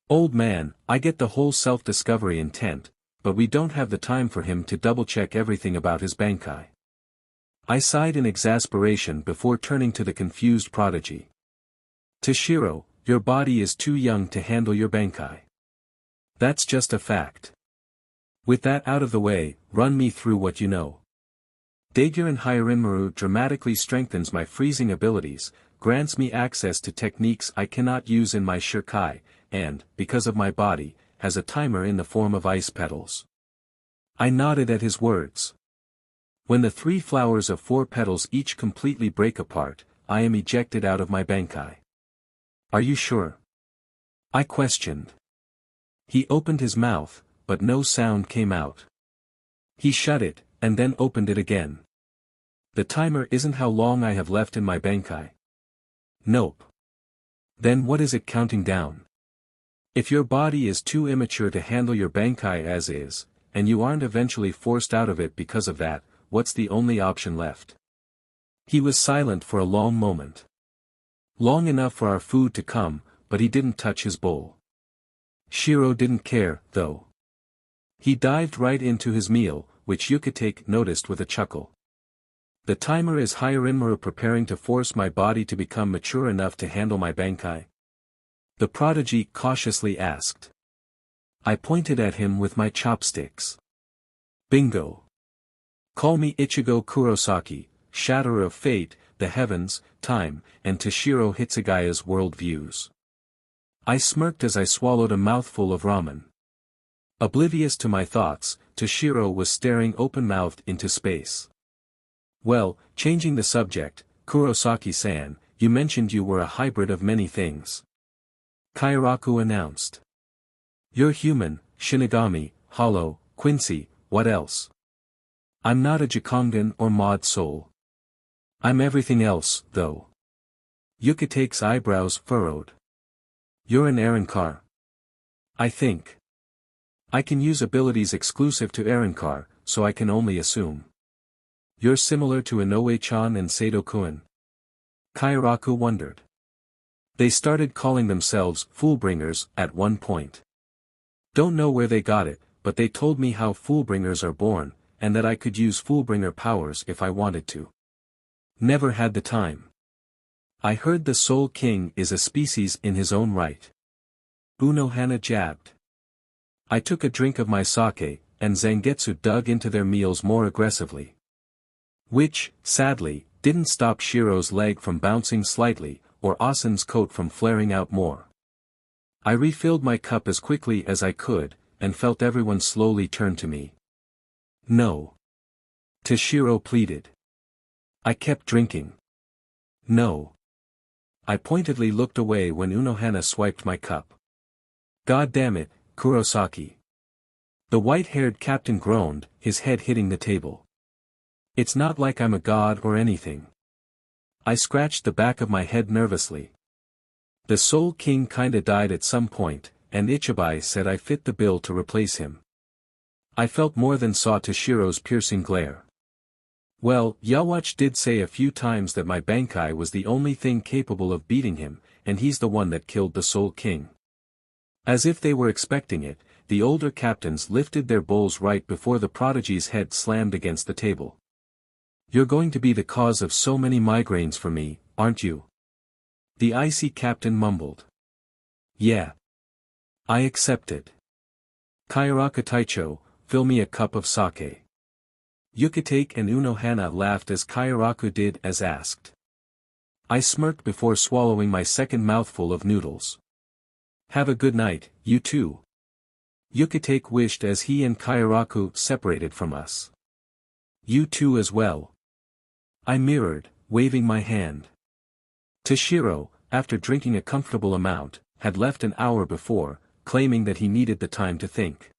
Old man, I get the whole self-discovery intent, but we don't have the time for him to double-check everything about his Bankai. I sighed in exasperation before turning to the confused prodigy. Toshiro, your body is too young to handle your Bankai. That's just a fact. With that out of the way, run me through what you know. Daiguren Hyarinmaru dramatically strengthens my freezing abilities, grants me access to techniques I cannot use in my Shirkai, and, because of my body, has a timer in the form of ice petals. I nodded at his words. When the 3 flowers of 4 petals each completely break apart, I am ejected out of my bankai. Are you sure? I questioned. He opened his mouth, but no sound came out. He shut it, and then opened it again. The timer isn't how long I have left in my bankai. Nope. Then what is it counting down? If your body is too immature to handle your bankai as is, and you aren't eventually forced out of it because of that, what's the only option left? He was silent for a long moment. Long enough for our food to come, but he didn't touch his bowl. Shiro didn't care, though. He dived right into his meal, which Yukitake noticed with a chuckle. The timer is Hirinmaru preparing to force my body to become mature enough to handle my bankai? The prodigy cautiously asked. I pointed at him with my chopsticks. Bingo. Call me Ichigo Kurosaki, Shatterer of Fate, the Heavens, Time, and Toshiro Hitsugaya's world views. I smirked as I swallowed a mouthful of ramen. Oblivious to my thoughts, Toshiro was staring open-mouthed into space. Well, changing the subject, Kurosaki-san, you mentioned you were a hybrid of many things. Kairaku announced. You're human, Shinigami, Hollow, Quincy, what else? I'm not a Jikongan or Mod Soul. I'm everything else, though. Yukitake's eyebrows furrowed. You're an Arankar. I think. I can use abilities exclusive to Arankar, so I can only assume. You're similar to Inoue-chan and Sato-kun. Kairaku wondered. They started calling themselves Foolbringers at one point. Don't know where they got it, but they told me how Foolbringers are born, and that I could use Foolbringer powers if I wanted to. Never had the time. I heard the Soul King is a species in his own right. Unohana jabbed. I took a drink of my sake, and Zangetsu dug into their meals more aggressively. Which, sadly, didn't stop Shiro's leg from bouncing slightly, or Asen's coat from flaring out more. I refilled my cup as quickly as I could, and felt everyone slowly turn to me. No. Toshiro pleaded. I kept drinking. No. I pointedly looked away when Unohana swiped my cup. God damn it, Kurosaki. The white-haired captain groaned, his head hitting the table. It's not like I'm a god or anything. I scratched the back of my head nervously. The Soul King kinda died at some point, and Ichibai said I fit the bill to replace him. I felt more than saw Toshiro's piercing glare. Well, Yhwach did say a few times that my bankai was the only thing capable of beating him, and he's the one that killed the Soul King. As if they were expecting it, the older captains lifted their bowls right before the prodigy's head slammed against the table. You're going to be the cause of so many migraines for me, aren't you? The icy captain mumbled. Yeah. I accepted. Kairaku Taicho, fill me a cup of sake. Yukitake and Unohana laughed as Kairaku did as asked. I smirked before swallowing my second mouthful of noodles. Have a good night, you too. Yukitake wished as he and Kairaku separated from us. You too as well. I mirrored, waving my hand. Toshiro, after drinking a comfortable amount, had left an hour before, claiming that he needed the time to think.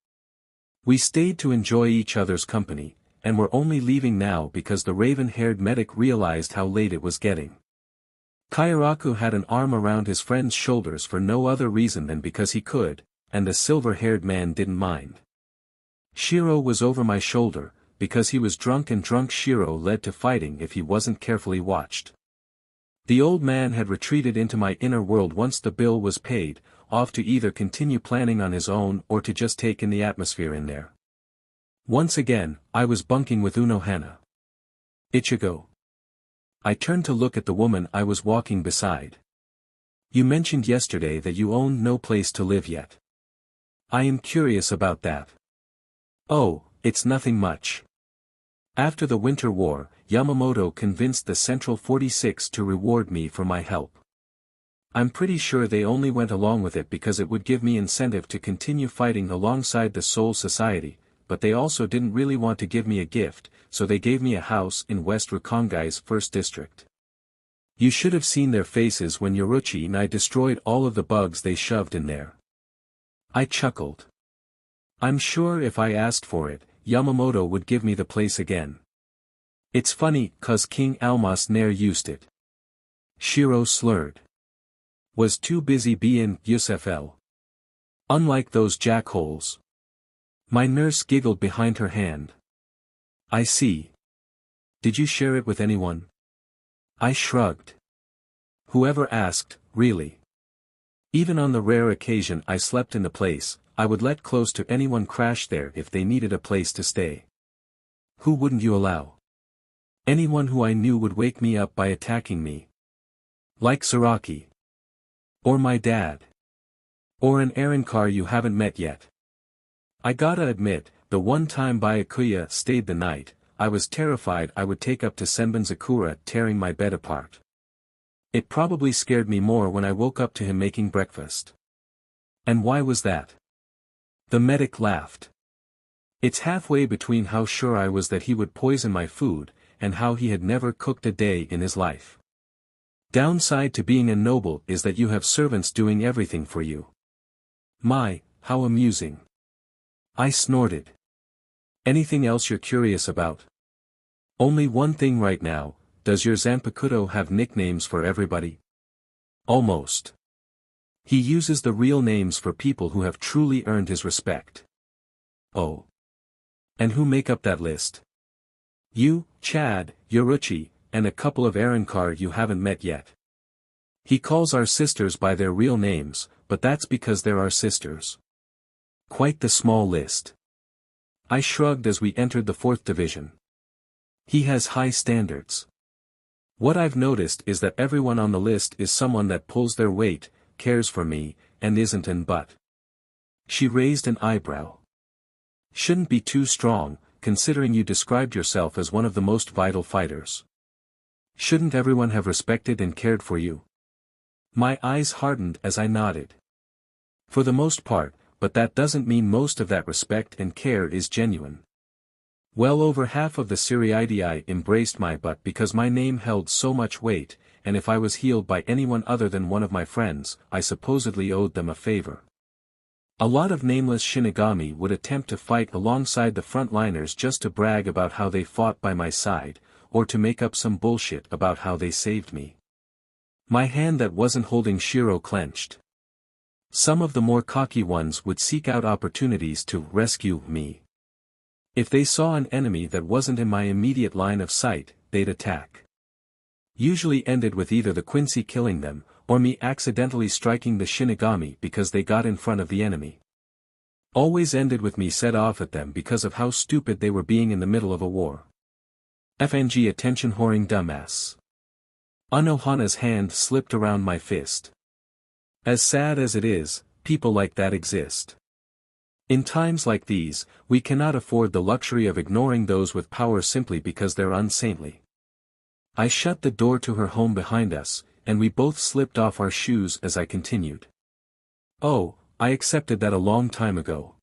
We stayed to enjoy each other's company, and were only leaving now because the raven-haired medic realized how late it was getting. Kairaku had an arm around his friend's shoulders for no other reason than because he could, and the silver-haired man didn't mind. Shiro was over my shoulder, because he was drunk and drunk Shiro led to fighting if he wasn't carefully watched. The old man had retreated into my inner world once the bill was paid, off to either continue planning on his own or to just take in the atmosphere in there. Once again, I was bunking with Unohana. Ichigo. I turned to look at the woman I was walking beside. You mentioned yesterday that you owned no place to live yet. I am curious about that. Oh, it's nothing much. After the Winter War, Yamamoto convinced the Central 46 to reward me for my help. I'm pretty sure they only went along with it because it would give me incentive to continue fighting alongside the Soul Society, but they also didn't really want to give me a gift, so they gave me a house in West Rukongai's first district. You should have seen their faces when Yoruchi and I destroyed all of the bugs they shoved in there. I chuckled. I'm sure if I asked for it, Yamamoto would give me the place again. It's funny, 'cause King Almas ne'er used it. Shiro slurred. Was too busy bein' Yusefel. Unlike those jackholes. My nurse giggled behind her hand. I see. Did you share it with anyone? I shrugged. Whoever asked, really. Even on the rare occasion I slept in the place, I would let close to anyone crash there if they needed a place to stay. Who wouldn't you allow? Anyone who I knew would wake me up by attacking me. Like Saraki. Or my dad. Or an errand car you haven't met yet. I gotta admit, the one time Byakuya stayed the night, I was terrified I would take up to Senbon Sakura tearing my bed apart. It probably scared me more when I woke up to him making breakfast. And why was that? The medic laughed. It's halfway between how sure I was that he would poison my food, and how he had never cooked a day in his life. Downside to being a noble is that you have servants doing everything for you. My, how amusing. I snorted. Anything else you're curious about? Only one thing right now, does your Zanpakuto have nicknames for everybody? Almost. He uses the real names for people who have truly earned his respect. Oh. And who make up that list? You, Chad, Yoruchi, and a couple of Arankar you haven't met yet. He calls our sisters by their real names, but that's because they're our sisters. Quite the small list. I shrugged as we entered the 4th division. He has high standards. What I've noticed is that everyone on the list is someone that pulls their weight, cares for me, and isn't an but. She raised an eyebrow. Shouldn't be too strong, considering you described yourself as one of the most vital fighters. Shouldn't everyone have respected and cared for you? My eyes hardened as I nodded. For the most part, but that doesn't mean most of that respect and care is genuine. Well over half of the Siriidii embraced my butt because my name held so much weight, and if I was healed by anyone other than one of my friends, I supposedly owed them a favor. A lot of nameless Shinigami would attempt to fight alongside the frontliners just to brag about how they fought by my side, or to make up some bullshit about how they saved me. My hand that wasn't holding Shiro clenched. Some of the more cocky ones would seek out opportunities to rescue me. If they saw an enemy that wasn't in my immediate line of sight, they'd attack. Usually ended with either the Quincy killing them, or me accidentally striking the Shinigami because they got in front of the enemy. Always ended with me set off at them because of how stupid they were being in the middle of a war. FNG attention whoring dumbass. Anohana's hand slipped around my fist. As sad as it is, people like that exist. In times like these, we cannot afford the luxury of ignoring those with power simply because they're unsaintly. I shut the door to her home behind us, and we both slipped off our shoes as I continued. Oh, I accepted that a long time ago.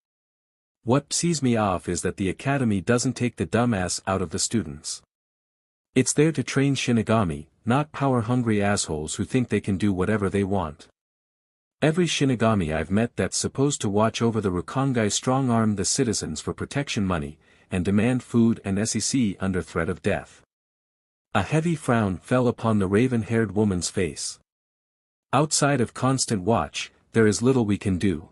What pisses me off is that the academy doesn't take the dumbass out of the students. It's there to train Shinigami, not power-hungry assholes who think they can do whatever they want. Every Shinigami I've met that's supposed to watch over the Rukongai strong-arm the citizens for protection money, and demand food and SEC under threat of death. A heavy frown fell upon the raven-haired woman's face. Outside of constant watch, there is little we can do.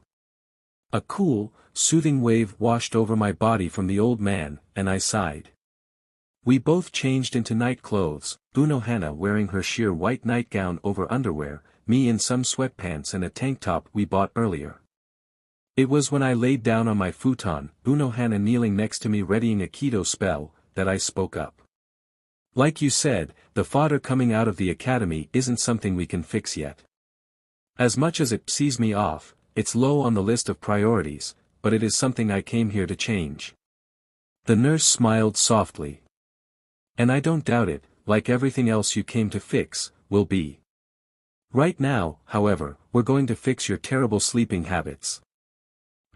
A cool, soothing wave washed over my body from the old man, and I sighed. We both changed into night clothes, Unohana wearing her sheer white nightgown over underwear, me in some sweatpants and a tank top we bought earlier. It was when I laid down on my futon, Unohana kneeling next to me readying a keto spell, that I spoke up. Like you said, the fodder coming out of the academy isn't something we can fix yet. As much as it pisses me off, it's low on the list of priorities, but it is something I came here to change. The nurse smiled softly. And I don't doubt it, like everything else you came to fix, will be. Right now, however, we're going to fix your terrible sleeping habits.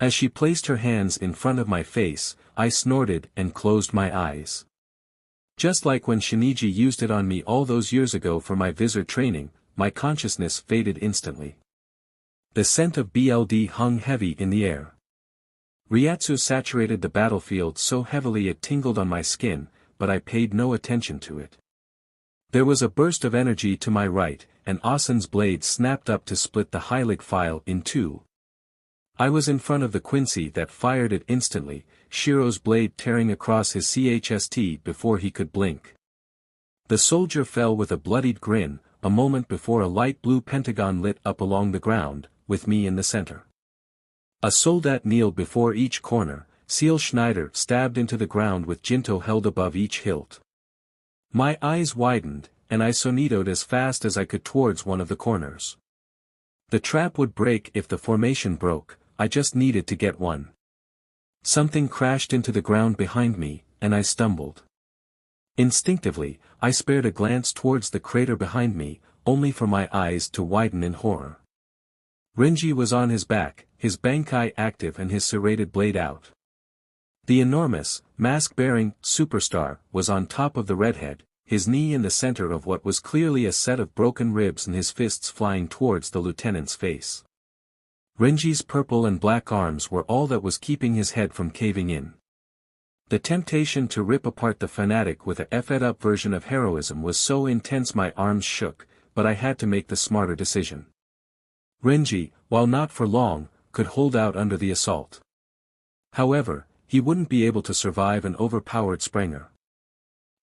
As she placed her hands in front of my face, I snorted and closed my eyes. Just like when Shinji used it on me all those years ago for my Visor training, my consciousness faded instantly. The scent of BLD hung heavy in the air. Ryatsu saturated the battlefield so heavily it tingled on my skin, but I paid no attention to it. There was a burst of energy to my right, and Asen's blade snapped up to split the Heilig file in two. I was in front of the Quincy that fired it instantly, Shiro's blade tearing across his chest before he could blink. The soldier fell with a bloodied grin, a moment before a light blue pentagon lit up along the ground, with me in the center. A soldat kneeled before each corner, Seal Schneider stabbed into the ground with Jinto held above each hilt. My eyes widened, and I sonitoed as fast as I could towards one of the corners. The trap would break if the formation broke, I just needed to get one. Something crashed into the ground behind me, and I stumbled. Instinctively, I spared a glance towards the crater behind me, only for my eyes to widen in horror. Renji was on his back, his Bankai active and his serrated blade out. The enormous, mask-bearing, superstar, was on top of the redhead, his knee in the center of what was clearly a set of broken ribs and his fists flying towards the lieutenant's face. Renji's purple and black arms were all that was keeping his head from caving in. The temptation to rip apart the fanatic with a effed-up version of heroism was so intense my arms shook, but I had to make the smarter decision. Renji, while not for long, could hold out under the assault. However, he wouldn't be able to survive an overpowered Sprenger.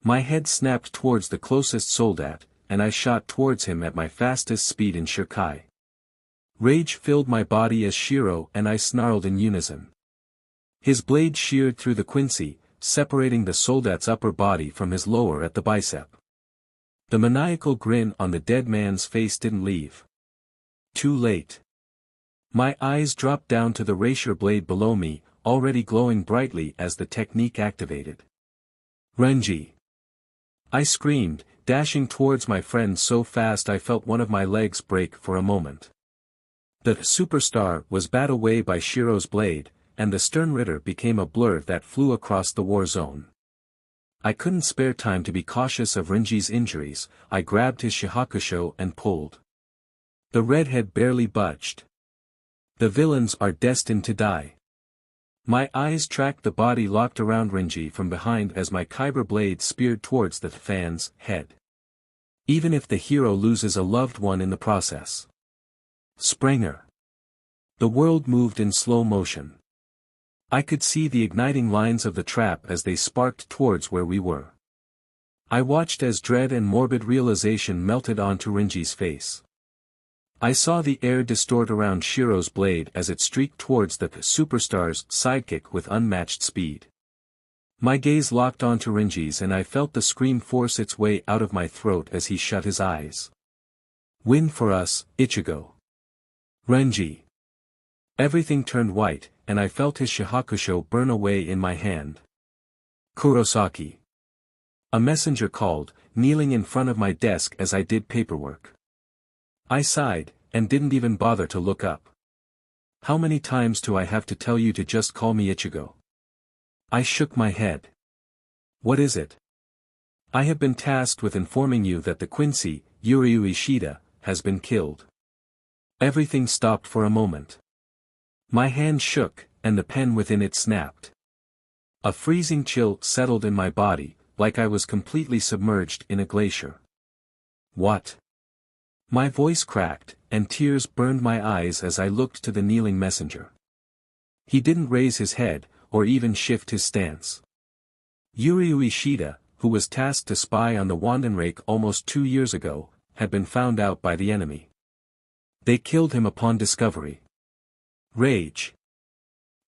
My head snapped towards the closest soldat, and I shot towards him at my fastest speed in Shirkai. Rage filled my body as Shiro and I snarled in unison. His blade sheared through the Quincy, separating the soldat's upper body from his lower at the bicep. The maniacal grin on the dead man's face didn't leave. Too late. My eyes dropped down to the rapier blade below me, already glowing brightly as the technique activated. Renji! I screamed, dashing towards my friend so fast I felt one of my legs break for a moment. The superstar was bat away by Shiro's blade, and the stern ritter became a blur that flew across the war zone. I couldn't spare time to be cautious of Renji's injuries, I grabbed his Shihakusho and pulled. The redhead barely budged. The villains are destined to die. My eyes tracked the body locked around Renji from behind as my kyber blade speared towards the fan's head. Even if the hero loses a loved one in the process. Sprenger. The world moved in slow motion. I could see the igniting lines of the trap as they sparked towards where we were. I watched as dread and morbid realization melted onto Renji's face. I saw the air distort around Shiro's blade as it streaked towards the superstar's sidekick with unmatched speed. My gaze locked onto Renji's and I felt the scream force its way out of my throat as he shut his eyes. Win for us, Ichigo. Renji. Everything turned white, and I felt his Shihakusho burn away in my hand. Kurosaki. A messenger called, kneeling in front of my desk as I did paperwork. I sighed, and didn't even bother to look up. How many times do I have to tell you to just call me Ichigo? I shook my head. What is it? I have been tasked with informing you that the Quincy, Yuryu Ishida, has been killed. Everything stopped for a moment. My hand shook, and the pen within it snapped. A freezing chill settled in my body, like I was completely submerged in a glacier. What? My voice cracked, and tears burned my eyes as I looked to the kneeling messenger. He didn't raise his head, or even shift his stance. Yuryu Ishida, who was tasked to spy on the Wandenrake almost 2 years ago, had been found out by the enemy. They killed him upon discovery. Rage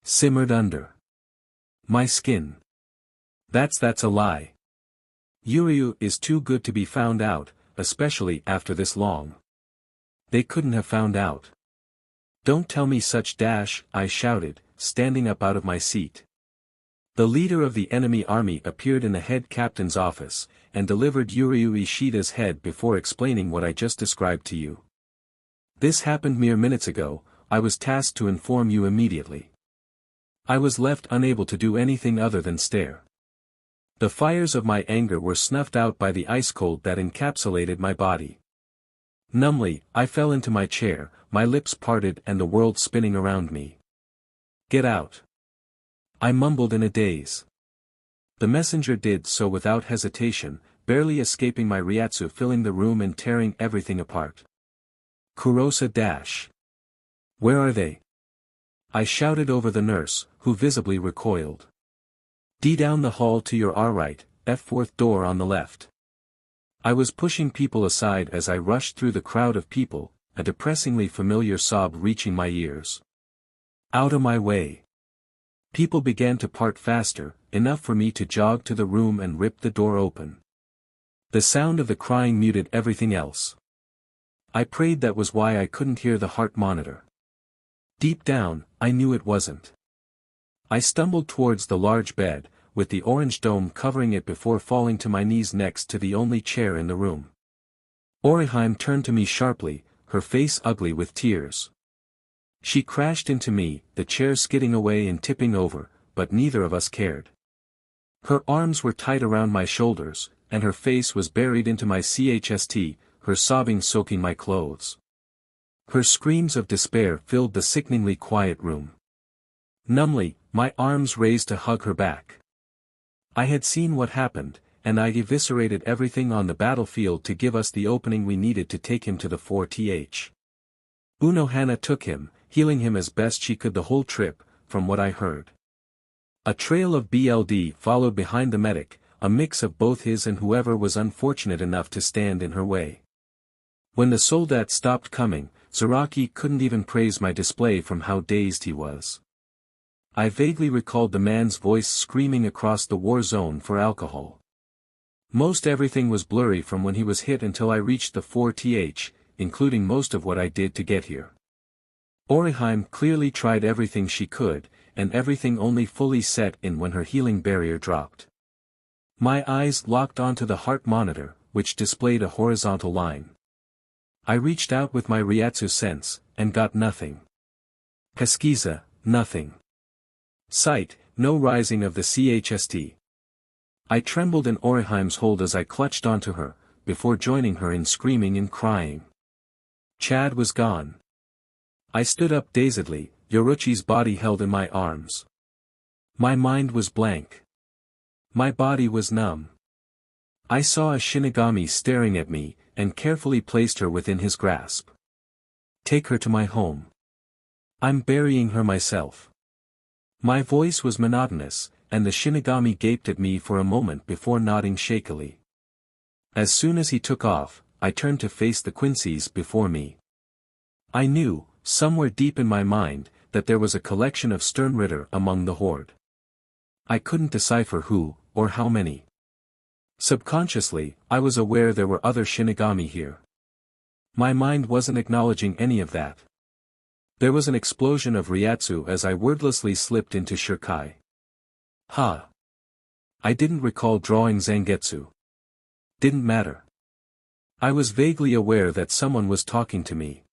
simmered under my skin. That's a lie. Yuryu is too good to be found out, especially after this long. They couldn't have found out. Don't tell me such dash, I shouted, standing up out of my seat. The leader of the enemy army appeared in the head captain's office, and delivered Yuryu Ishida's head before explaining what I just described to you. This happened mere minutes ago, I was tasked to inform you immediately. I was left unable to do anything other than stare. The fires of my anger were snuffed out by the ice cold that encapsulated my body. Numbly, I fell into my chair, my lips parted and the world spinning around me. "Get out!" I mumbled in a daze. The messenger did so without hesitation, barely escaping my Ryatsu, filling the room and tearing everything apart. "Kurosa dash! Where are they?" I shouted over the nurse, who visibly recoiled. "D down the hall to your right, F4th door on the left." I was pushing people aside as I rushed through the crowd of people, a depressingly familiar sob reaching my ears. "Out of my way!" People began to part faster, enough for me to jog to the room and rip the door open. The sound of the crying muted everything else. I prayed that was why I couldn't hear the heart monitor. Deep down, I knew it wasn't. I stumbled towards the large bed, with the orange dome covering it before falling to my knees next to the only chair in the room. Orihime turned to me sharply, her face ugly with tears. She crashed into me, the chair skidding away and tipping over, but neither of us cared. Her arms were tight around my shoulders, and her face was buried into my chest, her sobbing soaking my clothes. Her screams of despair filled the sickeningly quiet room. Numbly, my arms raised to hug her back. I had seen what happened, and I eviscerated everything on the battlefield to give us the opening we needed to take him to the 4th. Unohana took him, healing him as best she could the whole trip, from what I heard. A trail of BLD followed behind the medic, a mix of both his and whoever was unfortunate enough to stand in her way. When the soldat stopped coming, Zaraki couldn't even praise my display from how dazed he was. I vaguely recalled the man's voice screaming across the war zone for alcohol. Most everything was blurry from when he was hit until I reached the 4th, including most of what I did to get here. Orihime clearly tried everything she could, and everything only fully set in when her healing barrier dropped. My eyes locked onto the heart monitor, which displayed a horizontal line. I reached out with my Ryatsu sense, and got nothing. Pesquisa, nothing. Sight, no rising of the chst. I trembled in Orihime's hold as I clutched onto her, before joining her in screaming and crying. Chad was gone. I stood up dazedly, Yoruchi's body held in my arms. My mind was blank. My body was numb. I saw a Shinigami staring at me, and carefully placed her within his grasp. "Take her to my home. I'm burying her myself." My voice was monotonous, and the Shinigami gaped at me for a moment before nodding shakily. As soon as he took off, I turned to face the Quincy's before me. I knew, somewhere deep in my mind, that there was a collection of Sternritter among the horde. I couldn't decipher who, or how many. Subconsciously, I was aware there were other Shinigami here. My mind wasn't acknowledging any of that. There was an explosion of Ryatsu as I wordlessly slipped into Shirkai. Ha! I didn't recall drawing Zangetsu. Didn't matter. I was vaguely aware that someone was talking to me.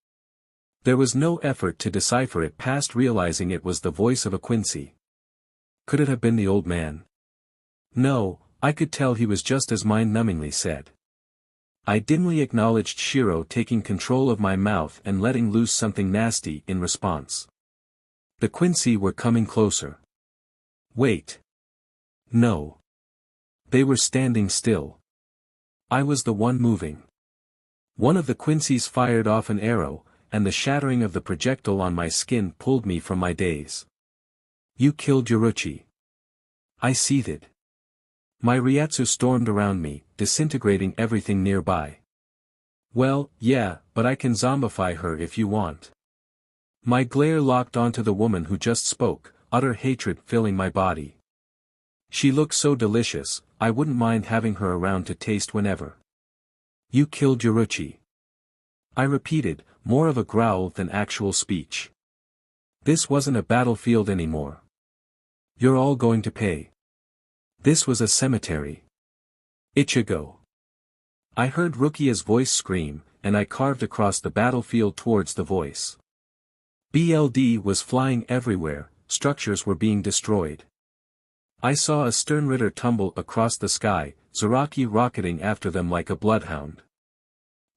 There was no effort to decipher it past realizing it was the voice of a Quincy. Could it have been the old man? No, I could tell he was just as mind-numbingly said. I dimly acknowledged Shiro taking control of my mouth and letting loose something nasty in response. The Quincy were coming closer. Wait. No. They were standing still. I was the one moving. One of the Quincy's fired off an arrow, and the shattering of the projectile on my skin pulled me from my daze. "You killed Yoruchi." I seethed. My Ryatsu stormed around me, disintegrating everything nearby. "Well, yeah, but I can zombify her if you want." My glare locked onto the woman who just spoke, utter hatred filling my body. She looked so delicious, I wouldn't mind having her around to taste whenever. "You killed Yoruchi." I repeated, more of a growl than actual speech. This wasn't a battlefield anymore. You're all going to pay. This was a cemetery. Ichigo. I heard Rukia's voice scream, and I carved across the battlefield towards the voice. BLD was flying everywhere, structures were being destroyed. I saw a stern ritter tumble across the sky, Zaraki rocketing after them like a bloodhound.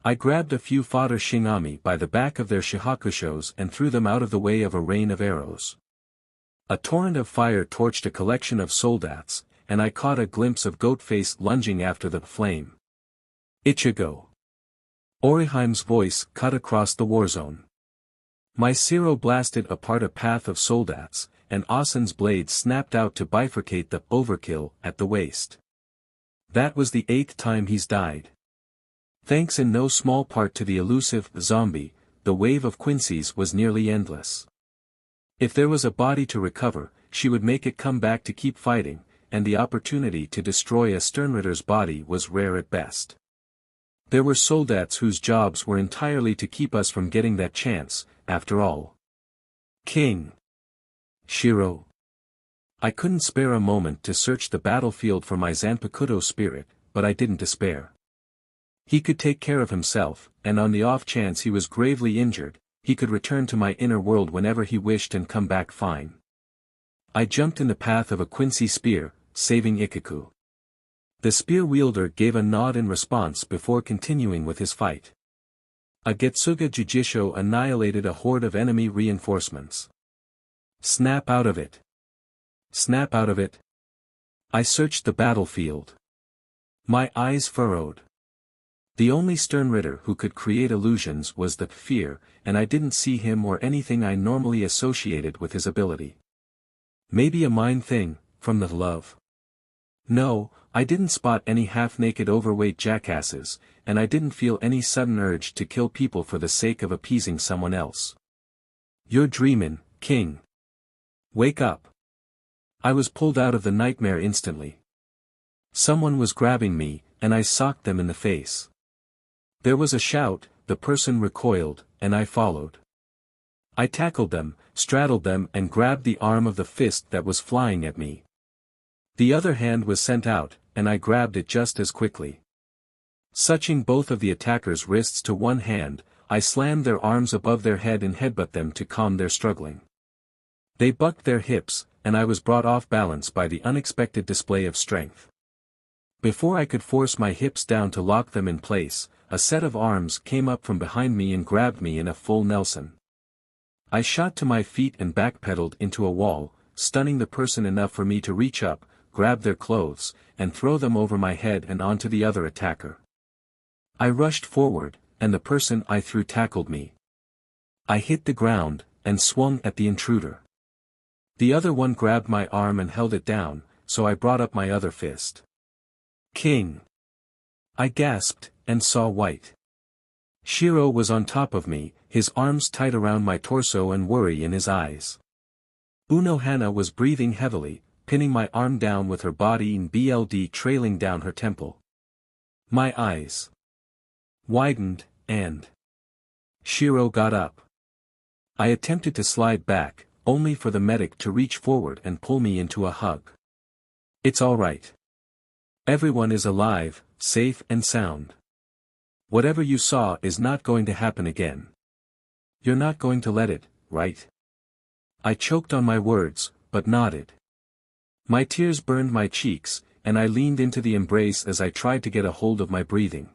I grabbed a few fodder Shinigami by the back of their shihakushos and threw them out of the way of a rain of arrows. A torrent of fire torched a collection of soldats, and I caught a glimpse of Goatface lunging after the flame. Ichigo. Oriheim's voice cut across the warzone. My Zero blasted apart a path of soldats, and Asen's blade snapped out to bifurcate the overkill at the waist. That was the 8th time he's died. Thanks in no small part to the elusive zombie, the wave of Quincy's was nearly endless. If there was a body to recover, she would make it come back to keep fighting, and the opportunity to destroy a Sternritter's body was rare at best. There were soldats whose jobs were entirely to keep us from getting that chance, after all. King. Shiro. I couldn't spare a moment to search the battlefield for my Zanpakuto spirit, but I didn't despair. He could take care of himself, and on the off chance he was gravely injured, he could return to my inner world whenever he wished and come back fine. I jumped in the path of a Quincy spear, saving Ichigo. The spear wielder gave a nod in response before continuing with his fight. A Getsuga Jujisho annihilated a horde of enemy reinforcements. Snap out of it. Snap out of it. I searched the battlefield. My eyes furrowed. The only Sternritter who could create illusions was the fear, and I didn't see him or anything I normally associated with his ability. Maybe a mind thing, from the love. No, I didn't spot any half-naked overweight jackasses, and I didn't feel any sudden urge to kill people for the sake of appeasing someone else. You're dreamin', King. Wake up. I was pulled out of the nightmare instantly. Someone was grabbing me, and I socked them in the face. There was a shout, the person recoiled, and I followed. I tackled them, straddled them and grabbed the arm of the fist that was flying at me. The other hand was sent out, and I grabbed it just as quickly. Suching both of the attackers' wrists to one hand, I slammed their arms above their head and headbutt them to calm their struggling. They bucked their hips, and I was brought off balance by the unexpected display of strength. Before I could force my hips down to lock them in place, a set of arms came up from behind me and grabbed me in a full Nelson. I shot to my feet and backpedaled into a wall, stunning the person enough for me to reach up, grab their clothes, and throw them over my head and onto the other attacker. I rushed forward, and the person I threw tackled me. I hit the ground, and swung at the intruder. The other one grabbed my arm and held it down, so I brought up my other fist. King. I gasped, and saw white. Shiro was on top of me, his arms tight around my torso and worry in his eyes. Unohana was breathing heavily, pinning my arm down with her body and blood trailing down her temple. My eyes widened, and Shiro got up. I attempted to slide back, only for the medic to reach forward and pull me into a hug. It's all right. Everyone is alive, safe and sound. Whatever you saw is not going to happen again. You're not going to let it, right? I choked on my words, but nodded. My tears burned my cheeks, and I leaned into the embrace as I tried to get a hold of my breathing.